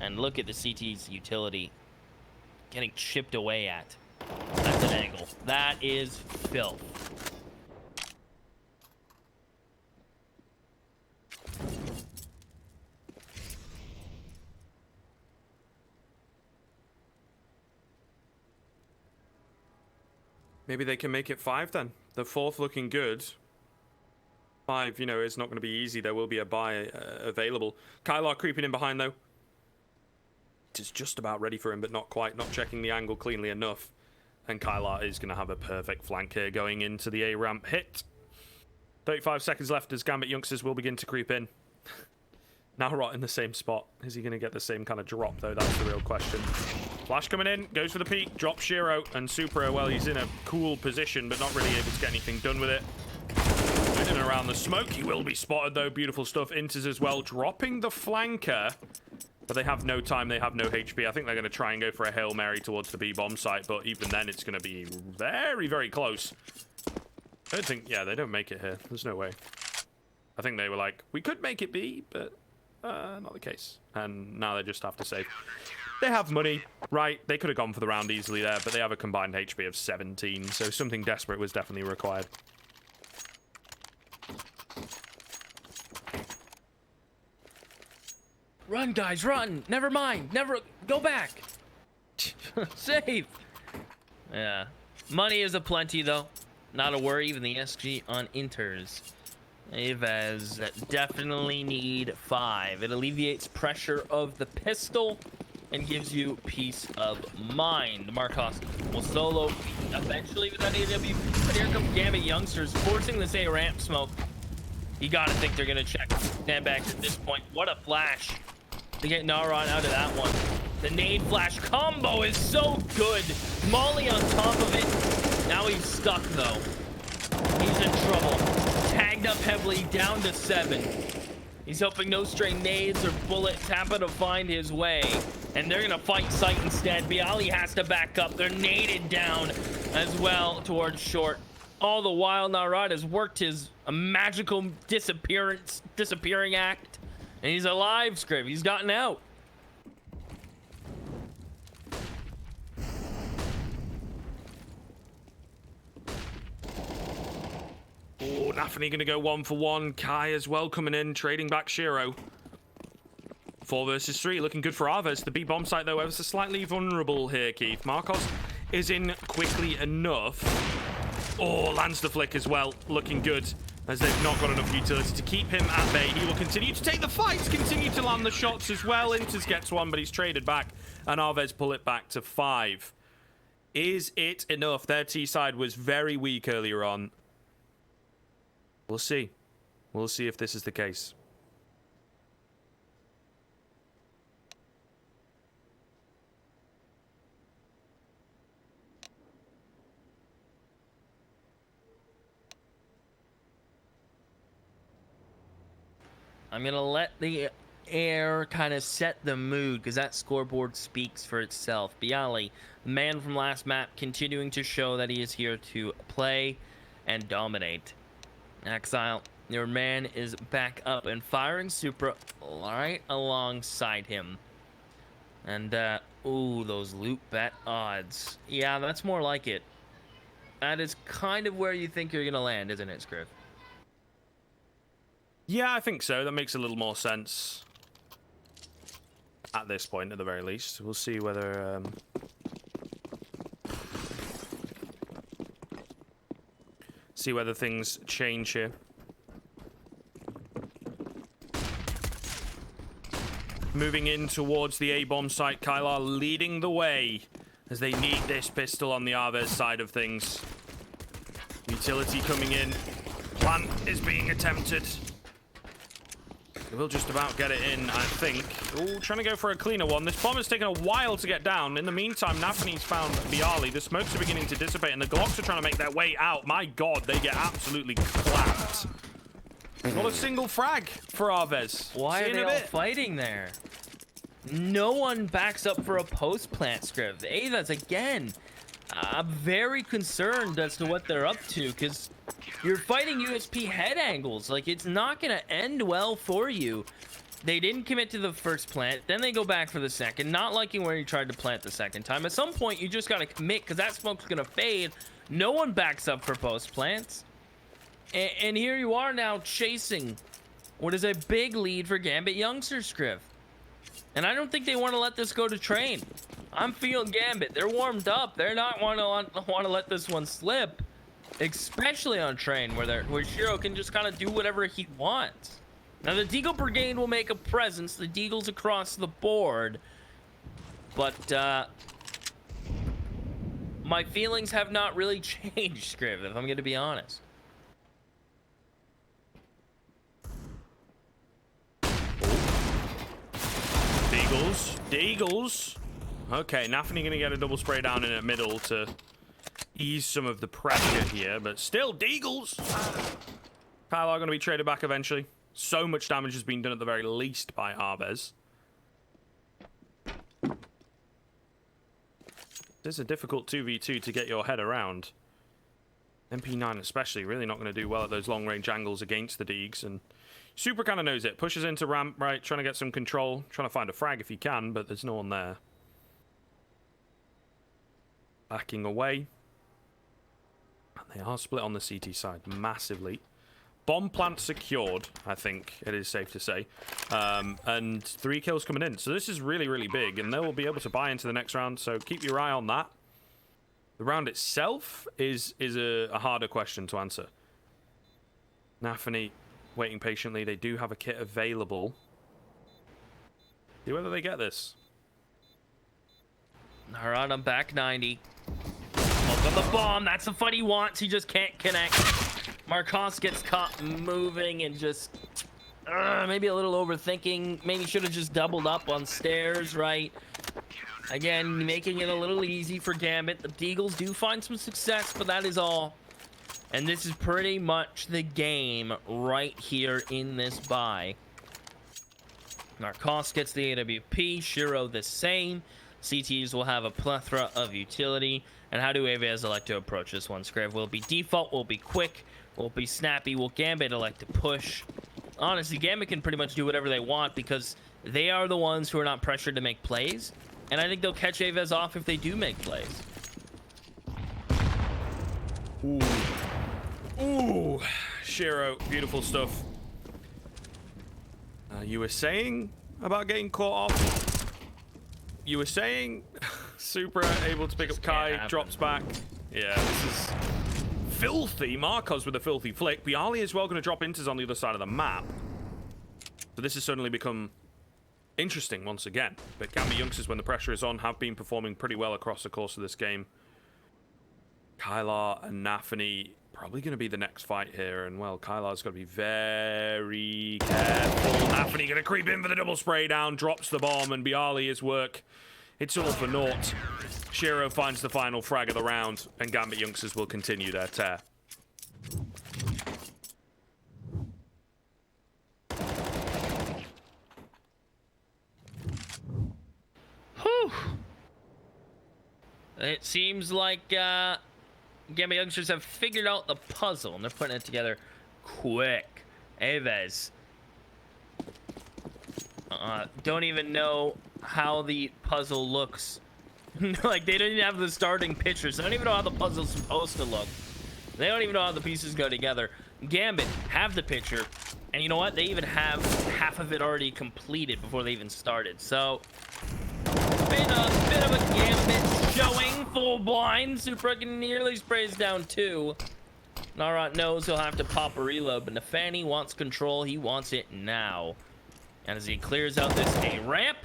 And look at the CT's utility. getting chipped away at. That's an angle. That is filth. Maybe they can make it 5 then. The 4th looking good. 5, you know, is not going to be easy. There will be a buy available. Kylar creeping in behind, though. It is just about ready for him, but not quite. Not checking the angle cleanly enough. And Kylar is going to have a perfect flank here going into the A-ramp hit. 35 seconds left as Gambit youngsters will begin to creep in. Now Rot in the same spot. Is he going to get the same kind of drop, though? That's the real question. Flash coming in, goes for the peak, drops Shiro, and Supra, well, he's in a cool position, but not really able to get anything done with it. In and around the smoke, he will be spotted, though. Beautiful stuff. Inters as well, dropping the flanker, but they have no time, they have no HP. I think they're going to try and go for a Hail Mary towards the B-bomb site, but even then, it's going to be very, very close. I don't think, yeah, they don't make it here. There's no way. I think they were like, we could make it B, but not the case. And now they just have to save. They have money, right? They could have gone for the round easily there, but they have a combined HP of 17, so something desperate was definitely required. Run, guys, run! Never mind! Never... Go back! Save! Yeah. Money is aplenty, though. Not a worry, even the SG on Inters. AVEZ definitely need 5. It alleviates pressure of the pistol and gives you peace of mind. Marcos will solo eventually with that AWP, but here comes Gambit youngsters forcing this A ramp smoke. You gotta think they're gonna check sandbags at this point. What a flash to get Naron out of that one. The nade flash combo is so good. Molly on top of it. Now he's stuck though. He's in trouble. Tagged up heavily, down to 7. He's hoping no stray nades or bullets happen to find his way. And they're gonna fight sight instead. Bialy has to back up. They're naded down as well towards short. All the while, Narad has worked his magical disappearing act. And he's alive, Scriv. He's gotten out. Oh, Nafany going to go 1 for 1. Kai as well coming in, trading back Shiro. 4 versus 3, looking good for AVEZ. The B-bomb site, though, ever so slightly vulnerable here, Keith. Marcos is in quickly enough. Oh, lands the flick as well, looking good, as they've not got enough utility to keep him at bay. He will continue to take the fights, continue to land the shots as well. Inters gets 1, but he's traded back, and AVEZ pull it back to 5. Is it enough? Their T-side was very weak earlier on. We'll see. We'll see if this is the case. I'm going to let the air kind of set the mood because that scoreboard speaks for itself. Bialy, man from last map, continuing to show that he is here to play and dominate. Exile, your man is back up and firing Supra right alongside him. And, ooh, those loot bet odds. Yeah, that's more like it. That is kind of where you think you're going to land, isn't it, Scriv? Yeah, I think so. That makes a little more sense. At this point, at the very least. We'll see whether... see whether things change here. Moving in towards the A-bomb site, Kylar leading the way as they need this pistol on the AVEZ side of things. Utility coming in. Plant is being attempted. They will just about get it in, I think. Ooh, trying to go for a cleaner one. This bomb has taken a while to get down. In the meantime, Nafany's found Bialy. The smokes are beginning to dissipate, and the Glocks are trying to make their way out. My God, they get absolutely clapped. Not a single frag for AVEZ. Why are they all fighting there? No one backs up for a post-plant, Scriv. AVEZ, again, I'm very concerned as to what they're up to, because you're fighting USP head angles. Like, it's not going to end well for you. They didn't commit to the first plant, then they go back for the second, not liking where he tried to plant the second time. At some point, you just gotta commit, because that smoke's gonna fade. No one backs up for post plants. And here you are now chasing what is a big lead for Gambit youngsters, Scriv. And I don't think they want to let this go to train. I'm feeling Gambit. They're warmed up. They're not want to let this one slip, especially on train where Shiro can just kind of do whatever he wants. Now, the Deagle Brigade will make a presence. The Deagles across the board. But, my feelings have not really changed, Scriv, if I'm going to be honest. Deagles. Okay, Nafany going to get a double spray down in the middle to ease some of the pressure here. But still, Deagles. Kylar going to be traded back eventually. So much damage has been done at the very least by AVEZ. This is a difficult 2v2 to get your head around. MP9 especially, really not going to do well at those long-range angles against the Deags. And Super kind of knows it. Pushes into ramp, right, trying to get some control. Trying to find a frag if he can, but there's no one there. Backing away. And they are split on the CT side massively. Bomb plant secured, I think it is safe to say. And 3 kills coming in. So this is really, really big, and they will be able to buy into the next round, so keep your eye on that. The round itself is a harder question to answer. Nafany waiting patiently. They do have a kit available. See whether they get this. All right, I'm back 90. Look at the bomb. That's the fight he wants. He just can't connect. Marcos gets caught moving and just maybe a little overthinking. Maybe should have just doubled up on stairs, right? Again, making it a little easy for Gambit. The Deagles do find some success, but that is all. And this is pretty much the game right here in this buy. Marcos gets the AWP. Shiro the same. CTs will have a plethora of utility. And how do AVEZ elect to approach this one, Scriv? Will it be default? Will it be quick? Will it be snappy? Will Gambit elect to push? Honestly, Gambit can pretty much do whatever they want because they are the ones who are not pressured to make plays. And I think they'll catch AVEZ off if they do make plays. Ooh. Ooh. Shiro, beautiful stuff. You were saying about getting caught off? You were saying Supra able to pick up Kai, drops back. Yeah, this is filthy. Marcos with a filthy flick. Bialy is well going to drop Inters on the other side of the map. So this has suddenly become interesting once again. But Gambit youngsters, when the pressure is on, have been performing pretty well across the course of this game. Kylar and Nafany probably going to be the next fight here. And, well, Kylar's got to be very careful. Nafany going to creep in for the double spray down, drops the bomb, and Bialy is work. It's all for naught. Shiro finds the final frag of the round, and Gambit youngsters will continue their tear. Whew. It seems like Gambit youngsters have figured out the puzzle, and they're putting it together quick. AVEZ. Don't even know how the puzzle looks. Like, they don't even have the starting pictures. They don't even know how the puzzle's supposed to look. They don't even know how the pieces go together. Gambit have the picture, and you know what? They even have half of it already completed before they even started. So, been a bit of a Gambit showing. Full blind. Supra nearly sprays down 2. Narot knows he'll have to pop a reload, but Nafany wants control. He wants it now. And as he clears out this A ramp,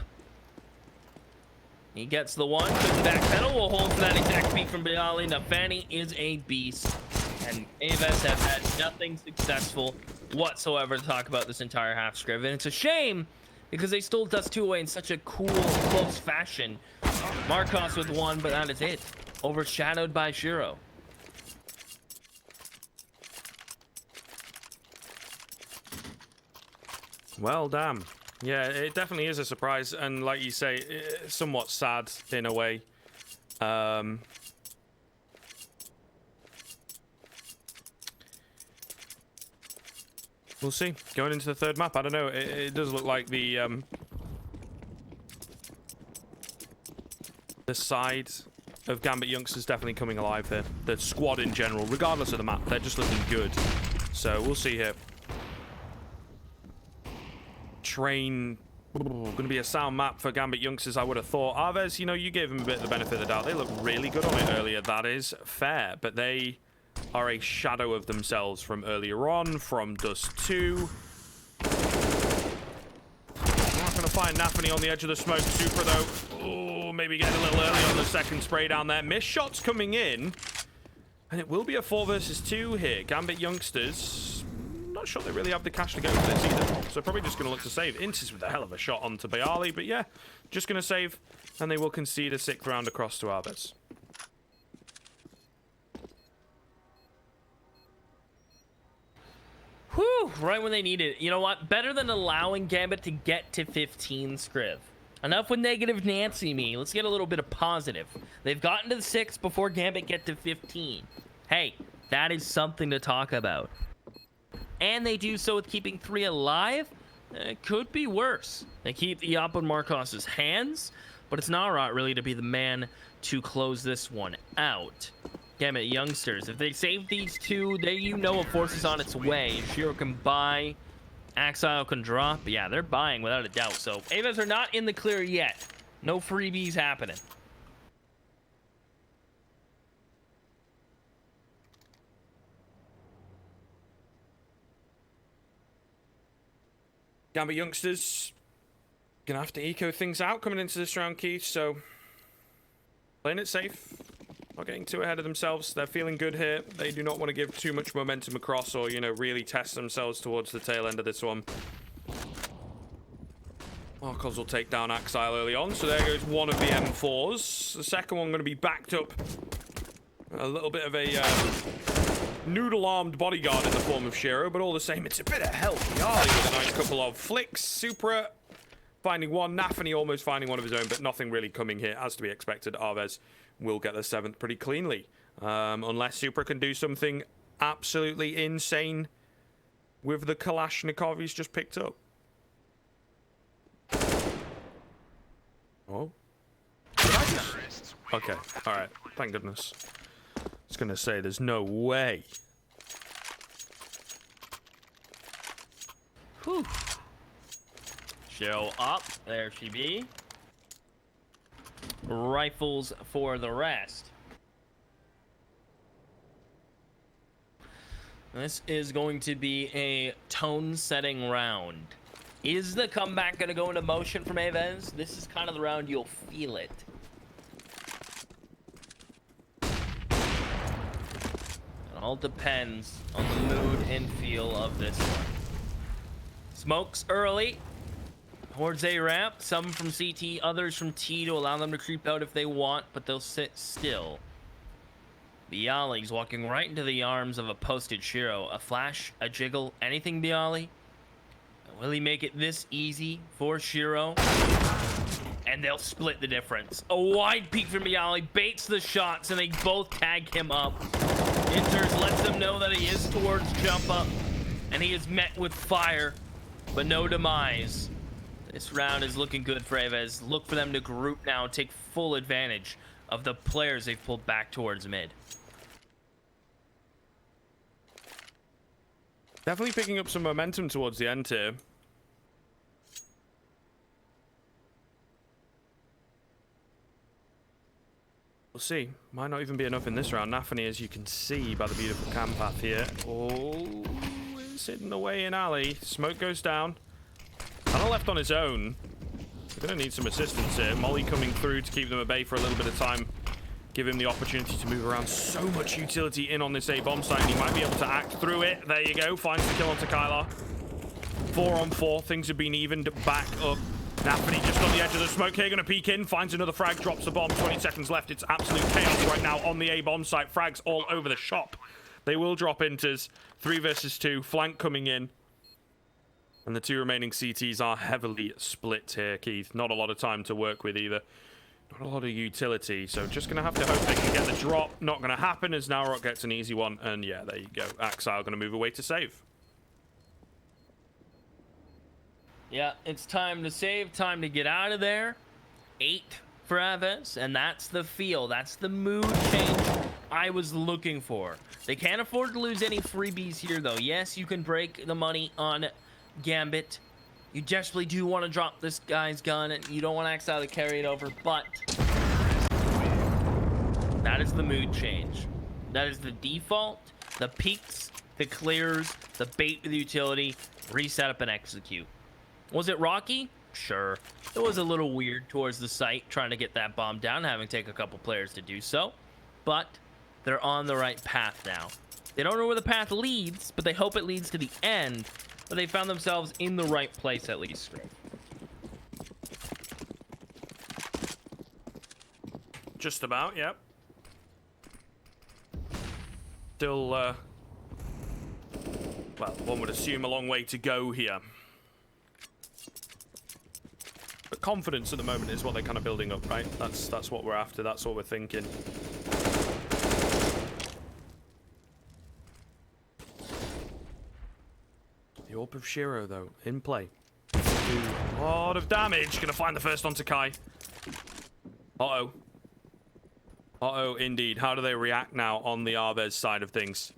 he gets the one. Quick backpedal will hold for that exact beat from Bialy. Nafany is a beast. And AVEZ have had nothing successful whatsoever to talk about this entire half, Scriv. And it's a shame because they stole Dust 2 away in such a cool, close fashion. Marcos with 1, but that is it. Overshadowed by Shiro. Well, damn. Yeah, it definitely is a surprise, and like you say, somewhat sad in a way. We'll see. Going into the third map, I don't know. It does look like the side of Gambit youngsters definitely coming alive here. The squad in general, regardless of the map, they're just looking good. So we'll see here. Train, going to be a sound map for Gambit youngsters, I would have thought. AVEZ, you know, you gave them a bit of the benefit of the doubt. They looked really good on it earlier. That is fair, but they are a shadow of themselves from earlier on, from Dust 2. We're not going to find Nafany on the edge of the smoke. Super, though. Oh, maybe getting a little early on the second spray down there. Missed shots coming in. And it will be a 4 versus 2 here. Gambit youngsters, not sure they really have the cash to go for this either. So probably just going to look to save. Intis with a hell of a shot onto Bayali. But yeah, just going to save. And they will concede a 6th round across to AVEZ. Whew, right when they need it. You know what? Better than allowing Gambit to get to 15, Scriv. Enough with negative Nancy me. Let's get a little bit of positive. They've gotten to the 6 before Gambit get to 15. Hey, that is something to talk about. And they do so with keeping 3 alive? It could be worse. They keep the up on Marcos's hands, but it's not right really to be the man to close this one out. Gambit youngsters, if they save these 2, they, you know, a force is on its way. Shiro can buy, Axile can drop. Yeah, they're buying without a doubt. So AVEZ are not in the clear yet. No freebies happening. Gambit youngsters gonna have to eco things out coming into this round, Keith. So playing it safe. Not getting too ahead of themselves. They're feeling good here. They do not want to give too much momentum across or, you know, really test themselves towards the tail end of this one. Marcos will take down Axile early on. So there goes one of the M4s. The second one going to be backed up. A little bit of a noodle-armed bodyguard in the form of Shiro. But all the same, it's a bit of help. Yali with a nice couple of flicks. Supra finding one. Nafany almost finding one of his own. But nothing really coming here, as to be expected. AVEZ will get the 7th pretty cleanly. Unless Supra can do something absolutely insane with the Kalashnikov he's just picked up. Oh. Did I just... Okay, alright. Thank goodness. I was going to say, there's no way. Whew. Show up. There she be. Rifles for the rest. This is going to be a tone-setting round. Is the comeback going to go into motion from AVEZ? This is kind of the round you'll feel it. It all depends on the mood and feel of this one. Smokes early. Towards A ramp, some from CT, others from T to allow them to creep out if they want, but they'll sit still. Bialy's walking right into the arms of a posted Shiro. A flash, a jiggle, anything Bialy? Will he make it this easy for Shiro? And they'll split the difference. A wide peek from Bialy, baits the shots, and they both tag him up. Enters, lets them know that he is towards jump up, and he is met with fire, but no demise. This round is looking good for AVEZ. Look for them to group now, take full advantage of the players they've pulled back towards mid. Definitely picking up some momentum towards the end here. We'll see. Might not even be enough in this round. Nafany, as you can see by the beautiful cam path here. Oh, it's hidden away in alley. Smoke goes down. Kind of left on his own. We're going to need some assistance here. Molly coming through to keep them at bay for a little bit of time. Give him the opportunity to move around. So much utility in on this A bomb site, and he might be able to act through it. There you go. Finds the kill onto Kylar. 4 on 4. Things have been evened back up. Nafany just on the edge of the smoke here. Going to peek in. Finds another frag. Drops the bomb. 20 seconds left. It's absolute chaos right now on the A bomb site. Frags all over the shop. They will drop inters. 3 versus 2. Flank coming in. And the 2 remaining CTs are heavily split here, Keith. Not a lot of time to work with either. Not a lot of utility, so just going to have to hope they can get the drop. Not going to happen as Nowrock gets an easy one. And yeah, there you go. Axile going to move away to save. Yeah, it's time to save, time to get out of there. 8 for AVEZ, and that's the feel, that's the mood change I was looking for. They can't afford to lose any freebies here, though. Yes, you can break the money on GAMBIT. You desperately do want to drop this guy's gun, and you don't want to accidentally carry it over, but that is the mood change. That is the default, the peaks, the clears, the bait with the utility, reset up and execute. Was it rocky? Sure. It was a little weird towards the site, trying to get that bomb down, having to take a couple players to do so. But they're on the right path now. They don't know where the path leads, but they hope it leads to the end. But they found themselves in the right place at least. Just about, yep. Still, well, one would assume a long way to go here. But confidence at the moment is what they're kind of building up, right? That's what we're after. That's what we're thinking. The Orb of Shiro, though, in play. Do a lot of damage. Gonna find the first onto Kai. Uh-oh. Uh-oh, indeed. How do they react now on the AVEZ side of things?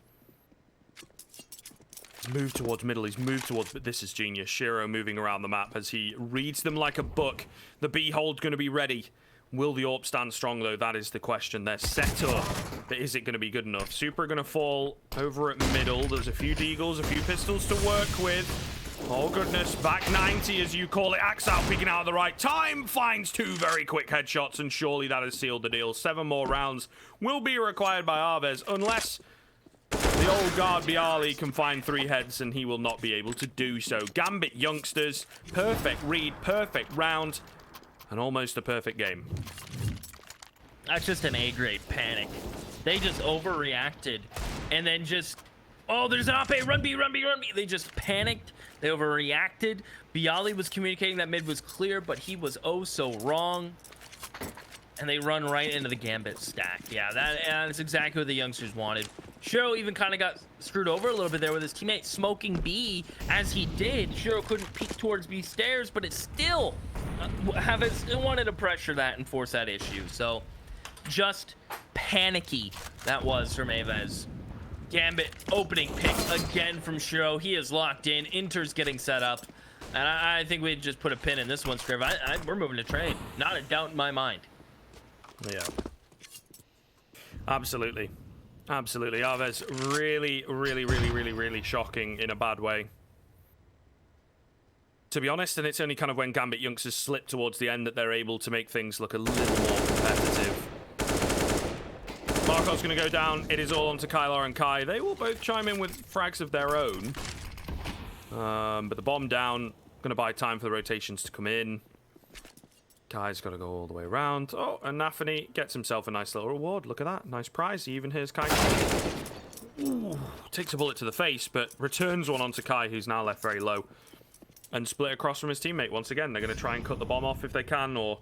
He's moved towards middle. He's moved towards... But this is genius. Shiro moving around the map as he reads them like a book. The B-hold's going to be ready. Will the AWP stand strong, though? That is the question. They're set up. But is it going to be good enough? Super going to fall over at middle. There's a few deagles, a few pistols to work with. Oh, goodness. Back 90, as you call it. Axe out, peeking out at the right time. Finds 2 very quick headshots, and surely that has sealed the deal. 7 more rounds will be required by AVEZ, unless the old guard Bialy can find 3 heads, and he will not be able to do so. GAMBIT youngsters. Perfect read, perfect round, and almost a perfect game. That's just an A-grade panic. They just overreacted, and then just... Oh, there's an op, run B, run B, run B. They just panicked. They overreacted. Bialy was communicating that mid was clear, but he was oh so wrong. And they run right into the GAMBIT stack. Yeah, that's exactly what the youngsters wanted. Shiro even kind of got screwed over a little bit there with his teammate smoking B as he did. Shiro couldn't peek towards B stairs, but it still wanted to pressure that and force that issue. So just panicky that was from AVEZ. GAMBIT opening pick again from Shiro. He is locked in. Inter's getting set up. And I think we just put a pin in this one, Scriv. We're moving to trade. Not a doubt in my mind. Yeah. Absolutely. Absolutely. AVEZ really shocking in a bad way. To be honest, and it's only kind of when GAMBIT youngsters slip towards the end that they're able to make things look a little more competitive. Markov's going to go down. It is all onto Kylar and Kai. They will both chime in with frags of their own. But the bomb down. Going to buy time for the rotations to come in. Kai's got to go all the way around. Oh, and Nafany gets himself a nice little reward. Look at that. Nice prize. He even hears Kai. Ooh, takes a bullet to the face, but returns one onto Kai, who's now left very low. And split across from his teammate once again. They're going to try and cut the bomb off if they can, or,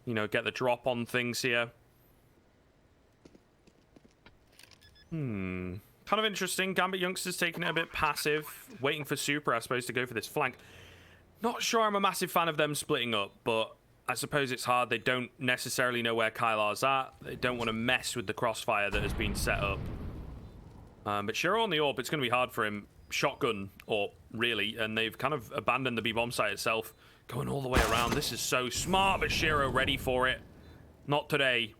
you know, get the drop on things here. Kind of interesting. GAMBIT youngsters taking it a bit passive, waiting for Super, I suppose, to go for this flank. Not sure I'm a massive fan of them splitting up, but I suppose it's hard. They don't necessarily know where Kylar's at. They don't want to mess with the crossfire that has been set up. But Shiro on the AWP, it's going to be hard for him. Shotgun AWP, really, and they've kind of abandoned the B-bomb site itself, going all the way around. This is so smart, but Shiro ready for it. Not today.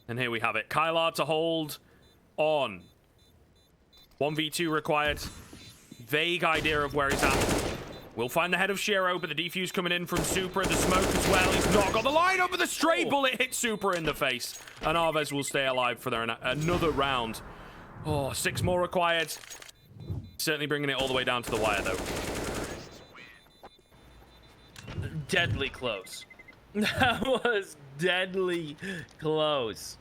And here we have it. Kylar to hold on. 1v2 required. Vague idea of where he's at. We'll find the head of Shiro, but the defuse coming in from Super and the smoke as well. He's not got the line up, but the stray bullet hits Super in the face. And AVEZ will stay alive for another round. Oh, 6 more required. Certainly bringing it all the way down to the wire, though. Deadly close. That was deadly close.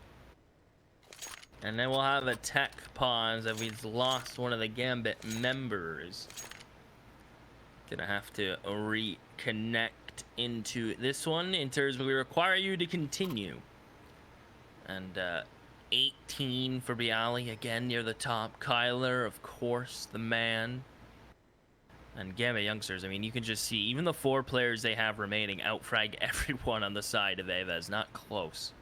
And then we'll have a tech pause if we've lost one of the GAMBIT members. Gonna have to reconnect into this one. In terms of we require you to continue. And 18 for Bialy again near the top. Kyler, of course, the man. And Gambit youngsters, I mean, you can just see even the 4 players they have remaining outfrag everyone on the side of AVEZ. Not close.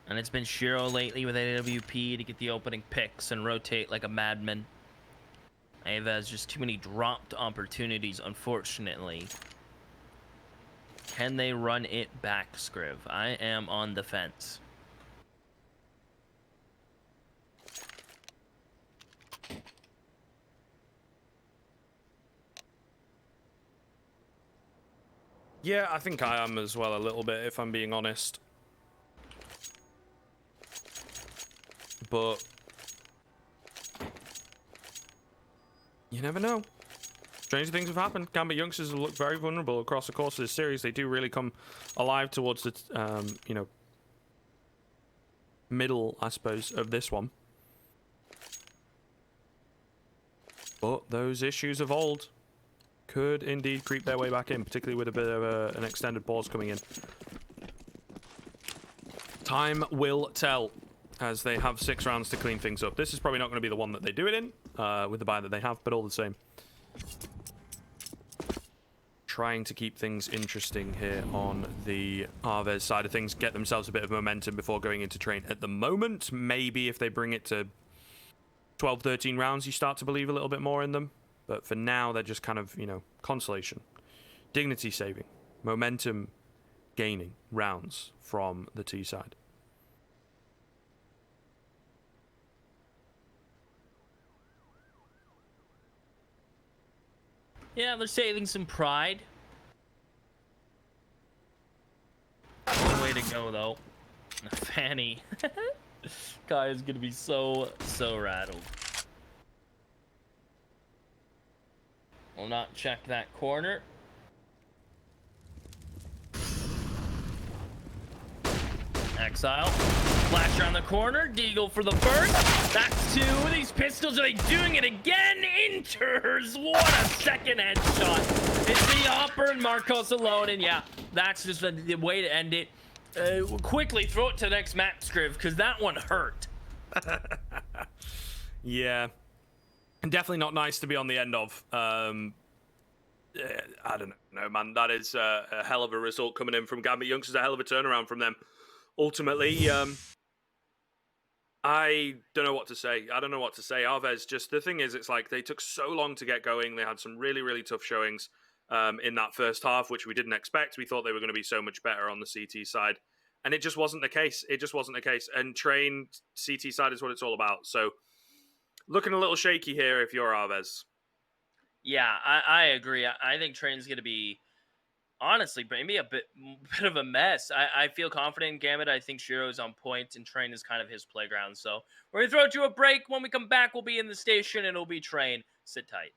And it's been Shiro lately with AWP to get the opening picks and rotate like a madman. AVEZ, just too many dropped opportunities, unfortunately. Can they run it back, Scriv? I am on the fence. Yeah, I think I am as well a little bit, if I'm being honest. But you never know. Strange things have happened. Gambit youngsters have looked very vulnerable across the course of this series. They do really come alive towards the, you know, middle, I suppose, of this one. But those issues of old could indeed creep their way back in, particularly with a bit of an extended pause coming in. Time will tell, as they have 6 rounds to clean things up. This is probably not going to be the one that they do it in, with the buy that they have, but all the same. Trying to keep things interesting here on the AVEZ side of things, get themselves a bit of momentum before going into train at the moment. Maybe if they bring it to 12, 13 rounds, you start to believe a little bit more in them. But for now, they're just kind of, you know, consolation, dignity saving, momentum gaining rounds from the T side. Yeah, they're saving some pride. One way to go, though. Fanny. Guy is gonna be so rattled. Will not check that corner. Exile. Flash around the corner. Deagle for the first. That's 2. These pistols, are they doing it again? Enters. What a second headshot. It's the Hopper and Marcos alone. And yeah, that's just the way to end it. Quickly throw it to the next map, Scriv, because that one hurt. Yeah. Definitely not nice to be on the end of. I don't know, man. That is a hell of a result coming in from Gambit youngsters. A hell of a turnaround from them. Ultimately, I don't know what to say. AVEZ, just the thing is, it's like they took so long to get going. They had some really, really tough showings in that first half, which we didn't expect. We thought they were going to be so much better on the CT side. And it just wasn't the case. And train CT side is what it's all about. So looking a little shaky here if you're AVEZ. Yeah, I agree. I think Train's going to be, honestly, maybe a bit of a mess. I feel confident in Gambit. I think Shiro's on point, and Train is kind of his playground. So we're going to throw it to a break. When we come back, we'll be in the station, and it'll be Train. Sit tight.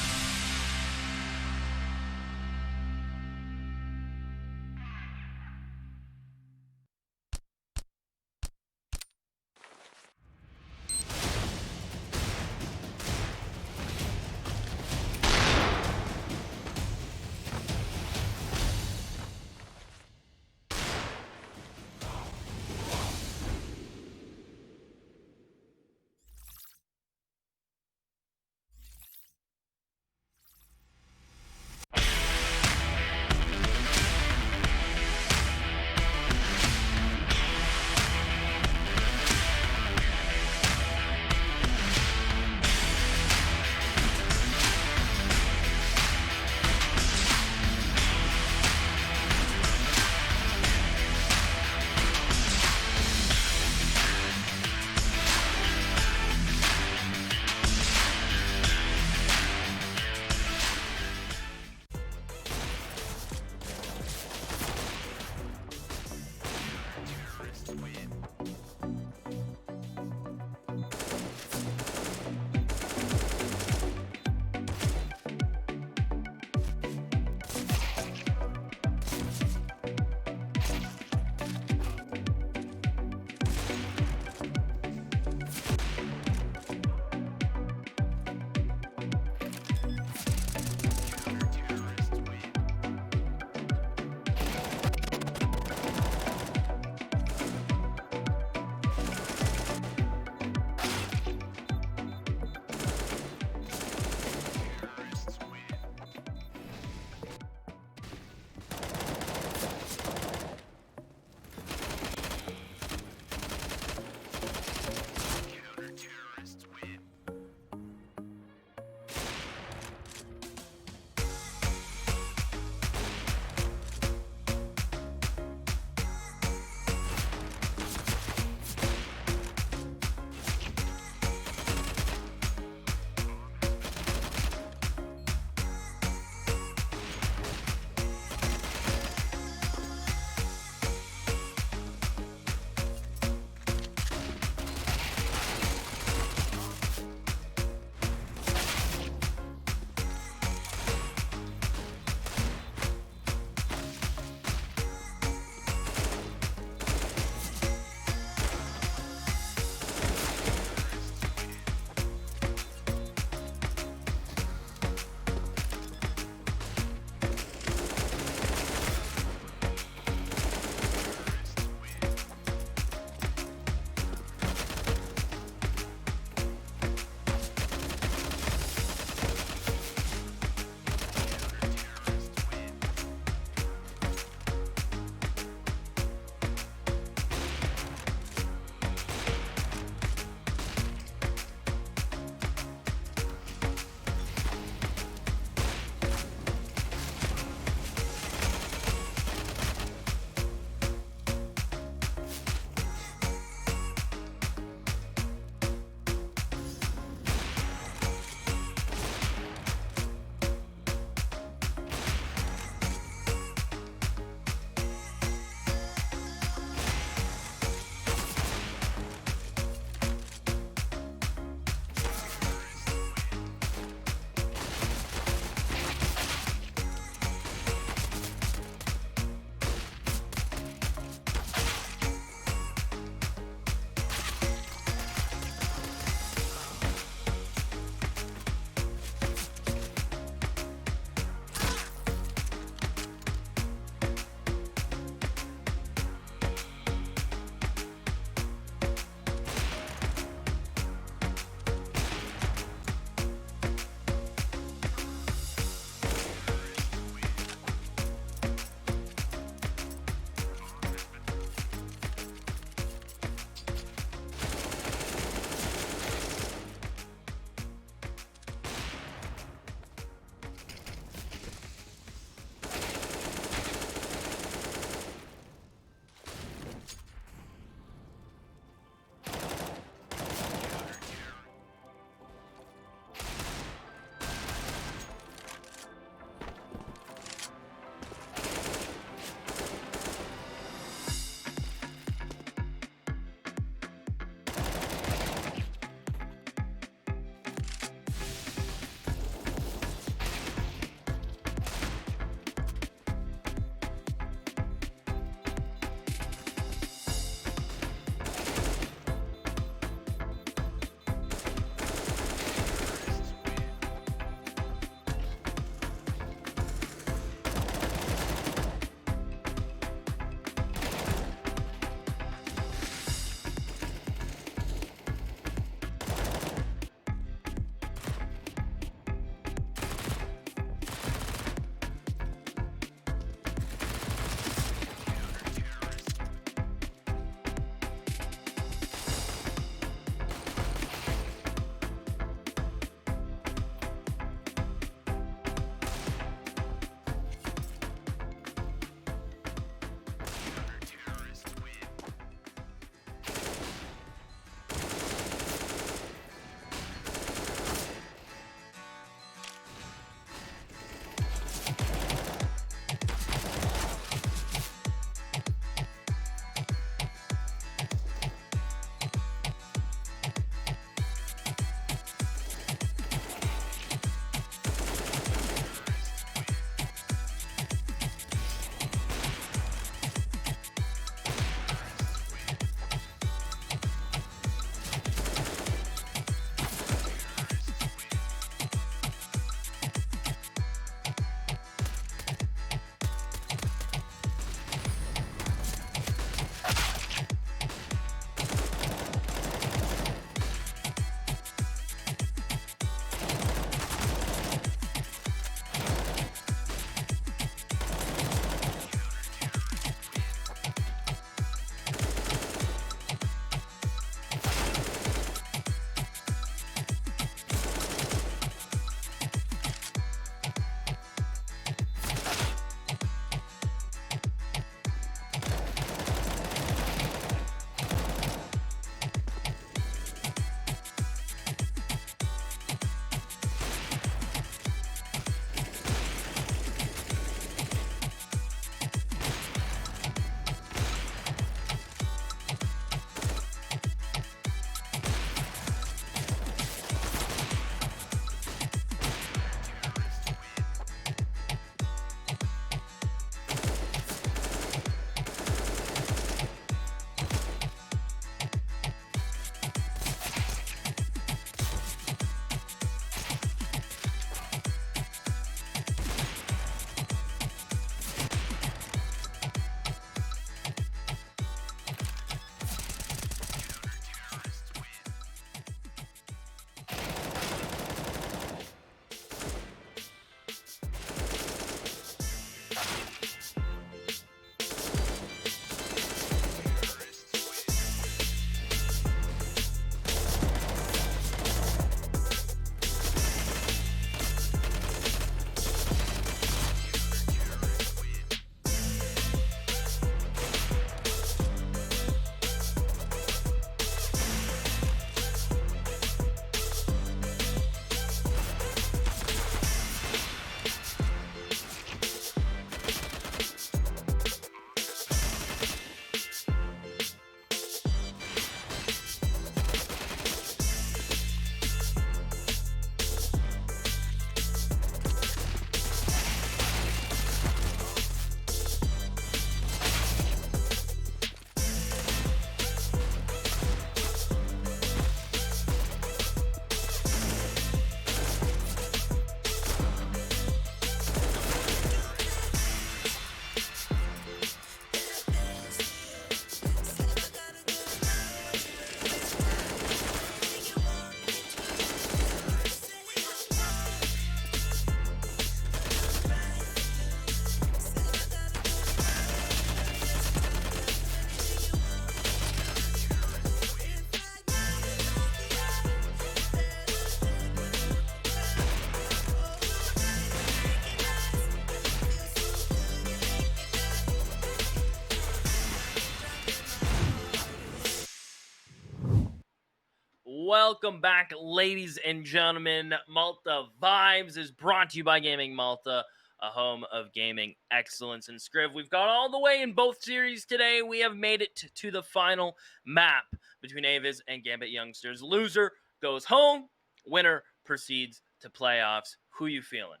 welcome back, ladies and gentlemen. Malta Vibes is brought to you by Gaming Malta, a home of gaming excellence. And Scriv, we've got all the way in both series today. We have made it to the final map between AVEZ and GAMBIT Youngsters. Loser goes home, winner proceeds to playoffs. Who you feeling?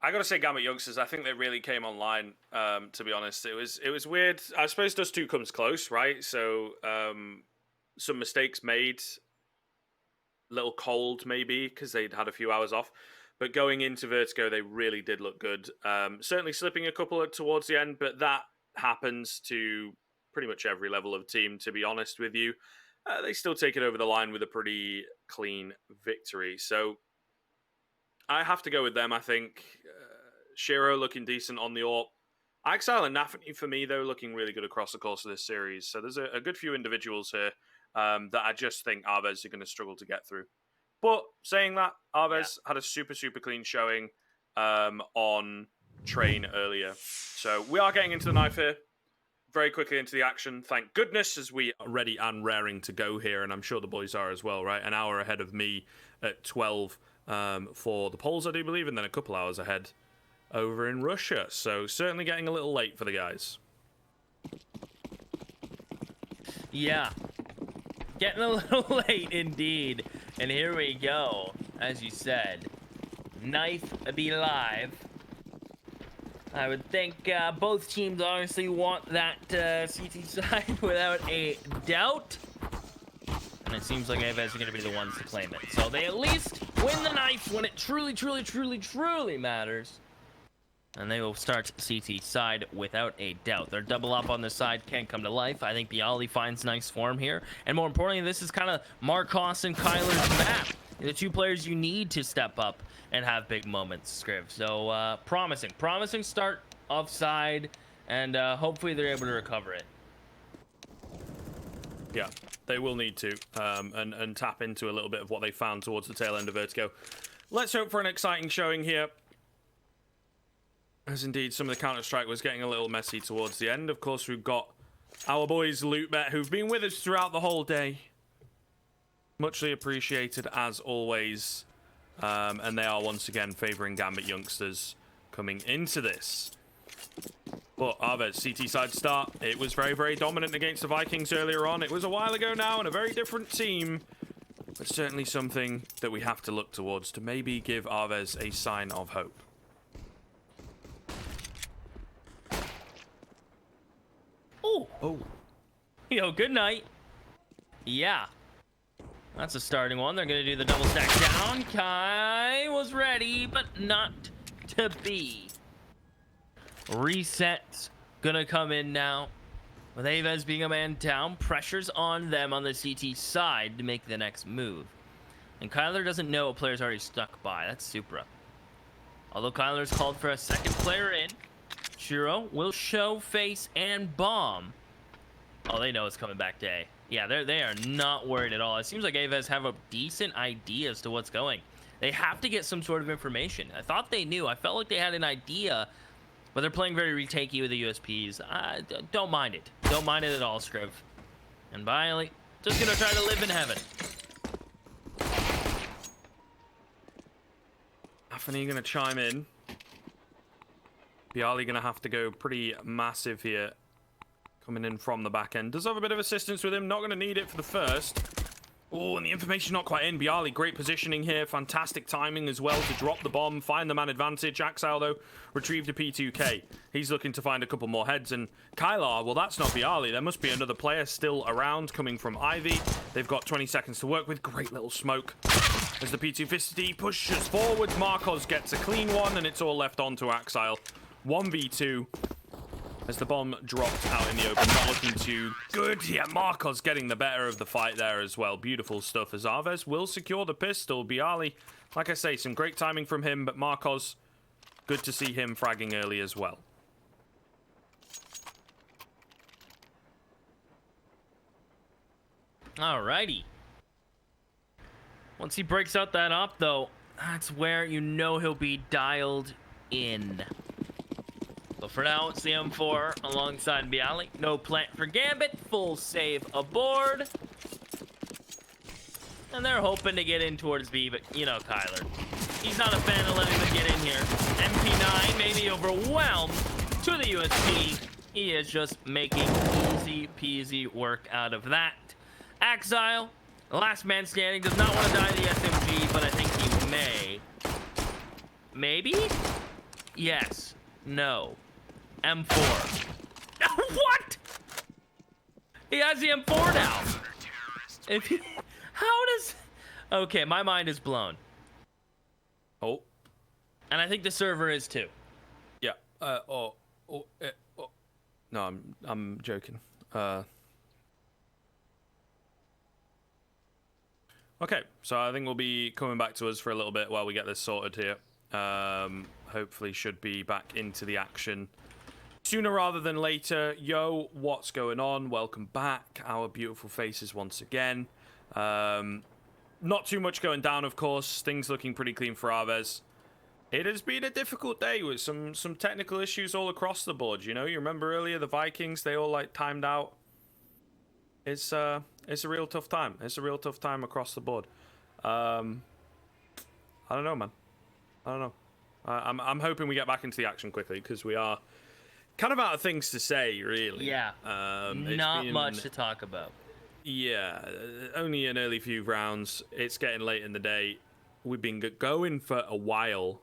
I gotta say, GAMBIT Youngsters, I think they really came online. To be honest, it was weird. I suppose Dust 2 comes close, right? So some mistakes made, a little cold maybe because they'd had a few hours off. But going into Vertigo, they really did look good. Certainly slipping a couple towards the end, but that happens to pretty much every level of team. To be honest with you, they still take it over the line with a pretty clean victory. So I have to go with them, I think. Shiro looking decent on the AWP. Exile and Nafany, for me, though, looking really good across the course of this series. So there's a good few individuals here that I just think AVEZ are going to struggle to get through. But saying that, AVEZ had a super, super clean showing on Train earlier. So we are getting into the knife here. Very quickly into the action. Thank goodness, as we are ready and raring to go here. And I'm sure the boys are as well, right? An hour ahead of me at 12 for the polls, I do believe, and then a couple hours ahead over in Russia. So certainly getting a little late for the guys. Yeah. Getting a little late indeed. And here we go. As you said, knife be live. I would think both teams honestly want that CT side without a doubt. And it seems like AVEZ are going to be the ones to claim it. So they at least win the knife when it truly, truly, truly, truly matters. And they will start CT side without a doubt. Their double up on the side can't come to life. I think Bialy finds nice form here. And more importantly, this is kind of Marcos and Kyler's map. The two players you need to step up and have big moments, Scriv. So promising start offside, and hopefully they're able to recover it. Yeah, they will need to and tap into a little bit of what they found towards the tail end of Vertigo. Let's hope for an exciting showing here. As indeed, some of the Counter-Strike was getting a little messy towards the end. Of course, we've got our boys Lootbet, who've been with us throughout the whole day. Muchly appreciated, as always. And they are once again favouring GAMBIT Youngsters coming into this. But AVEZ CT side start. It was very, very dominant against the Vikings earlier on. It was a while ago now and a very different team. But certainly something that we have to look towards to maybe give AVEZ a sign of hope. Oh. Yo, good night. Yeah. That's a starting one. They're going to do the double stack down. Kai was ready, but not to be. Reset's going to come in now. With AVEZ being a man down, pressure's on them on the CT side to make the next move. And Kyler doesn't know a player's already stuck by. That's Supra. Although Kyler's called for a second player in, Shiro will show face and bomb. Oh, they know it's coming back to A. Yeah, they are not worried at all. It seems like AVEZ have a decent idea as to what's going. They have to get some sort of information. I thought they knew. I felt like they had an idea, but they're playing very retakey with the USPs. Don't mind it. Don't mind it at all, Scriv. And Bialy, just gonna try to live in heaven. Nafany gonna chime in. Bialy gonna have to go pretty massive here. Coming in from the back end. Does have a bit of assistance with him. Not going to need it for the first. Oh, and the information not quite in. Bialy, great positioning here. Fantastic timing as well to drop the bomb. Find the man advantage. Axel, though, retrieved a P2K. He's looking to find a couple more heads. And Kylar, well, that's not Bialy. There must be another player still around coming from Ivy. They've got 20 seconds to work with. Great little smoke. As the P250 pushes forward, Marcos gets a clean one, and it's all left on to Axel. 1v2. As the bomb dropped out in the open, not looking too good. Yeah, Marcos getting the better of the fight there as well. Beautiful stuff as AVEZ will secure the pistol. Bialy, like I say, some great timing from him, but Marcos, good to see him fragging early as well. Alrighty. Once he breaks out that up, though, that's where you know he'll be dialed in. But for now, it's the M4 alongside Bialy. No plant for GAMBIT. Full save aboard. And they're hoping to get in towards B, but you know Kyler. He's not a fan of letting them get in here. MP9 maybe overwhelmed to the USP. He is just making easy peasy work out of that. Exile, last man standing, does not want to die to the SMG, but I think he may. Maybe? Yes. No. M4. What? He has the M4 now. If he, how does... Okay, my mind is blown. Oh. And I think the server is too. Yeah. Oh. No, I'm joking. Okay, so I think we'll be coming back to us for a little bit while we get this sorted here. Hopefully should be back into the action sooner rather than later. Yo, what's going on? Welcome back, our beautiful faces once again. Not too much going down, of course. Things looking pretty clean for AVEZ. It has been a difficult day with some technical issues all across the board. You know, you remember earlier the Vikings, they all like timed out. It's a real tough time. It's a real tough time across the board. I don't know, man. I don't know. I'm hoping we get back into the action quickly because we are kind of out of things to say, really. Yeah. Not much to talk about. Yeah, only an early few rounds. It's getting late in the day. We've been going for a while.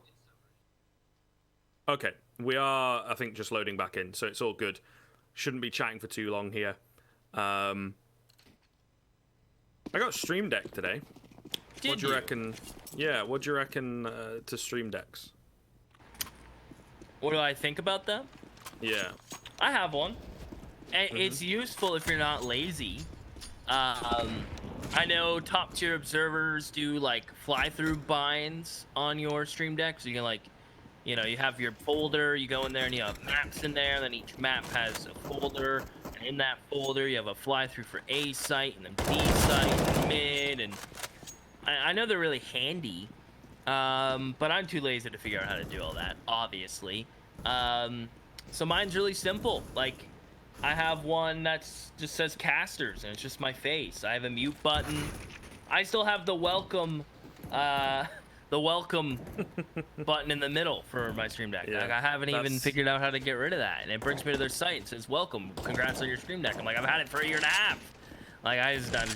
Okay, we are, I think, just loading back in, so it's all good. Shouldn't be chatting for too long here. I got Stream Deck today. What do you reckon? Yeah, what do you reckon to Stream Decks? What do I think about them? Yeah. I have one. And it's useful if you're not lazy. I know top tier observers do like fly-through binds on your Stream Deck, so you can like, you know, you have your folder, you go in there and you have maps in there, and then each map has a folder, and in that folder you have a fly-through for A site and then B site and mid, and I know they're really handy, but I'm too lazy to figure out how to do all that, obviously. So mine's really simple. Like, I have one that's just says casters, and it's just my face. I have a mute button. I still have the welcome button in the middle for my Stream Deck. Yeah, like, I haven't even figured out how to get rid of that, and it brings me to their site and says, welcome, congrats on your Stream Deck. I'm like, I've had it for 1.5 years. Like, I just done,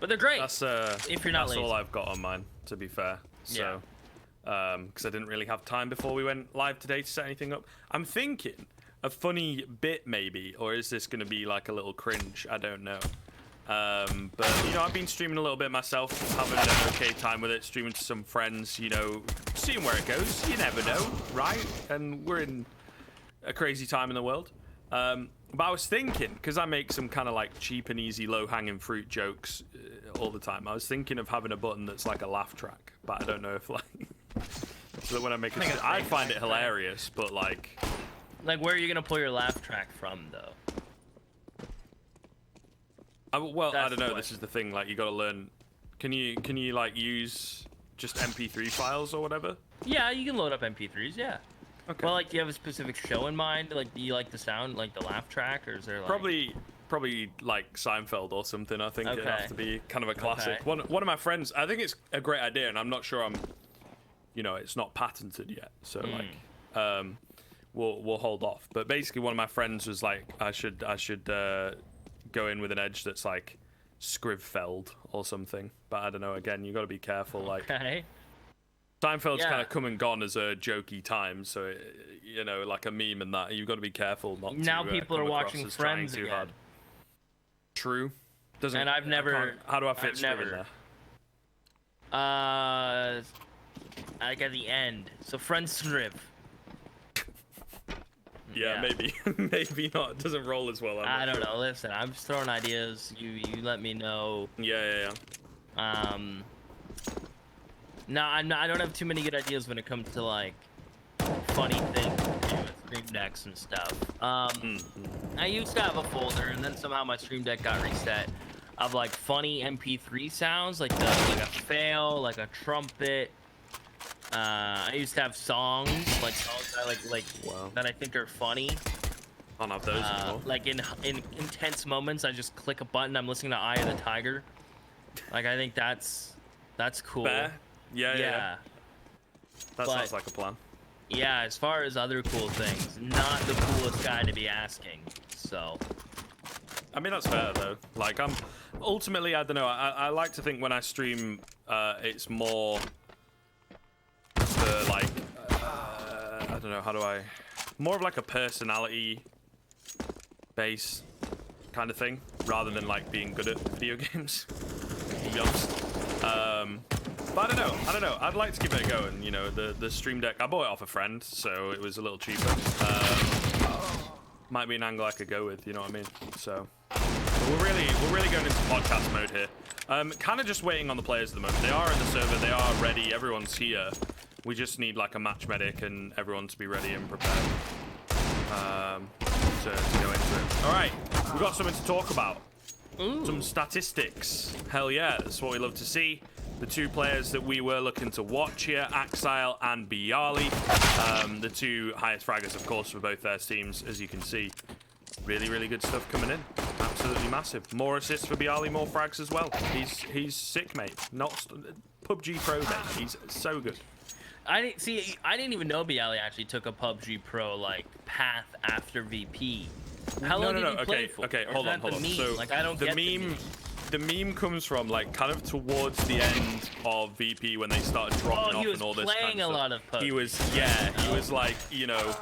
but they're great. That's if you're not lazy. all I've got on mine, to be fair. So, because I didn't really have time before we went live today to set anything up. I'm thinking a funny bit maybe, or is this going to be like a little cringe? I don't know. But, you know, I've been streaming a little bit myself, having an okay time with it, streaming to some friends, you know, seeing where it goes. You never know, right? And we're in a crazy time in the world. But I was thinking, because I make some kind of like cheap and easy low-hanging fruit jokes all the time, I was thinking of having a button that's like a laugh track, but I don't know if like... so that when I make it... I'd find it hilarious, but like... Like, where are you going to pull your laugh track from, though? Well, I don't know. This is the thing. Like, you got to learn. Can you like use just MP3 files or whatever? Yeah, you can load up MP3s. Yeah. Okay. Well, like, do you have a specific show in mind? Like, do you like the sound, like the laugh track, or is there like... Probably like Seinfeld or something. I think it'd have to be kind of a classic. Okay. One of my friends. I think it's a great idea, and I'm not sure you know, it's not patented yet. So like, we'll hold off. But basically, one of my friends was like, I should go in with an edge that's like Scrivfeld or something, but I don't know. Again, you got to be careful. Like, Seinfeld's kind of come and gone as a jokey time, so it, you know, like a meme and that. You've got to be careful not to. Now people are watching Friends too again. hard. True. Doesn't. And I've never. How do I fit Scriv in there? Like at the end. So Friends Scriv. Yeah, maybe. Maybe not. It doesn't roll as well. I don't know. Listen, I'm just throwing ideas. You let me know. Yeah. No, I don't have too many good ideas when it comes to like funny things to do with Stream Decks and stuff. I used to have a folder, and then somehow my Stream Deck got reset of like funny MP3 sounds, like a fail, like a trumpet. I used to have songs that I like wow. that I think are funny. I don't have those anymore. Like in intense moments, I just click a button. I'm listening to Eye of the Tiger, Like, I think that's cool. Fair. Yeah. That But- sounds like a plan. Yeah, as far as other cool things, not the coolest guy to be asking. So, I mean, that's fair though. Like, ultimately, I don't know. I like to think when I stream, it's more the like, I don't know, how do I, more of like a personality base kind of thing, rather than like being good at video games. To be honest. But I don't know. I'd like to give it a go, and you know, the stream deck. I bought it off a friend, so it was a little cheaper. Might be an angle I could go with. You know what I mean? So we're really going into podcast mode here. Kind of just waiting on the players at the moment. They are in the server. They are ready. Everyone's here. We just need like a match medic and everyone to be ready and prepared to go into it. All right, we've got something to talk about. ooh. Some statistics. Hell yeah, that's what we love to see. The two players that we were looking to watch here, Axile and Bialy. The two highest fraggers, of course, for both their teams, as you can see. Really good stuff coming in. Absolutely massive. More assists for Bialy, more frags as well. He's sick, mate. Not PUBG Pro, mate. He's so good. I didn't even know Bialy actually took a PUBG Pro like path after VP. How long did he play for? Okay, Or is hold on. that the meme? So like, I don't the get meme. The meme comes from like kind of towards the end of VP when they started dropping off he was and all this playing kind of a stuff. lot of PUBG. He was like, you know,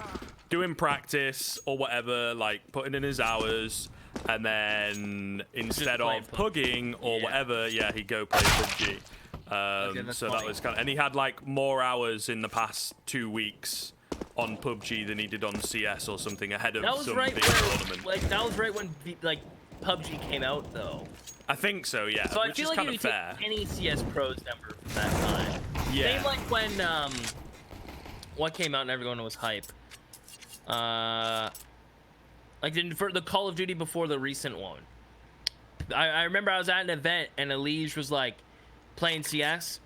doing practice or whatever, like putting in his hours, and then instead playing of pugging or whatever, he'd go play PUBG. So that was kind of, and he had like more hours in the past 2 weeks on PUBG than he did on CS or something ahead of That was some right big where, tournament. like, that was right when like PUBG came out though. I think so, yeah. So I which feel is like kind you of could fair. take any CS Pros number from that time. Yeah. Same like when what came out and everyone was hype. Like for the Call of Duty before the recent one. I remember I was at an event and Elige was like playing CS,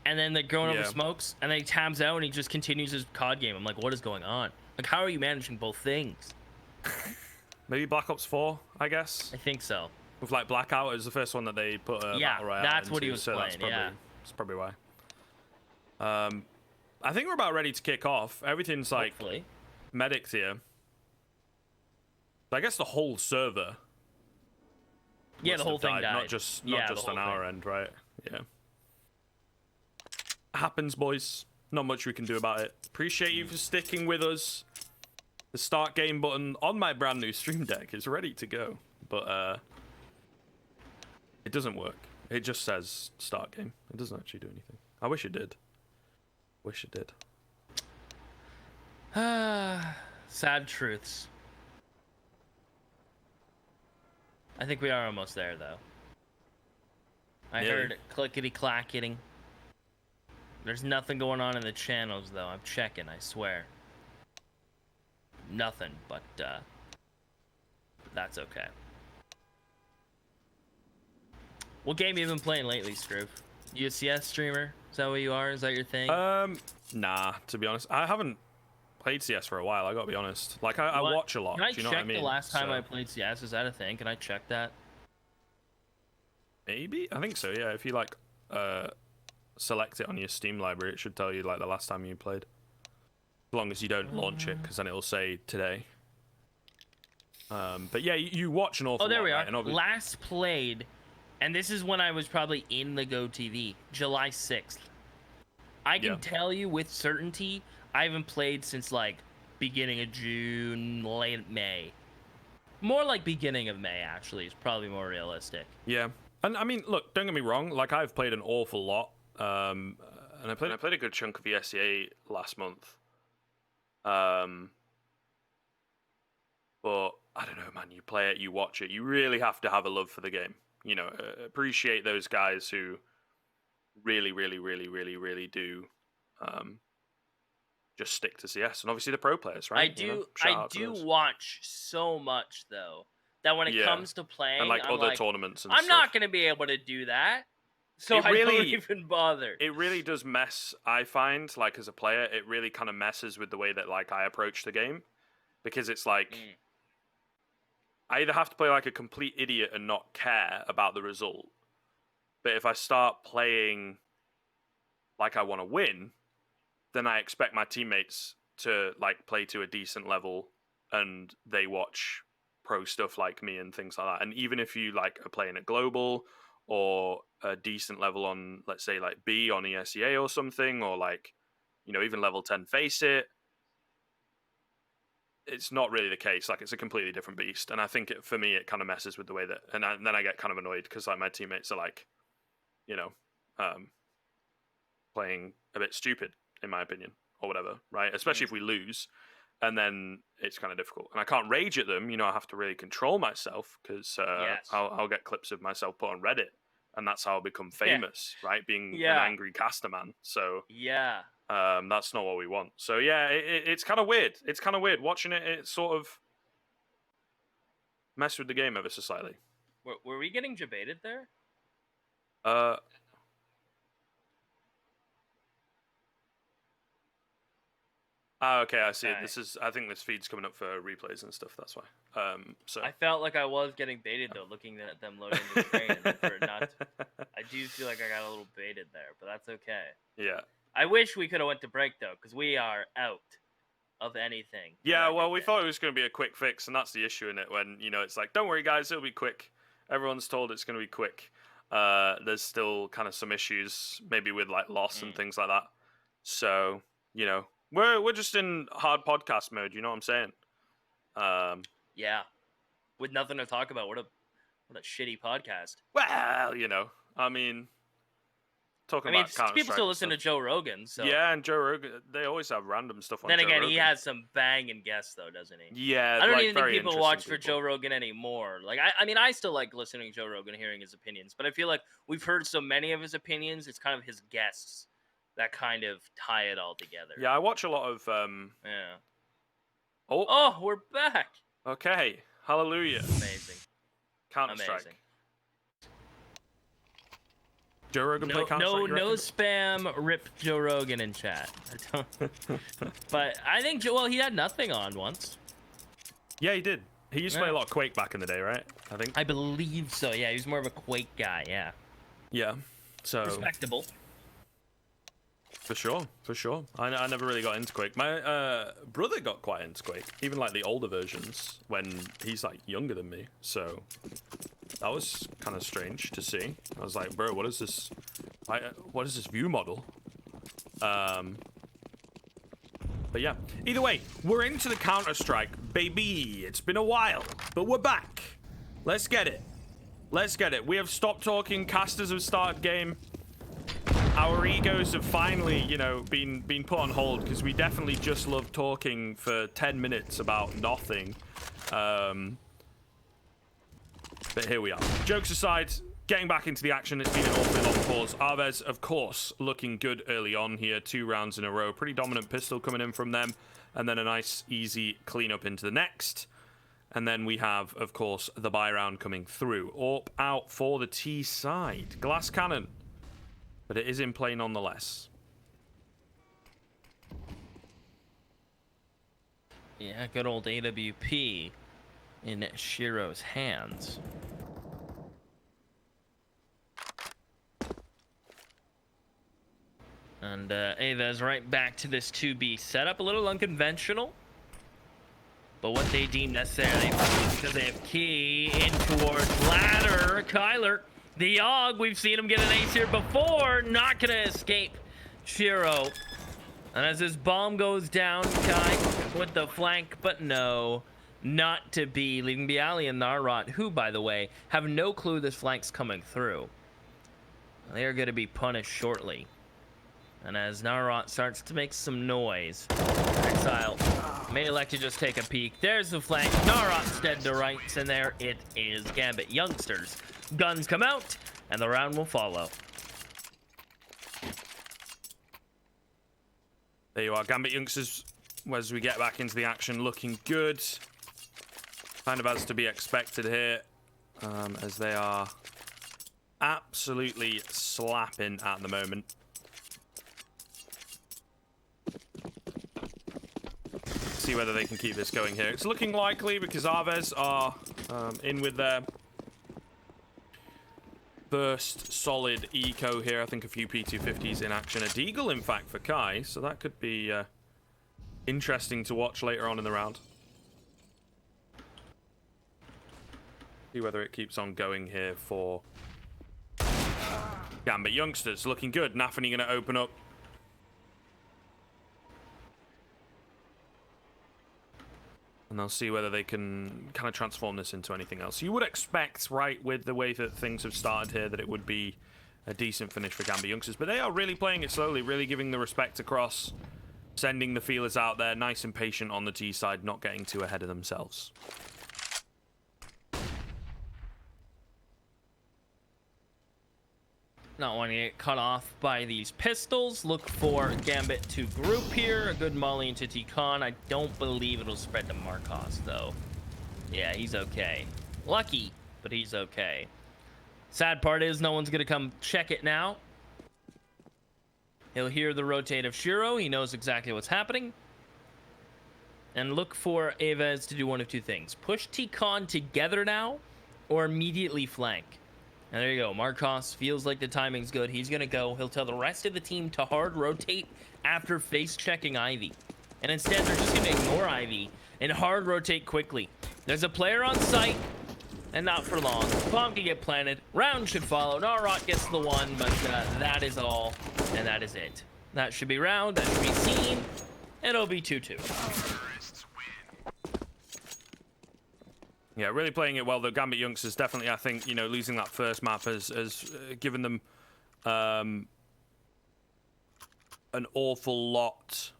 and then they're going over smokes, and then he tabs out and he just continues his COD game. I'm like, what is going on? Like, how are you managing both things? Maybe Black Ops 4, I guess. I think so. With like Blackout is the first one that they put a Battle Royale that's what into, he was so playing. that's probably why. I think we're about ready to kick off. Everything's like Hopefully. medics here. So I guess the whole server. Yeah, must the whole have thing died, died. Not just the on whole our thing. end, right? Yeah. Happens, boys. Not much we can do about it. Appreciate you for sticking with us. The start game button on my brand new stream deck is ready to go, but it doesn't work. It just says start game. It doesn't actually do anything. I wish it did. Wish it did. Sad truths. I think we are almost there, though. I Nearly. heard clickety-clacketing. There's nothing going on in the channels, though. I'm checking, I swear. Nothing, but that's okay. What game you been playing lately, Scroof? You a CS streamer? Is that what you are? Is that your thing? Nah, to be honest. I haven't played CS for a while, I gotta be honest. Like, I watch a lot, Can I do you know check what I mean? the last time So, I played CS? Is that a thing? Can I check that? maybe? I think so, yeah. If you, like, select it on your Steam library, it should tell you, like, the last time you played. As long as you don't launch it, because then it'll say today. But yeah, you watch an awful lot. Oh, there we are. Right? And Last played, and this is when I was probably in the Go TV, July 6th. I can tell you with certainty, I haven't played since like beginning of June, late May. More like beginning of May, actually, is probably more realistic. yeah. And I mean, look, don't get me wrong. Like, I've played an awful lot. And I played a good chunk of the SEA last month. But I don't know, man. You play it, you watch it. You really have to have a love for the game. You know, appreciate those guys who really do just stick to CS. And obviously the pro players, right? I do watch so much though that when it comes to playing, and like I'm other like, tournaments and I'm stuff. not gonna be able to do that. So I don't even bother. It really does mess, I find, like, as a player, it really kind of messes with the way that, like, I approach the game. Because it's like, I either have to play like a complete idiot and not care about the result, But if I start playing like I want to win, then I expect my teammates to like play to a decent level and they watch pro stuff like me and things like that. And even if you like are playing at global or a decent level on, let's say, like B on ESEA or something, or like, you know, even level 10 face it, it's not really the case. Like, it's a completely different beast. And I think for me, it kind of messes with the way that, and then I get kind of annoyed because like my teammates are like, you know, playing a bit stupid, in my opinion, or whatever, right? Especially if we lose, and then it's kind of difficult. And I can't rage at them, you know, I have to really control myself because I'll get clips of myself put on Reddit, and that's how I'll become famous, right? Being an angry caster man. So that's not what we want. So yeah, it's kind of weird. It's kind of weird watching it. It sort of messed with the game ever so slightly. Were we getting debated there? Okay, I see. Okay. I think this feed's coming up for replays and stuff. That's why. So I felt like I was getting baited though, looking at them loading the train. I do feel like I got a little baited there, but that's okay. Yeah. I wish we could have went to break though, because we are out of anything. Yeah, well, we thought it was going to be a quick fix, and that's the issue in it. When you know, it's like, don't worry, guys, it'll be quick. Everyone's told it's going to be quick. There's still kind of some issues, maybe with like loss and things like that. So you know. We're just in hard podcast mode, you know what I'm saying? Yeah. With nothing to talk about. What a shitty podcast. Well, you know, I mean talking about Counter-Strike. People still listen to Joe Rogan, so yeah, and Joe Rogan, they always have random stuff on. Then Joe again, Rogan. He has some banging guests though, doesn't he? Yeah, I don't like, even think people watch for people. Joe Rogan anymore. Like I mean, I still like listening to Joe Rogan, hearing his opinions, but I feel like we've heard so many of his opinions, it's kind of his guests that kind of tie it all together. Yeah, I watch a lot of yeah. Oh, we're back. Okay. Hallelujah. Amazing. Counter-Strike. Amazing. Joe Rogan play Counter-Strike? No spam. Rip Joe Rogan in chat. But I think he had nothing on once. Yeah, he did. He used to play a lot of Quake back in the day, right? I believe so. Yeah, he was more of a Quake guy. Yeah. Yeah. So respectable. For sure. I never really got into Quake. My brother got quite into Quake, even like the older versions when he's like younger than me. So that was kind of strange to see. I was like, bro, what is this? What is this view model? But yeah, either way, we're into the Counter-Strike, baby. It's been a while, but we're back. Let's get it. We have stopped talking. Casters have started game. Our egos have finally, you know, been put on hold because we definitely just love talking for 10 minutes about nothing. But here we are. Jokes aside, getting back into the action, it's been an awfully long pause. AVEZ, of course, looking good early on here. 2 rounds in a row. Pretty dominant pistol coming in from them. And then a nice, easy cleanup into the next. And then we have, of course, the buy round coming through. AWP out for the T side. Glass cannon. But it is in play nonetheless. Yeah, good old AWP in Shiro's hands. And AVEZ right back to this 2B setup. A little unconventional. But what they deem necessary because they have key in towards ladder. Kyler. The Og, we've seen him get an ace here before. Not going to escape Shiro. And as his bomb goes down, Kai with the flank, but no, not to be. Leaving Bialy and Narot, who, by the way, have no clue this flank's coming through. They are going to be punished shortly. And as Narot starts to make some noise, Exile may elect to just take a peek. There's the flank. Narot's dead to rights, and there it is. Gambit youngsters. Guns come out, and the round will follow. There you are, Gambit youngsters, as we get back into the action, looking good. Kind of as to be expected here, as they are absolutely slapping at the moment. See whether they can keep this going here. It's looking likely because AVEZ are in with their first solid eco here. I think a few P250s in action. A Deagle, in fact, for Kai. So that could be interesting to watch later on in the round. See whether it keeps on going here for Gambit youngsters. Looking good. Nafany going to open up. And they'll see whether they can kind of transform this into anything else. You would expect, right, with the way that things have started here, that it would be a decent finish for Gambit youngsters. But they are really playing it slowly, really giving the respect across, sending the feelers out there, nice and patient on the T side, not getting too ahead of themselves. Not wanting to get cut off by these pistols. Look for Gambit to group here. A good molly into T-Con. I don't believe it'll spread to Marcos, though. Yeah, he's okay. Lucky, but he's okay. Sad part is no one's going to come check it now. He'll hear the rotate of Shiro. He knows exactly what's happening. And look for AVEZ to do one of two things. Push T-Con together now, or immediately flank. And there you go. Marcos feels like the timing's good. He's going to go. He'll tell the rest of the team to hard rotate after face checking Ivy. And instead, they're just going to ignore Ivy and hard rotate quickly. There's a player on site, and not for long. Bomb can get planted. Round should follow. Narot gets the one, but that is all, and that is it. That should be round. That should be seen. It'll be 2-2. Yeah, really playing it well, though. Gambit youngsters definitely, I think, you know, losing that first map has given them an awful lot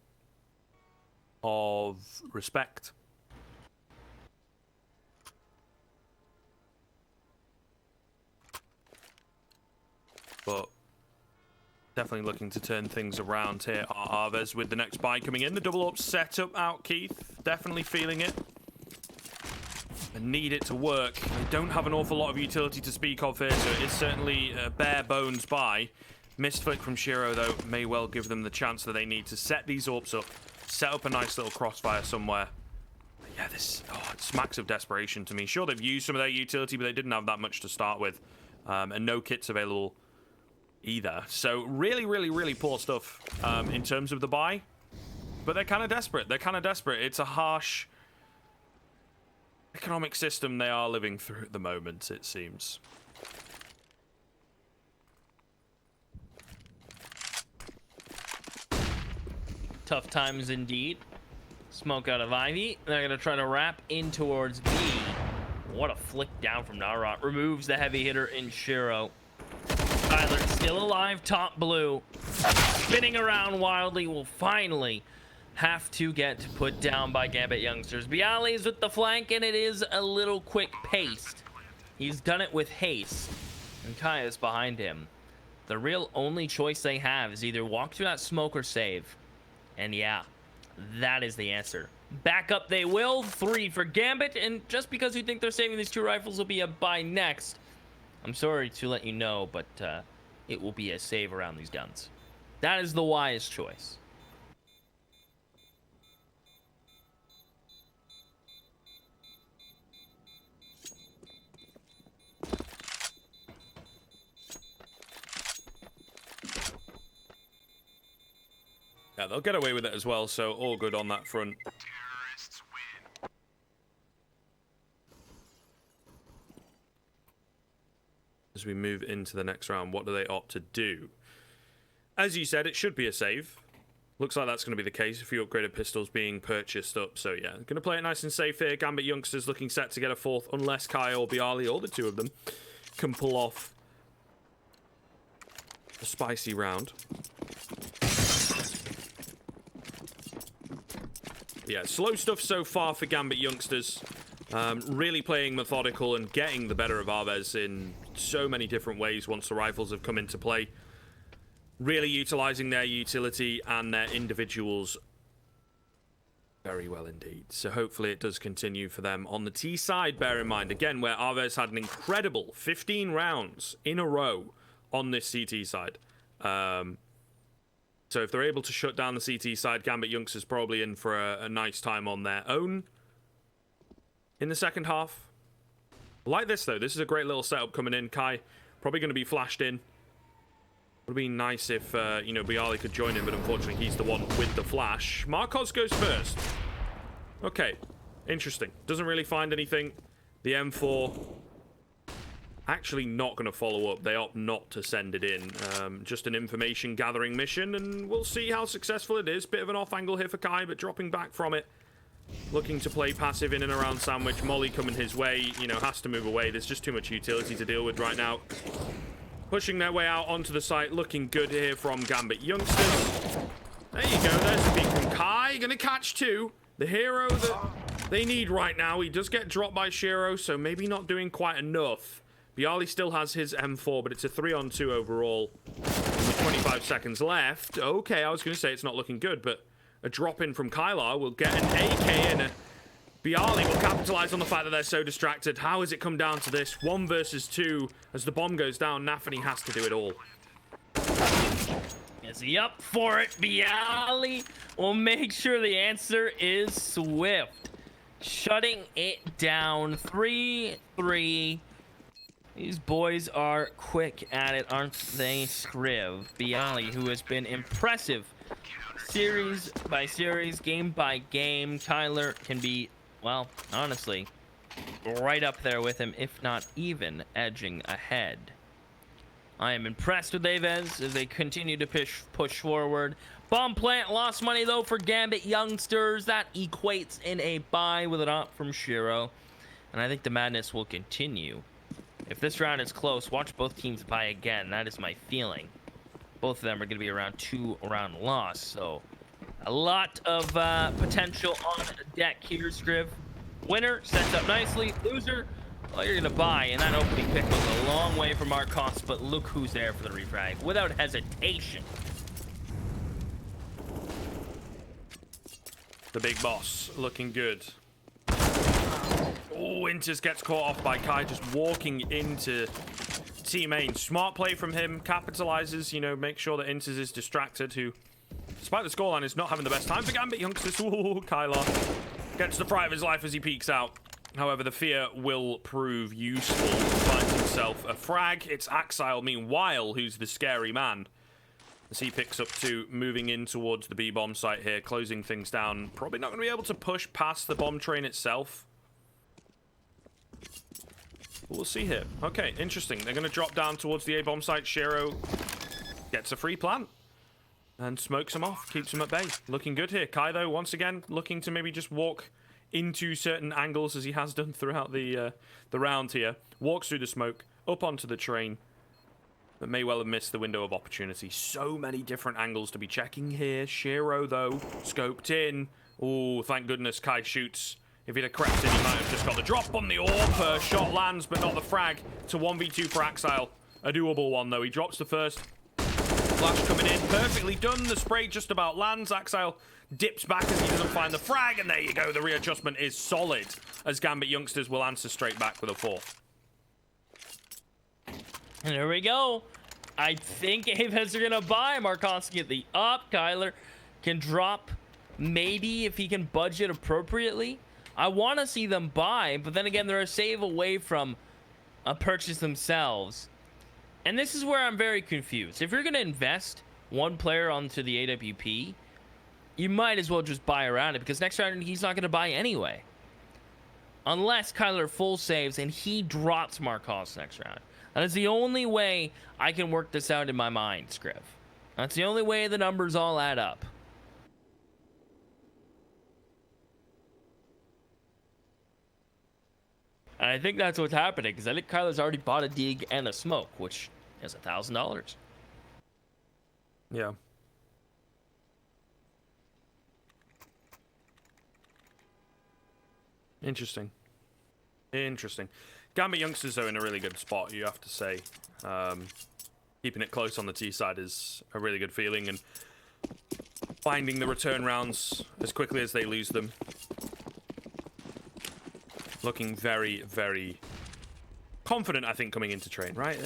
of respect. But definitely looking to turn things around here are AVEZ with the next buy coming in. The double up setup out, Keith. Definitely feeling it. And need it to work. They don't have an awful lot of utility to speak of here, so it is certainly a bare bones buy. Missed flick from Shiro, though, may well give them the chance that they need to set these orbs up, set up a nice little crossfire somewhere. But yeah, this it smacks of desperation to me. Sure, they've used some of their utility, but they didn't have that much to start with, and no kits available either. So really, really, really poor stuff in terms of the buy. But they're kind of desperate. They're kind of desperate. It's a harsh economic system they are living through at the moment, it seems. Tough times indeed. Smoke out of Ivy. They're going to try to wrap in towards B. What a flick down from Narot. Removes the heavy hitter in Shiro. Tyler still alive, top blue. Spinning around wildly, will finally have to get put down by Gambit youngsters. Bialy's with the flank, and it is a little quick paced. He's done it with haste, and Kaya's behind him. The real only choice they have is either walk through that smoke or save. And yeah, that is the answer. Back up they will. 3 for Gambit, and just because you think they're saving these 2 rifles will be a buy next, I'm sorry to let you know, but it will be a save around these guns. That is the wise choice. Yeah, they'll get away with it as well, so all good on that front. As we move into the next round, what do they opt to do? As you said, it should be a save. Looks like that's going to be the case. A few upgraded pistols being purchased up, so yeah. Going to play it nice and safe here. Gambit youngsters looking set to get a 4th, unless Kai or Bialy, or the 2 of them, can pull off a spicy round. Yeah, slow stuff so far for Gambit youngsters. Really playing methodical and getting the better of AVEZ in so many different ways once the rifles have come into play. Really utilizing their utility and their individuals very well indeed. So hopefully it does continue for them. On the T side, bear in mind, again, where AVEZ had an incredible 15 rounds in a row on this CT side. So if they're able to shut down the CT side, Gambit youngsters probably in for a nice time on their own in the second half. Like this, though. This is a great little setup coming in. Kai Probably going to be flashed in. Would have been nice if, you know, Bialy could join him, but unfortunately he's the one with the flash. Marcos goes first. Okay, interesting. Doesn't really find anything. The M4 actually not going to follow up. They opt not to send it in. Just an information gathering mission, and we'll see how successful it is. Bit of an off angle here for Kai, but dropping back from it. Looking to play passive in and around Sandwich. Molly coming his way, you know, has to move away. There's just too much utility to deal with right now. Pushing their way out onto the site. Looking good here from Gambit youngsters. There you go. There's the peek from Kai. Gonna catch two. The hero that they need right now. He does get dropped by Shiro, so maybe not doing quite enough. Bialy still has his M4, but it's a 3-on-2 overall. With 25 seconds left. Okay, I was going to say it's not looking good, but a drop in from Kylar will get an AK, and Bialy will capitalize on the fact that they're so distracted. How has it come down to this? 1 versus 2. As the bomb goes down, Nafany has to do it all. Is he up for it? Bialy will make sure the answer is swift. Shutting it down. 3-3. These boys are quick at it, aren't they, Scriv? Bialy, who has been impressive series by series, game by game. Tyler can be, well, honestly, right up there with him, if not even edging ahead. I am impressed with AVEZ as they continue to push forward. Bomb plant lost money, though, for Gambit youngsters. That equates in a buy with an op from Shiro. And I think the madness will continue. If this round is close, watch both teams buy again. That is my feeling. Both of them are going to be around 2-round loss. So a lot of potential on deck here, Scriv. Winner sets up nicely. Loser, well, you're going to buy. And that opening pick was a long way from our cost. But look who's there for the refrag without hesitation. The big boss looking good. Oh, Inters gets caught off by Kai just walking into Team Main. Smart play from him. Capitalizes, you know, make sure that Inters is distracted, who, despite the scoreline, is not having the best time for Gambit youngsters. Ooh, Kylar gets the fright of his life as he peeks out. However, the fear will prove useful. Finds himself a frag. It's Axile, meanwhile, who's the scary man. As he picks up 2, moving in towards the B-bomb site here, closing things down. Probably not going to be able to push past the bomb train itself. We'll see here. Okay, interesting. They're going to drop down towards the A-bomb site. Shiro gets a free plant and smokes him off, keeps him at bay. Looking good here. Kai, though, once again, looking to maybe just walk into certain angles as he has done throughout the round here. Walks through the smoke, up onto the train, but may well have missed the window of opportunity. So many different angles to be checking here. Shiro, though, scoped in. Oh, thank goodness Kai shoots. If he'd have crept in, he might have just got the drop on the AWP. Shot lands, but not the frag. It's a 1v2 for Axile. A doable one, though. He drops the first. Flash coming in. Perfectly done. The spray just about lands. Axile dips back as he doesn't find the frag. And there you go. The readjustment is solid, as Gambit youngsters will answer straight back with a 4th. And there we go. I think AVEZ are going to buy. Markovsky at the up. Kyler can drop, maybe, if he can budget appropriately. I want to see them buy, but then again, they're a save away from a purchase themselves. And this is where I'm very confused. If you're going to invest one player onto the AWP, you might as well just buy around it, because next round he's not going to buy anyway. Unless Kyler full saves and he drops Markovs next round. That is the only way I can work this out in my mind, Scriv. That's the only way the numbers all add up. And I think that's what's happening, because I think Kyler's already bought a dig and a smoke, which is $1,000. Yeah. Interesting. Interesting. Gambit youngsters, though, in a really good spot, you have to say. Keeping it close on the T side is a really good feeling, and finding the return rounds as quickly as they lose them. Looking very, very confident, I think, coming into train, right?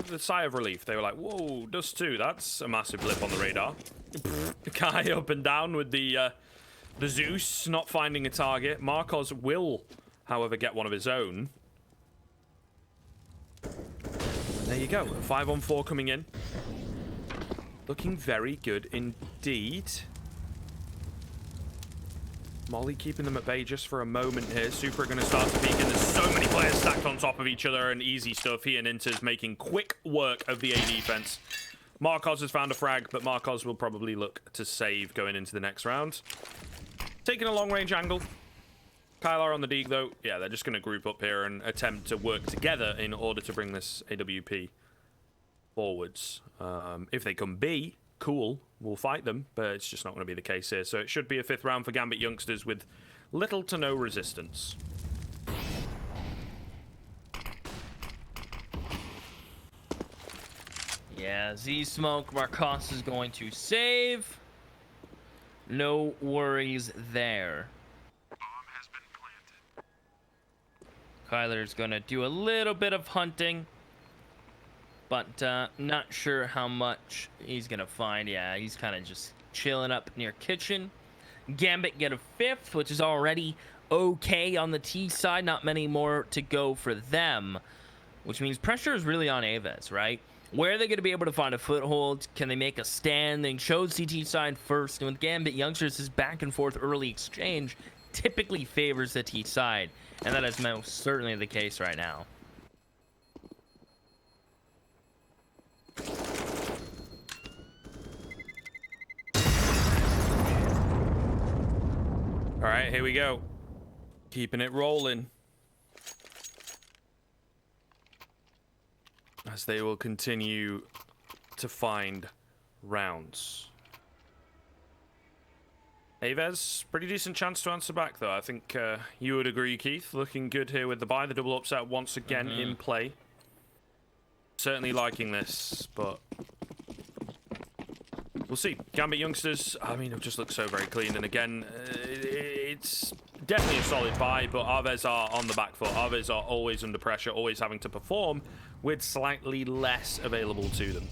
The sigh of relief. They were like, whoa, dust 2. That's a massive blip on the radar. Kai up and down with the Zeus, not finding a target. Marcos will, however, get one of his own. There you go. 5-on-4 coming in. Looking very good indeed. Molly keeping them at bay just for a moment here. Super are going to start to peek, and there's so many players stacked on top of each other, and easy stuff. He and Inter's making quick work of the A defense. Marcos has found a frag, but Marcos will probably look to save going into the next round. Taking a long-range angle. Kylar on the Deeg, though. Yeah, they're just going to group up here and attempt to work together in order to bring this AWP forwards. If they come B, cool, we'll fight them, but it's just not going to be the case here. So it should be a 5th round for Gambit youngsters with little to no resistance. Yeah, Z-Smoke, Marcos is going to save. No worries there. Kyler's going to do a little bit of hunting, but not sure how much he's going to find. Yeah, he's kind of just chilling up near kitchen. Gambit get a 5th, which is already okay on the T side. Not many more to go for them, which means pressure is really on AVEZ, right? Where are they going to be able to find a foothold? Can they make a stand? They showed CT side first, and with Gambit youngsters, this back and forth early exchange typically favors the T side, and that is most certainly the case right now. All right, here we go. Keeping it rolling. As they will continue to find rounds. AVEZ, pretty decent chance to answer back, though. I think you would agree, Keith. Looking good here with the buy. The double upset once again in play. Certainly liking this, but we'll see. Gambit youngsters, I mean, it just looks so very clean. And again, it's definitely a solid buy, but AVEZ are on the back foot. AVEZ are always under pressure, always having to perform with slightly less available to them.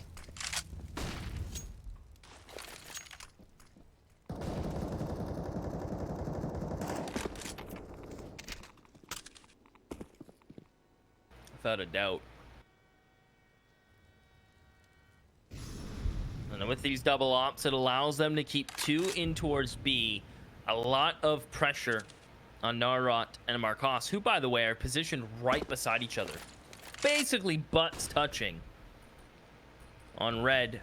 Without a doubt. And with these double ops, it allows them to keep 2 in towards B. A lot of pressure on Narot and Marcos, who, by the way, are positioned right beside each other. Basically butts touching on red.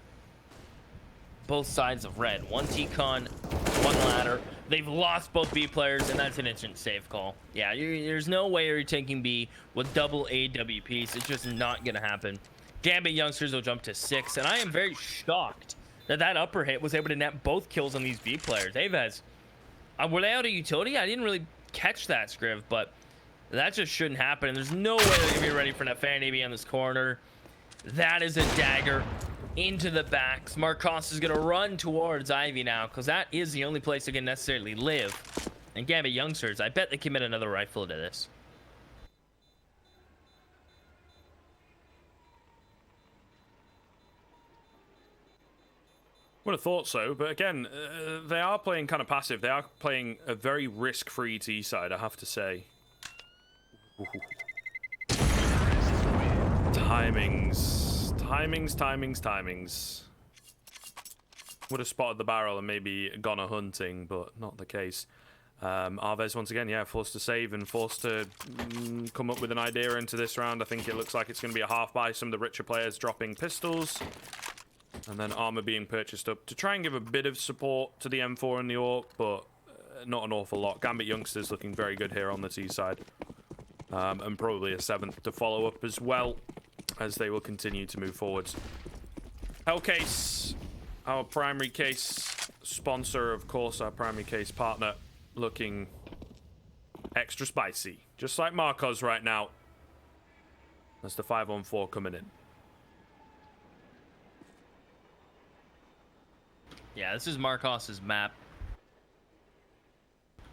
Both sides of red. One T-Con, one ladder. They've lost both B players, and that's an instant save call. Yeah, there's no way you're taking B with double AWPs. It's just not going to happen. Gambit youngsters will jump to 6, and I am very shocked that that upper hit was able to net both kills on these B players. AVEZ, were they out of utility? I didn't really catch that, Scriv, but that just shouldn't happen. And there's no way they're going to be ready for that Fanny B on this corner. That is a dagger into the backs. Marcos is going to run towards Ivy now, because that is the only place they can necessarily live. And Gambit youngsters, I bet they commit another rifle to this. Would have thought so, but again, they are playing kind of passive. They are playing a very risk-free T side, I have to say. Ooh. Timings. Would have spotted the barrel and maybe gone a hunting, but not the case. AVEZ once again, yeah, forced to save and forced to come up with an idea into this round. I think it looks like it's going to be a half buy. Some of the richer players dropping pistols. And then armor being purchased up to try and give a bit of support to the M4 and the AWP, but not an awful lot. Gambit youngsters looking very good here on the T side. And probably a 7th to follow up as well, as they will continue to move forwards. Hellcase, our primary case sponsor, of course, our primary case partner, looking extra spicy. Just like Marcos right now. That's the 5-on-4 coming in. Yeah, this is Marcos's map.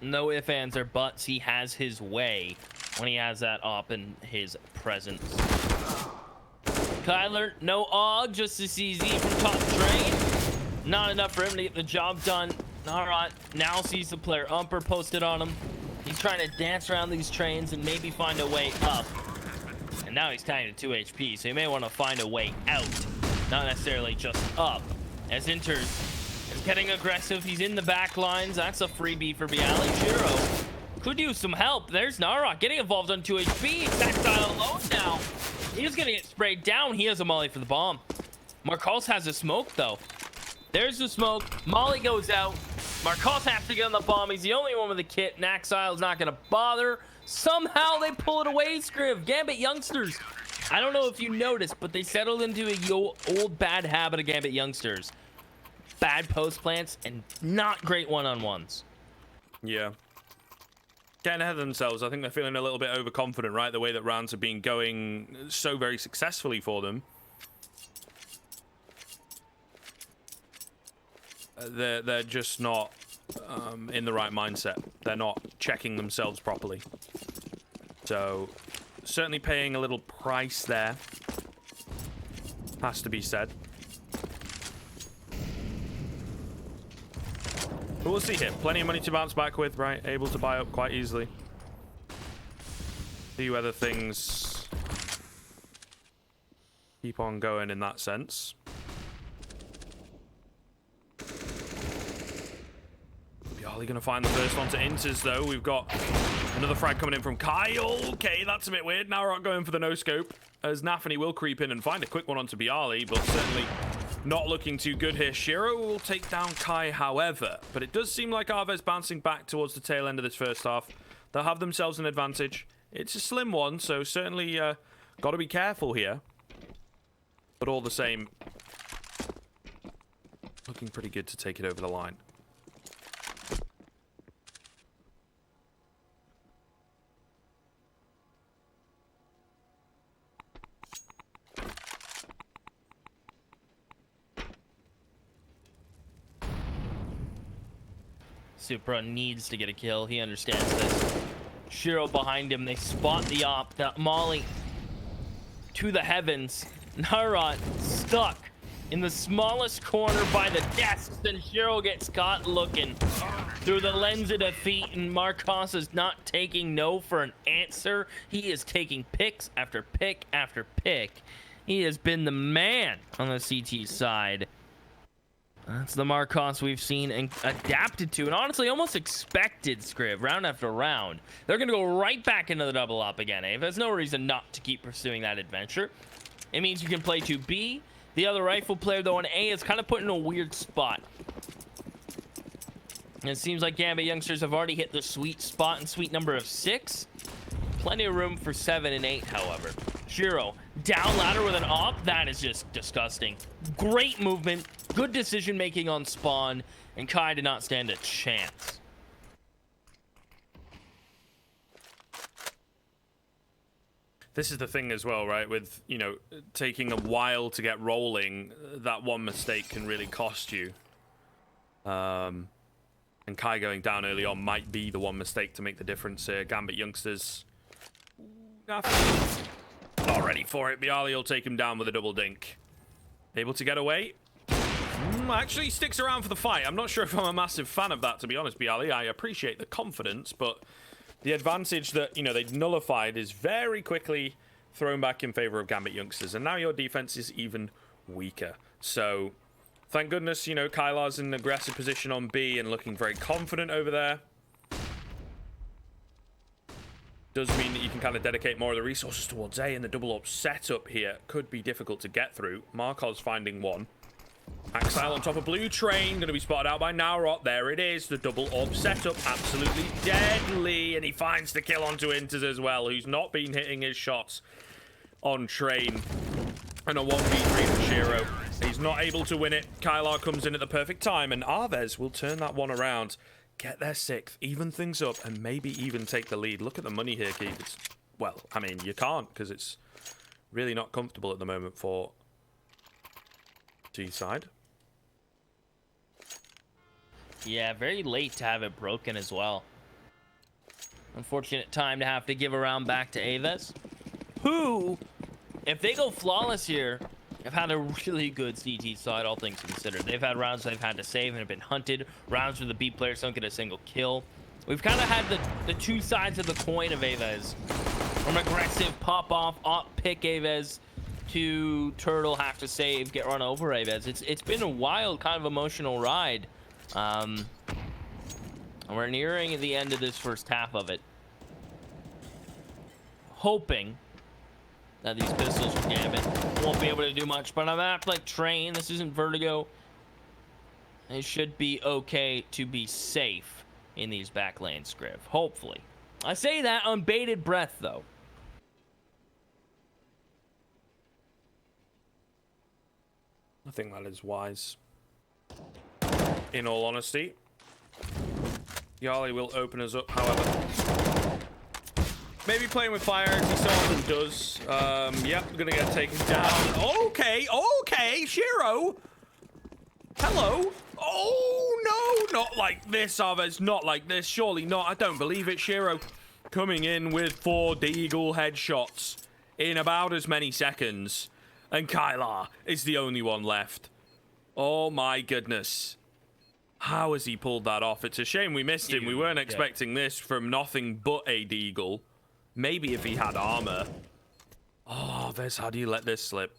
No ifs, ands, or buts. He has his way when he has that op in his presence. Kyler, no AUG, just a CZ from top train. Not enough for him to get the job done. All right, now sees the player Umper posted on him. He's trying to dance around these trains and maybe find a way up. And now he's tying to 2 HP, so he may want to find a way out, not necessarily just up. As Inters is getting aggressive, he's in the back lines. That's a freebie for Bialy. Shiro could use some help. There's Narok getting involved on 2 HP. Tactile alone now. He's gonna get sprayed down. He has a molly for the bomb. Marcos has a smoke though. There's the smoke. Molly goes out. Marcos has to get on the bomb. He's the only one with a kit. Naxile's not gonna bother. Somehow they pull it away, Scriv. Gambit youngsters. I don't know if you noticed, but they settled into a old bad habit of Gambit youngsters. Bad post plants and not great one-on-ones. Yeah. Getting ahead of themselves. I think they're feeling a little bit overconfident, right? The way that rounds have been going so very successfully for them. They're just not in the right mindset. They're not checking themselves properly. So, certainly paying a little price there. Has to be said. But we'll see here. Plenty of money to bounce back with, right? Able to buy up quite easily. See whether things keep on going in that sense. Bialy gonna find the first one to Inters though. We've got another frag coming in from Kyle. Okay, that's a bit weird. Now we're not going for the no scope, as Nafany will creep in and find a quick one onto Bialy, but certainly not looking too good here. Shiro will take down Kai, however, but it does seem like AVEZ bouncing back towards the tail end of this first half. They'll have themselves an advantage. It's a slim one, so certainly got to be careful here. But all the same, looking pretty good to take it over the line. Supra needs to get a kill. He understands this. Shiro behind him. They spot the op. The molly to the heavens. Narot stuck in the smallest corner by the desks, and Shiro gets caught looking through the lens of defeat, and Marcos is not taking no for an answer. He is taking picks after pick after pick. He has been the man on the CT side. That's the Marcos we've seen and adapted to, and honestly almost expected, Scriv, round after round. They're going to go right back into the double up again, eh? There's no reason not to keep pursuing that adventure. It means you can play to B. The other rifle player, though, on A is kind of put in a weird spot. And it seems like Gambit youngsters have already hit the sweet spot in sweet number of 6. Plenty of room for 7 and 8, however. Shiro, down ladder with an op. That is just disgusting. Great movement. Good decision making on spawn. And Kai did not stand a chance. This is the thing as well, right? With, you know, taking a while to get rolling, that one mistake can really cost you. And Kai going down early on might be the one mistake to make the difference here. Gambit youngsters not ready for it. Bialy will take him down with a double dink. Able to get away. Actually sticks around for the fight. I'm not sure if I'm a massive fan of that, to be honest, Bialy. I appreciate the confidence, but the advantage that, you know, they'd nullified is very quickly thrown back in favor of Gambit youngsters, and now your defense is even weaker. So, thank goodness, you know, Kylar's in an aggressive position on B and looking very confident over there. Does mean that you can kind of dedicate more of the resources towards A, and the double up setup here could be difficult to get through. Markov's finding one. Axile on top of Blue Train, going to be spotted out by Naurot. There it is, the double up setup, absolutely deadly, and he finds the kill onto Inters as well, who's not been hitting his shots on Train. And a 1v3 for Shiro. He's not able to win it. Kylar comes in at the perfect time, and AVEZ will turn that one around. Get their 6th, even things up, and maybe even take the lead. Look at the money here, Keith. It's, well, I mean, you can't, because it's really not comfortable at the moment for T side. Yeah, very late to have it broken as well. Unfortunate time to have to give a round back to AVEZ, who, if they go flawless here, have had a really good CT side, all things considered. They've had rounds they've had to save and have been hunted. Rounds where the B players don't get a single kill. We've kind of had the two sides of the coin of AVEZ. From aggressive pop off, op pick AVEZ to Turtle have to save, get run over AVEZ. It's been a wild kind of emotional ride. We're nearing the end of this first half of it. Hoping that these pistols from GAMBIT won't be able to do much, but on a map like Train, this isn't Vertigo. It should be okay to be safe in these back lanes, Scriv. Hopefully. I say that on bated breath, though. I think that is wise. In all honesty. Yali will open us up, however. Maybe playing with fire as he so often does. Yep, gonna get taken down. Okay, Shiro! Hello? Oh, no, not like this, AVEZ, not like this, surely not. I don't believe it, Shiro. Coming in with 4 Deagle headshots in about as many seconds. And Kylar is the only one left. Oh my goodness. How has he pulled that off? It's a shame we missed him. We weren't expecting this from nothing but a Deagle. Maybe if he had armor. Oh, AVEZ, how do you let this slip?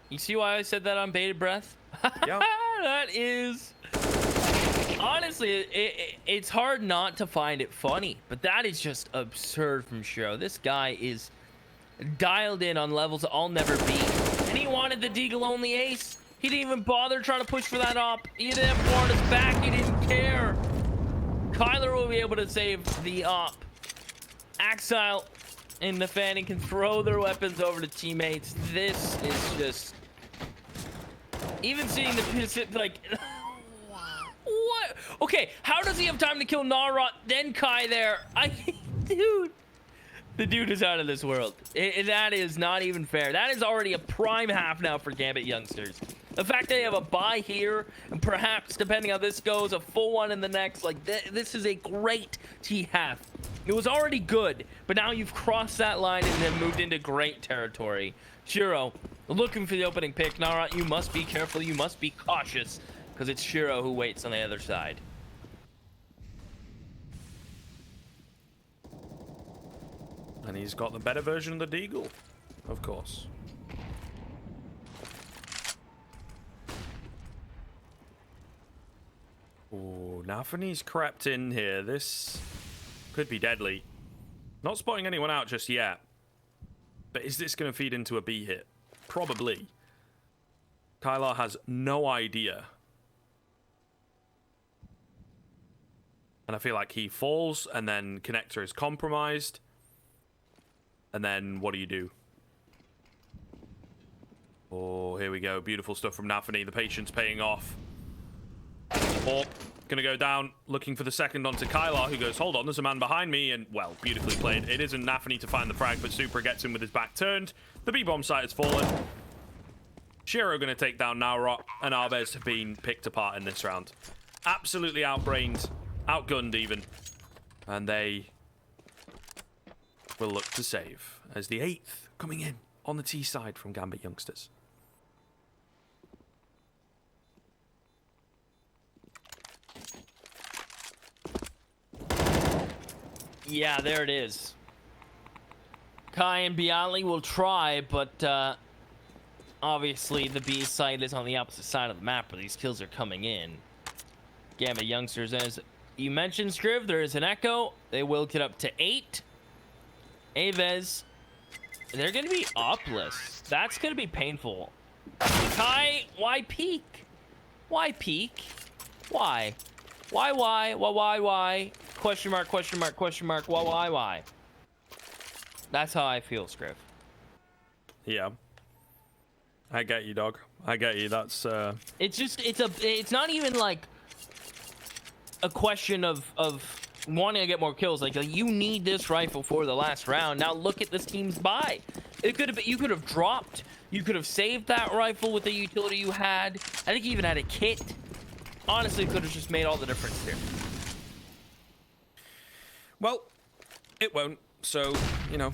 You see why I said that on bated breath? Yeah. That is... Honestly, it's hard not to find it funny, but that is just absurd from Shiro. This guy is dialed in on levels I'll never beat. And he wanted the Deagle-only ace. He didn't even bother trying to push for that op. He didn't have more on his back. He didn't care. Kyler will be able to save the op. Axile and the Fanning can throw their weapons over to teammates. This is just... Even seeing the pistol, like... What? Okay, how does he have time to kill Narot, then Kai there? Dude. The dude is out of this world. That is not even fair. That is already a prime half now for GAMBIT youngsters. The fact they have a bye here, and perhaps, depending how this goes, a full one in the next, like, this is a great T-half. It was already good, but now you've crossed that line and then moved into great territory. Shiro, looking for the opening pick. Narot, you must be careful. You must be cautious, because it's Shiro who waits on the other side. And he's got the better version of the Deagle, of course. Ooh, Nafany's crept in here. This could be deadly. Not spotting anyone out just yet. But is this going to feed into a B hit? Probably. Kylar has no idea. And I feel like he falls, and then connector is compromised. And then what do? Oh, here we go. Beautiful stuff from Nafany. The patience paying off. Oh, gonna go down, looking for the second onto Kylar, who goes, hold on, there's a man behind me, and, well, beautifully played. It isn't Nafany to find the frag, but Supra gets him with his back turned. The B-bomb site has fallen. Shiro gonna take down Narot, and AVEZ have been picked apart in this round. Absolutely outbrained, outgunned even. And they will look to save as the 8th coming in on the T side from GAMBIT youngsters. Yeah, there it is. Kai and Bialy will try, but obviously the B site is on the opposite side of the map where these kills are coming in. GAMBIT youngsters, as you mentioned, Scriv, there is an echo. They will get up to 8. AVEZ, they're going to be upless. That's going to be painful. Kai, why peek? Why peek? Why? Why? Question mark, question mark, question mark, why? That's how I feel, Scriv. Yeah. I get you, dog. I get you. That's, It's just, it's not even like a question of wanting to get more kills. Like, you need this rifle for the last round. Now look at this team's buy. It could have, you could have dropped. You could have saved that rifle with the utility you had. I think you even had a kit. Honestly, it could have just made all the difference here. well, it won't. So, you know,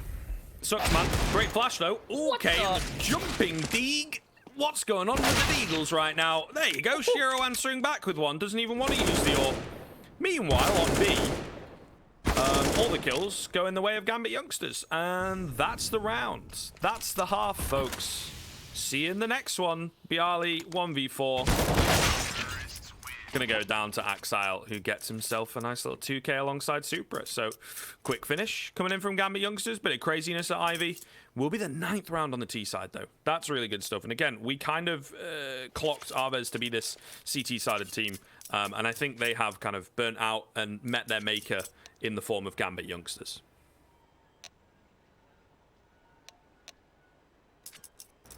sucks, man. Great flash, though. Okay, jumping Deeg. What's going on with the Deagles right now? There you go. Shiro answering back with one. Doesn't even want to use the AWP. Meanwhile, on B, all the kills go in the way of Gambit youngsters. And that's the round. That's the half, folks. See you in the next one. Bialy 1v4. Gonna go down to Axile, who gets himself a nice little 2k alongside Supra. So quick finish coming in from Gambit youngsters. Bit of craziness at Ivy. Will be the 9th round on the T side, though. That's really good stuff. And again, we kind of clocked AVEZ to be this CT-sided team. And I think they have kind of burnt out and met their maker in the form of Gambit youngsters.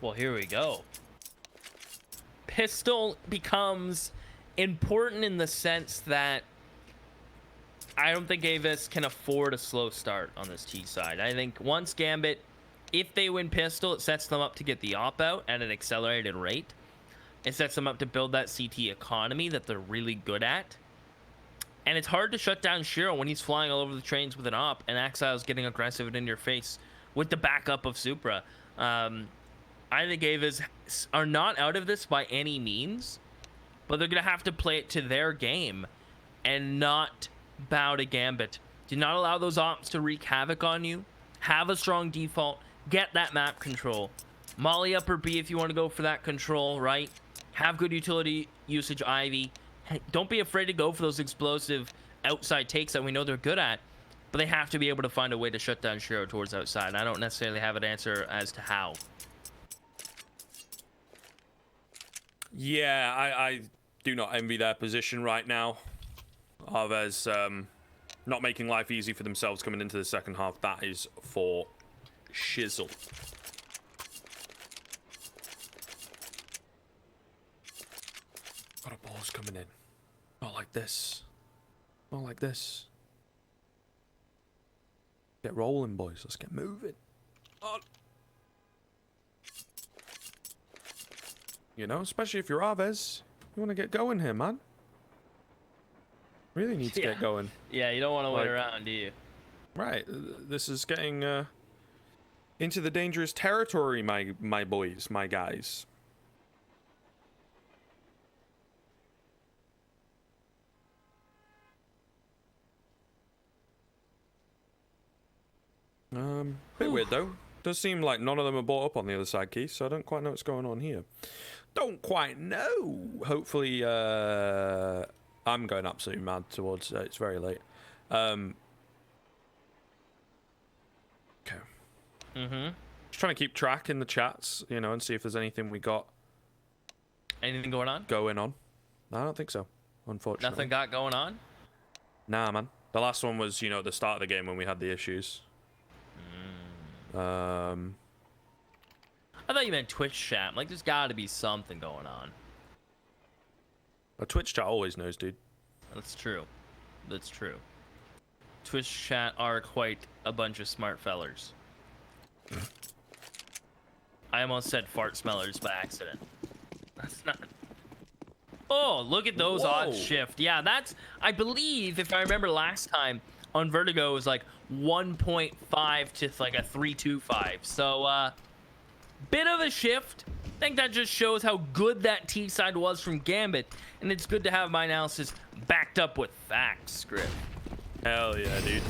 Well, here we go. Pistol becomes important in the sense that I don't think AVEZ can afford a slow start on this T side. I think once Gambit, if they win Pistol, it sets them up to get the op out at an accelerated rate. It sets them up to build that CT economy that they're really good at. And it's hard to shut down Shiro when he's flying all over the trains with an op and Axile's getting aggressive and in your face with the backup of Supra. I think AVEZ are not out of this by any means, but they're going to have to play it to their game and not bow to Gambit. Do not allow those ops to wreak havoc on you. Have a strong default. Get that map control. Molly up or B if you want to go for that control, right? Have good utility usage, Ivy. Hey, don't be afraid to go for those explosive outside takes that we know they're good at, but they have to be able to find a way to shut down Shiro towards outside. I don't necessarily have an answer as to how. Yeah, I do not envy their position right now. AVEZ not making life easy for themselves coming into the second half. That is for shizzle. Got a ball's coming in. Not like this. Not like this. Get rolling, boys. Let's get moving. On. You know, especially if you're AVEZ, you want to get going here, man. Really need to get going. Yeah, you don't want to wait around, do you? Right. This is getting into the dangerous territory, my boys, my guys. Bit weird though. Does seem like none of them are bought up on the other side, Keith, so I don't quite know what's going on here. Don't quite know. Hopefully, I'm going absolutely mad towards, it's very late. Okay. Just trying to keep track in the chats, you know, and see if there's anything we got. Anything going on? No, I don't think so, unfortunately. Nothing got going on? Nah, man. The last one was, you know, at the start of the game when we had the issues. I thought you meant Twitch chat. Like, there's got to be something going on. A Twitch chat always knows, dude. That's true. That's true. Twitch chat are quite a bunch of smart fellers. I almost said fart smellers by accident. That's not... Oh, look at those odds shift. Yeah, that's... I believe, if I remember last time, on Vertigo, it was like 1.5 to like a 3.25. So, bit of a shift. I think that just shows how good that T side was from Gambit, and it's good to have my analysis backed up with facts, Script. Hell yeah, dude.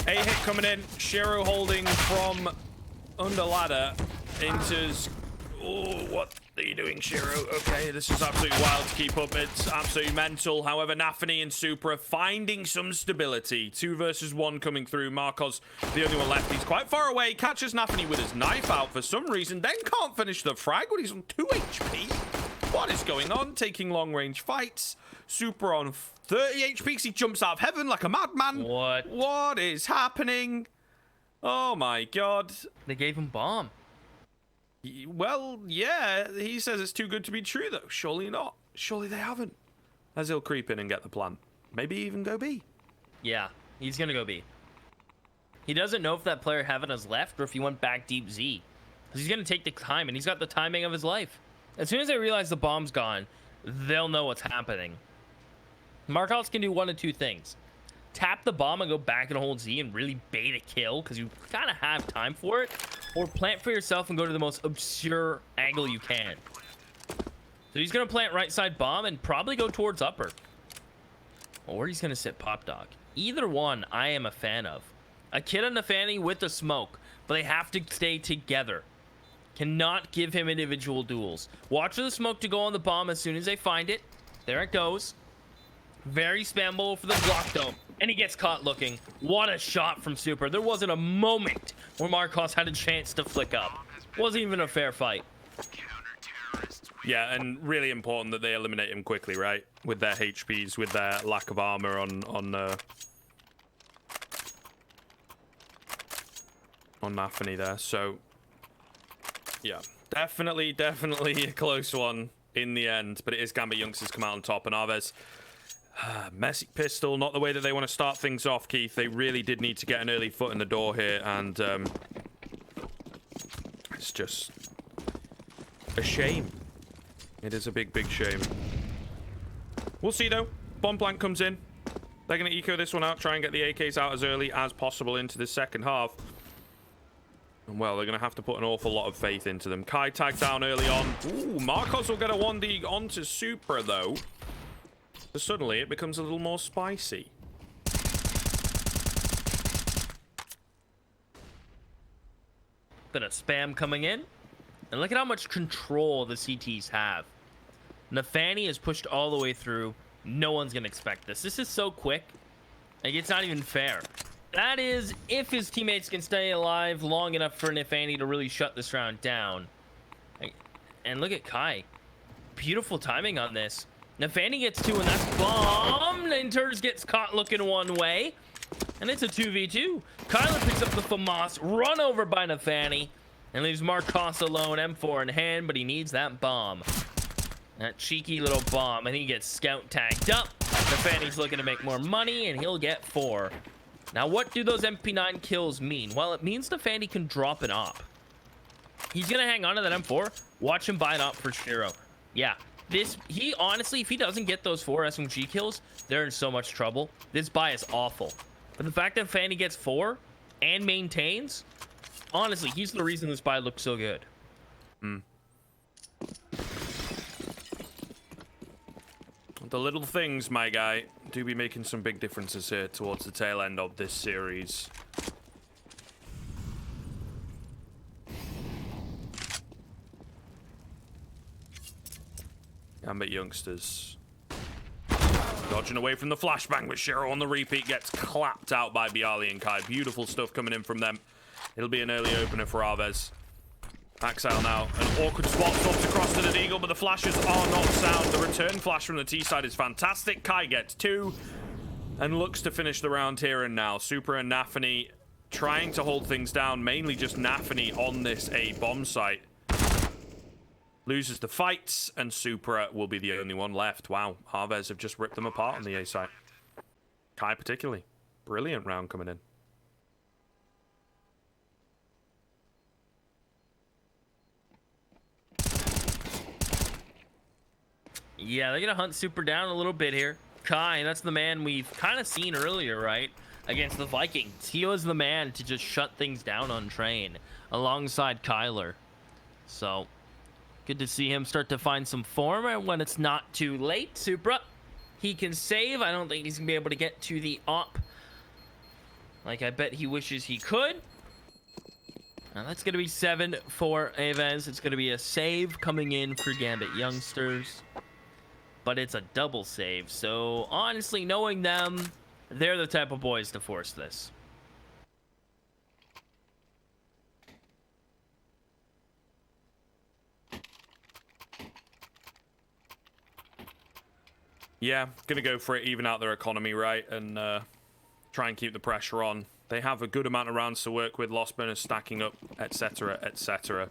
A hit coming in. Shiro holding from under ladder into... Oh, what are you doing, Shiro? Okay, this is absolutely wild to keep up. It's absolutely mental. However, Nafany and Supra finding some stability. 2 versus 1 coming through. Marcos, the only one left. He's quite far away. Catches Nafany with his knife out for some reason. Then can't finish the frag when he's on 2 HP. What is going on? Taking long-range fights. Supra on 30 HP because he jumps out of heaven like a madman. What is happening? Oh, my God. They gave him bomb. Well, yeah, he says it's too good to be true, though. Surely not. Surely they haven't. As he'll creep in and get the plant. Maybe even go B. Yeah, he's going to go B. He doesn't know if that player Heaven has left or if he went back deep Z. Because he's going to take the time, and he's got the timing of his life. As soon as they realize the bomb's gone, they'll know what's happening. Marcos can do one of two things. Tap the bomb and go back and hold Z and really bait a kill because you kind of have time for it, or plant for yourself and go to the most obscure angle you can. So he's going to plant right side bomb and probably go towards upper. or he's gonna sit Pop Dog. Either one, I am a fan of. A kid on the fanny with the smoke, but they have to stay together. Cannot give him individual duels. Watch for the smoke to go on the bomb as soon as they find it. There it goes. Very spammable for the block though. And he gets caught looking. What a shot from Super. There wasn't a moment where Marcos had a chance to flick up. Wasn't even a fair fight. Yeah, and really important that they eliminate him quickly, right? With their HPs, with their lack of armor on Nafany there. So, yeah, definitely a close one in the end. But it is Gambit Youngsters come out on top, and AVEZ. Messy pistol, not the way that they want to start things off, Keith. They really did need to get an early foot in the door here, and it's just a shame. It is a big shame. We'll see, though. Bomb plant comes in. They're going to eco this one out, try and get the AKs out as early as possible into the second half. And, well, they're going to have to put an awful lot of faith into them. Kai tagged down early on. Ooh, Marcos will get a 1D onto Supra, though. So suddenly, it becomes a little more spicy. Bit of spam coming in. And look at how much control the CTs have. Nafany is pushed all the way through. No one's going to expect this. This is so quick. Like, it's not even fair. That is if his teammates can stay alive long enough for Nafany to really shut this round down. And look at Kai. Beautiful timing on this. Nafany gets 2, and that's bombed. And Turds gets caught looking one way. And it's a 2v2. Kyler picks up the FAMAS, run over by Nafany, and leaves Marcos alone, M4 in hand, but he needs that bomb. That cheeky little bomb, and he gets scout tagged up. Nafany's looking to make more money, and he'll get 4. Now, what do those MP9 kills mean? Well, it means Nafany can drop an op. He's going to hang on to that M4. Watch him buy an op for Shiro. Yeah. He honestly, if he doesn't get those 4 SMG kills, they're in so much trouble. This buy is awful. But the fact that Fanny gets 4 and maintains, honestly, he's the reason this buy looks so good. The little things, my guy, do be making some big differences here towards the tail end of this series. Gambit Youngsters dodging away from the flashbang, but Shiro on the repeat gets clapped out by Bialy and Kai. Beautiful stuff coming in from them. It'll be an early opener for AVEZ. Axile now, an awkward swap swaps across to the Deagle, but the flashes are not sound. The return flash from the T side is fantastic. Kai gets 2 and looks to finish the round here and now. Super and Nafany trying to hold things down, mainly just Nafany on this A bomb site. Loses the fights, and Supra will be the only one left. Wow, AVEZ have just ripped them apart on the A site. Kai particularly. Brilliant round coming in. Yeah, they're going to hunt Super down a little bit here. Kai, that's the man we've kind of seen earlier, right? Against the Vikings. He was the man to just shut things down on train alongside Kyler. So, good to see him start to find some form, and when it's not too late, Supra, he can save. I don't think he's going to be able to get to the op like I bet he wishes he could. Now that's going to be 7 for AVEZ. It's going to be a save coming in for Gambit Youngsters. But it's a double save, so honestly, knowing them, they're the type of boys to force this. Yeah, gonna go for it, even out their economy, right? And try and keep the pressure on. They have a good amount of rounds to work with, lost burners stacking up, etc., etc.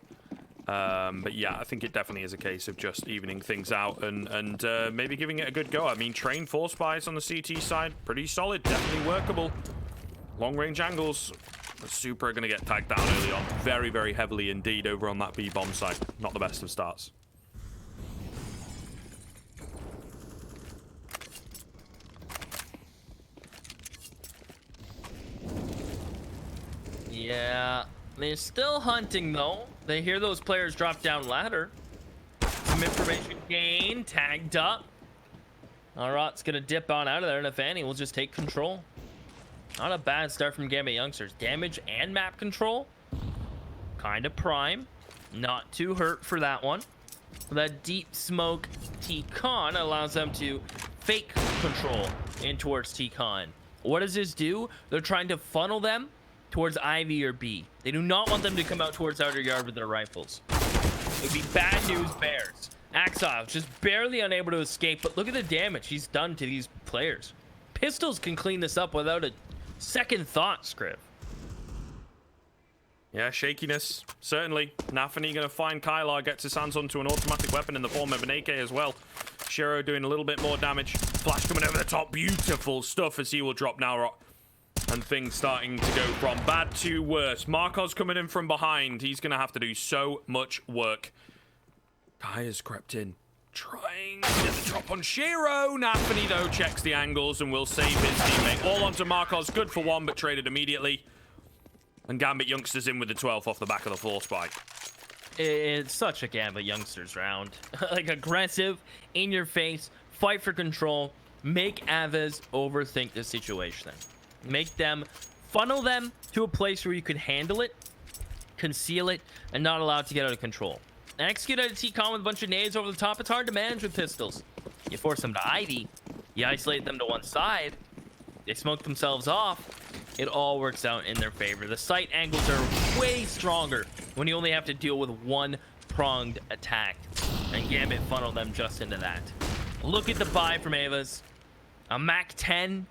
But yeah, I think it definitely is a case of just evening things out and maybe giving it a good go. I mean, train force buys on the CT side, pretty solid, definitely workable. Long range angles, the Super are going to get tagged down early on. Very, very heavily indeed over on that B bomb side. Not the best of starts. Yeah, they're still hunting though. They hear those players drop down ladder. Some information gained, tagged up. Alright, gonna dip on out of there, and Nafani will just take control. Not a bad start from Gambit Youngsters. Damage and map control. Kind of prime. Not too hurt for that one. That deep smoke T-Con allows them to fake control in towards T-Con. What does this do? They're trying to funnel them towards Ivy or B. They do not want them to come out towards outer yard with their rifles. It would be bad news bears. Axile just barely unable to escape, but look at the damage he's done to these players. Pistols can clean this up without a second thought, Scriv. Yeah, shakiness, certainly. Nafani going to find Kylar, gets his hands onto an automatic weapon in the form of an AK as well. Shiro doing a little bit more damage. Flash coming over the top, beautiful stuff as he will drop now. And things starting to go from bad to worse. Marcos coming in from behind. He's going to have to do so much work. Kai has crept in, trying to get the drop on Shiro. Nafani, though, checks the angles and will save his teammate. All onto Marcos, good for one, but traded immediately. And Gambit Youngsters in with the 12th off the back of the floor spike. It's such a Gambit Youngsters round. Like, aggressive, in your face, fight for control, make AVEZ overthink the situation. Make them, funnel them to a place where you can handle it, conceal it, and not allow it to get out of control. And execute out a T-Con with a bunch of nades over the top. It's hard to manage with pistols. You force them to Ivy, you isolate them to one side, they smoke themselves off. It all works out in their favor. The sight angles are way stronger when you only have to deal with one pronged attack. And Gambit funneled them just into that. Look at the buy from AVEZ. A Mac 10.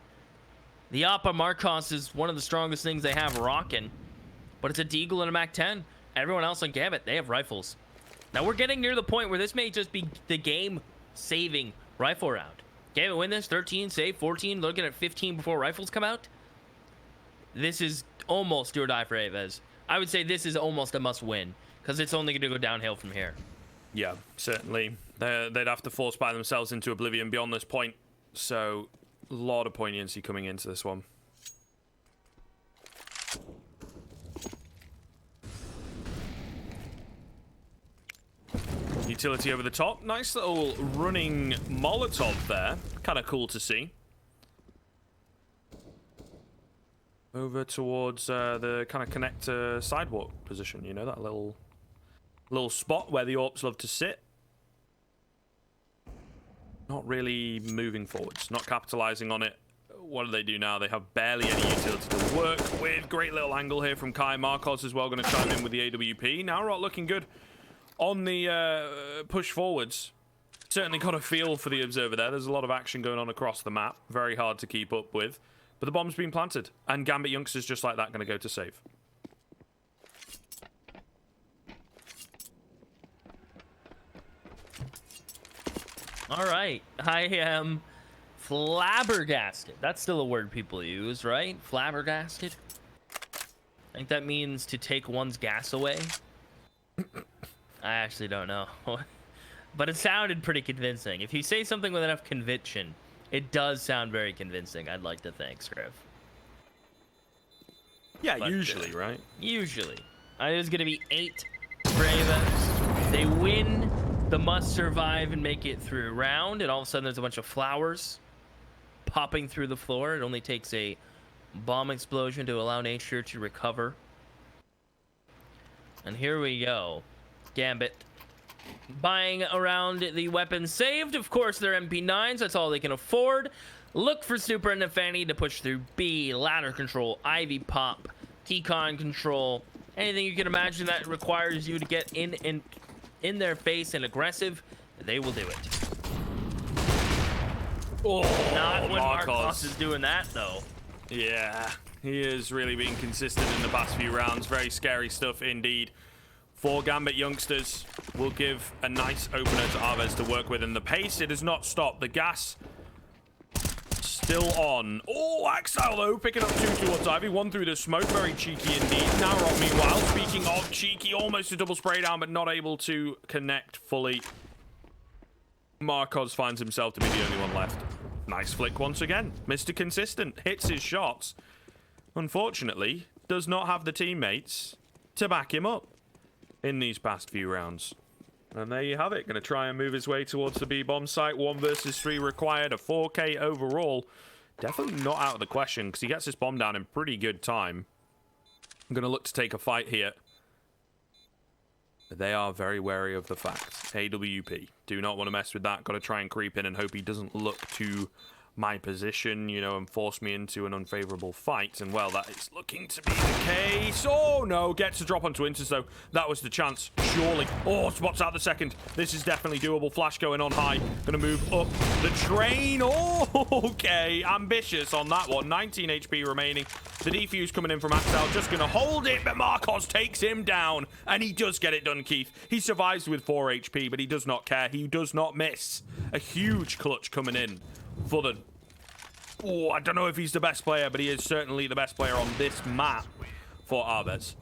The Appa Marcos is one of the strongest things they have rocking. But it's a Deagle and a Mac 10. Everyone else on Gambit, they have rifles. Now we're getting near the point where this may just be the game-saving rifle round. Gambit win this, 13, save, 14, looking at 15 before rifles come out. This is almost do or die for AVEZ. I would say this is almost a must-win, because it's only going to go downhill from here. Yeah, certainly. They'd have to force by themselves into oblivion beyond this point. So, a lot of poignancy coming into this one. Utility over the top. Nice little running Molotov there. Kind of cool to see. Over towards the kind of connector sidewalk position. You know, that little spot where the Orps love to sit. Not really moving forwards. Not capitalizing on it. What do they do now? They have barely any utility to work with. Great little angle here from Kai. Marcos as well going to chime in with the AWP. Now Rot looking good on the push forwards. Certainly got a feel for the observer there. There's a lot of action going on across the map. Very hard to keep up with. But the bomb's been planted. And Gambit Youngsters just like that going to go to save. All right. I am flabbergasted. That's still a word people use, right? Flabbergasted. I think that means to take one's gas away. I actually don't know. But it sounded pretty convincing. If you say something with enough conviction, it does sound very convincing, I'd like to think, Scriv. Yeah, but, usually, right? Usually. There's going to be 8 for AVEZ. They win the must survive and make it through round, and all of a sudden there's a bunch of flowers popping through the floor. It only takes a bomb explosion to allow nature to recover. And here we go. Gambit buying around the weapons saved. Of course, they're MP9s. That's all they can afford. Look for Super and Nafani to push through B, ladder control, Ivy pop, T-Con control. Anything you can imagine that requires you to get in their face and aggressive, they will do it. Oh, not when Marcos is doing that, though. Yeah, he is really being consistent in the past few rounds. Very scary stuff indeed. For Gambit Youngsters, will give a nice opener to AVEZ to work with. And the pace, it has not stopped. The gas still on. Oh, Axel, though, picking up 2 towards Ivy. 1 through the smoke. Very cheeky indeed. Narok, meanwhile, speaking of cheeky, almost a double spray down, but not able to connect fully. Marcos finds himself to be the only one left. Nice flick once again. Mr. Consistent hits his shots. Unfortunately, does not have the teammates to back him up in these past few rounds. And there you have it. Going to try and move his way towards the B-bomb site. 1 versus 3 required. A 4K overall. Definitely not out of the question because he gets this bomb down in pretty good time. I'm going to look to take a fight here. But they are very wary of the fact. AWP. Do not want to mess with that. Got to try and creep in and hope he doesn't look to my position, you know, and force me into an unfavorable fight. And, well, that is looking to be the case. Oh, no. Gets a drop onto Inters, though. That was the chance. Surely. Oh, spots out the second. This is definitely doable. Flash going on high. Gonna move up the train. Oh, okay. Ambitious on that one. 19 HP remaining. The defuse coming in from Axel. Just gonna hold it, but Marcos takes him down. And he does get it done, Keith. He survives with 4 HP, but he does not care. He does not miss. A huge clutch coming in for the... Oh, I don't know if he's the best player, but he is certainly the best player on this map for AVEZ.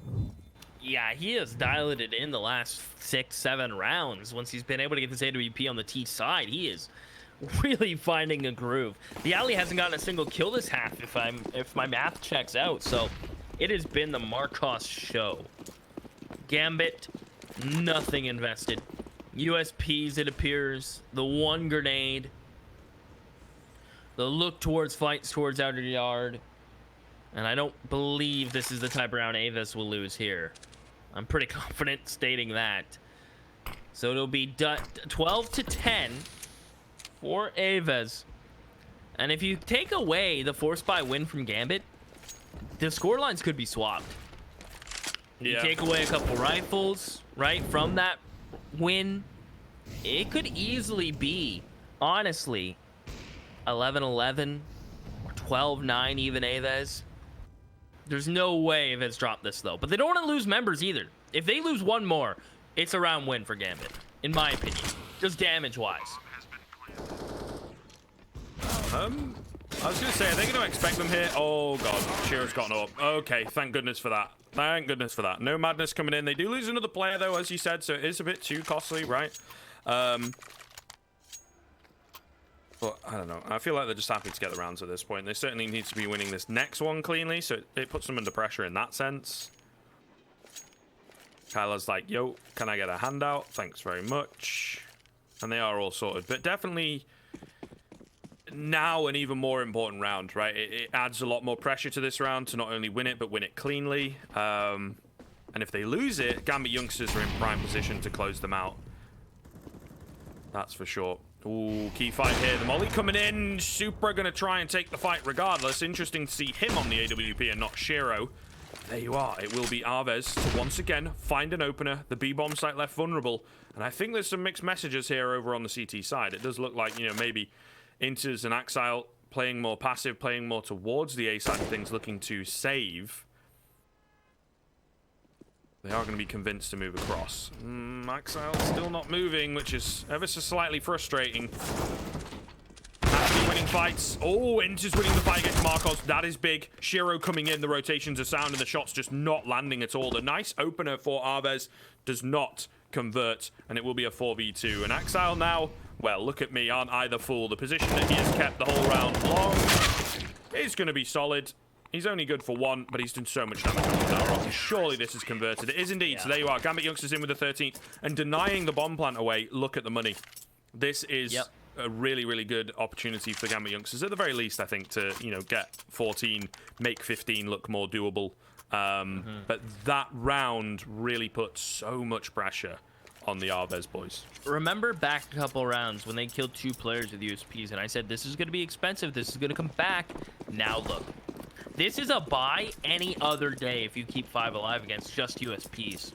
Yeah, he has dialed it in the last 6-7 rounds. Once he's been able to get this AWP on the T side, he is really finding a groove. The alley hasn't gotten a single kill this half, if my math checks out. So it has been the Marcos show. Gambit, nothing invested. USPs, it appears. The 1 grenade. The look towards fights towards outer yard. And I don't believe this is the type of round AVEZ will lose here. I'm pretty confident stating that. So it'll be 12-10 for AVEZ. And if you take away the force buy win from Gambit, the score lines could be swapped. You take away a couple rifles, right, from that win, it could easily be, honestly, 11-11 or 12-9 even AVEZ. There's no way AVEZ dropped this, though. But they don't want to lose members either. If they lose one more, it's a round win for Gambit, in my opinion. Just damage-wise. I was going to say, are they going to expect them here? Oh, God. Shiro's gotten up. Okay, thank goodness for that. Thank goodness for that. No madness coming in. They do lose another player, though, as you said, so it is a bit too costly, right? But I don't know. I feel like they're just happy to get the rounds at this point. They certainly need to be winning this next one cleanly, so it puts them under pressure in that sense. Kyla's like, yo, can I get a handout? Thanks very much. And they are all sorted. But definitely now an even more important round, right? It adds a lot more pressure to this round to not only win it, but win it cleanly. And if they lose it, Gambit youngsters are in prime position to close them out. That's for sure. Ooh, key fight here. The molly coming in. Supra going to try and take the fight regardless. Interesting to see him on the AWP and not Shiro. There you are. It will be AVEZ to once again find an opener. The B-bomb site left vulnerable. And I think there's some mixed messages here over on the CT side. It does look like, you know, maybe Inters and Axile playing more passive, playing more towards the A side of things, looking to save. They are going to be convinced to move across. Axile still not moving, which is ever so slightly frustrating. Actually winning fights. Oh, Inters winning the fight against Marcos. That is big. Shiro coming in. The rotations are sound and the shots just not landing at all. The nice opener for AVEZ does not convert, and it will be a 4v2. And Axile now, well, look at me. Aren't I the fool? The position that he has kept the whole round long is going to be solid. He's only good for 1, but he's done so much damage on that rocket. Surely this is converted. It is indeed. Yeah. So there you are. Gambit youngsters in with the 13th and denying the bomb plant away. Look at the money. This is a really, really good opportunity for Gambit youngsters. At the very least, I think, to, you know, get 14, make 15 look more doable. But that round really put so much pressure on the AVEZ boys. Remember back a couple rounds when they killed 2 players with USPs, and I said, this is going to be expensive. This is going to come back. Now look. This is a buy any other day if you keep 5 alive against just USPs,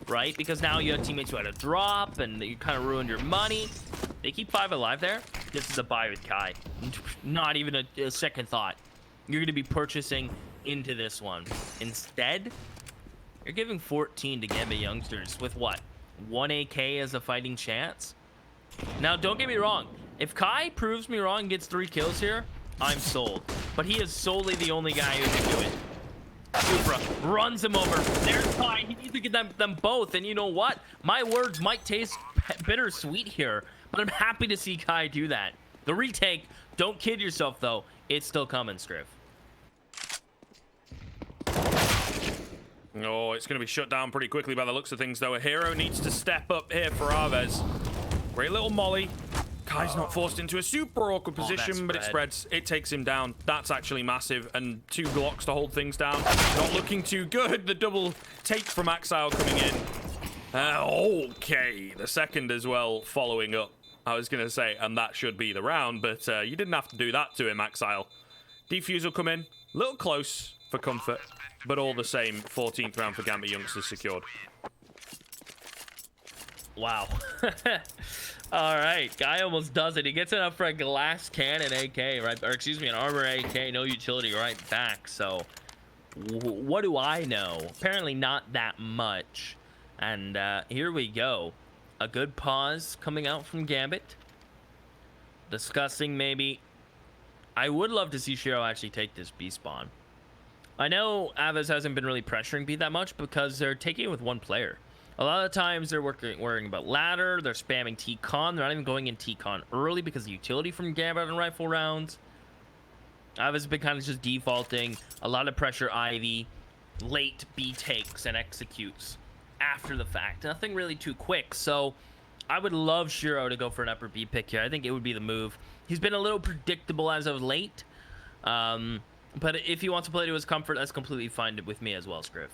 right? Because now you have teammates who had a drop and you kind of ruined your money. They keep 5 alive there. This is a buy with Kai. Not even a second thought. You're going to be purchasing into this one. Instead, you're giving 14 to Gambit youngsters with what? 1 AK as a fighting chance? Now, don't get me wrong. If Kai proves me wrong and gets 3 kills here, I'm sold. But he is solely the only guy who can do it. Supra runs him over. There's Kai. He needs to get them both. And you know what? My words might taste bittersweet here, but I'm happy to see Kai do that. The retake, don't kid yourself, though. It's still coming, Striff. Oh, it's going to be shut down pretty quickly by the looks of things, though. A hero needs to step up here for AVEZ. Great little molly. Kai's not forced into a super awkward position, but it spreads. It takes him down. That's actually massive. And 2 Glocks to hold things down. Not looking too good. The double take from Axile coming in. Okay. The second as well following up. I was going to say, and that should be the round, but you didn't have to do that to him, Axile. Defuse will come in. A little close for comfort, but all the same, 14th round for Gambit Youngsters secured. Wow. All right, guy almost does it. He gets it up for a glass cannon AK, right? Or excuse me, an armor AK, no utility right back. So what do I know? Apparently not that much. And here we go. A good pause coming out from Gambit. Discussing maybe. I would love to see Shiro actually take this B spawn. I know AVEZ hasn't been really pressuring B that much because they're taking it with 1 player. A lot of times they're worrying about ladder, they're spamming T-Con, they're not even going in T-Con early because of the utility from Gambit and rifle rounds. AVEZ has been kind of just defaulting, a lot of pressure Ivy, late B takes and executes after the fact. Nothing really too quick, so I would love Shiro to go for an upper B pick here. I think it would be the move. He's been a little predictable as of late, but if he wants to play to his comfort, that's completely fine with me as well, Scriv.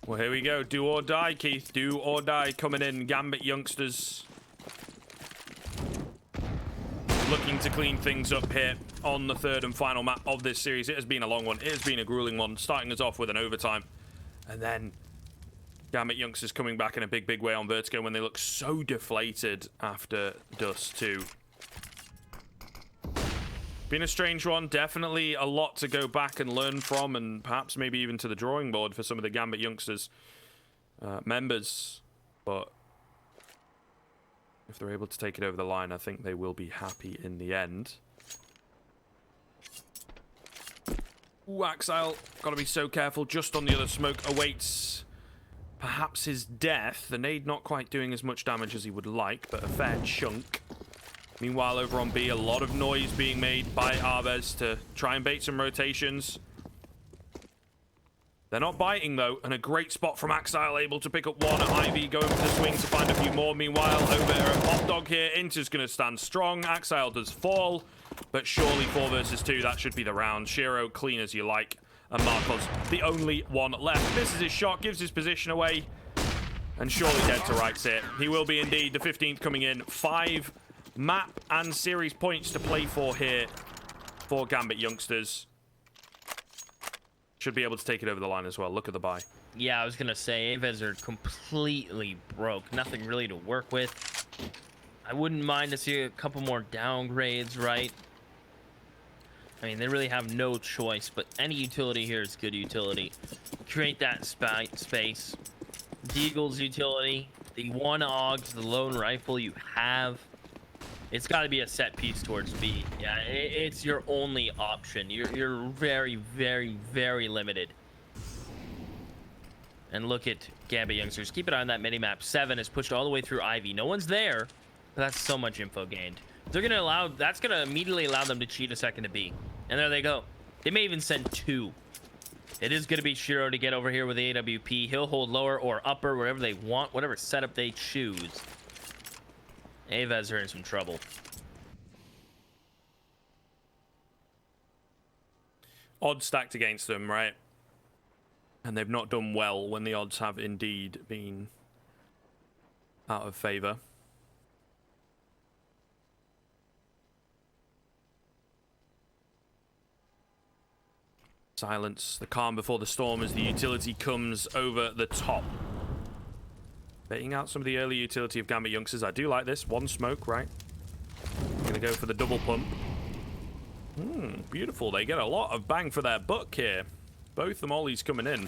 Well, here we go. Do or die, Keith. Do or die coming in. Gambit Youngsters looking to clean things up here on the 3rd and final map of this series. It has been a long one. It has been a grueling one, starting us off with an overtime. And then Gambit Youngsters coming back in a big, big way on Vertigo when they look so deflated after Dust 2. Been a strange one. Definitely a lot to go back and learn from, and perhaps maybe even to the drawing board for some of the Gambit Youngsters members. But if they're able to take it over the line, I think they will be happy in the end. Ooh, Axile, gotta be so careful. Just on the other smoke awaits perhaps his death. The nade not quite doing as much damage as he would like, but a fair chunk. Meanwhile, over on B, a lot of noise being made by AVEZ to try and bait some rotations. They're not biting, though, and a great spot from Axile, able to pick up 1. Ivy going for the swing to find a few more. Meanwhile, over at Hot Dog here, Inter's going to stand strong. Axile does fall, but surely 4 versus 2, that should be the round. Shiro, clean as you like, and Marcos, the only one left. Misses his shot, gives his position away, and surely dead to rights here. He will be indeed, the 15th coming in. 5 map and series points to play for here for Gambit Youngsters. Should be able to take it over the line as well. Look at the buy. Yeah, I was gonna say AVEZ are completely broke. Nothing really to work with. I wouldn't mind to see a couple more downgrades, right? I mean, they really have no choice, but any utility here is good utility. Create that space. Deagle's utility, the 1 AUG, the lone rifle you have. It's got to be a set piece towards B. Yeah, it's your only option. You're very, very, very limited. And look at Gambit Youngsters. Keep an eye on that minimap. 7 is pushed all the way through Ivy. No one's there, but that's so much info gained. They're gonna allow. That's gonna immediately allow them to cheat a second to B. And there they go. They may even send 2. It is gonna be Shiro to get over here with the AWP. He'll hold lower or upper, wherever they want, whatever setup they choose. AVEZ are in some trouble. Odds stacked against them, right? And they've not done well when the odds have indeed been out of favor. Silence, the calm before the storm as the utility comes over the top. Baiting out some of the early utility of Gambit Youngsters. I do like this. 1 smoke, right? Gonna go for the double pump. Beautiful. They get a lot of bang for their buck here. Both the mollies coming in.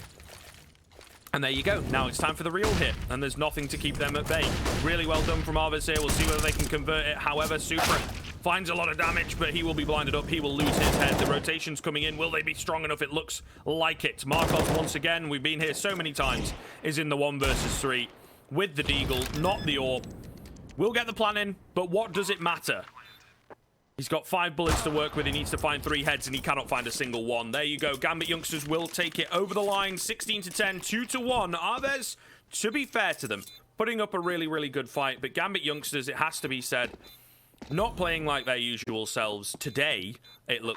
And there you go. Now it's time for the real hit. And there's nothing to keep them at bay. Really well done from AVEZ here. We'll see whether they can convert it. However, Supra finds a lot of damage, but he will be blinded up. He will lose his head. The rotation's coming in. Will they be strong enough? It looks like it. Marcos, once again, we've been here so many times, is in the 1 versus 3. With the Deagle, not the AWP. We'll get the plan in, but what does it matter? He's got 5 bullets to work with. He needs to find 3 heads, and he cannot find a single one. There you go. Gambit youngsters will take it over the line. 16 to 10, 2 to 1. AVEZ, to be fair to them, putting up a really, really good fight. But Gambit youngsters, it has to be said, not playing like their usual selves. Today, it looks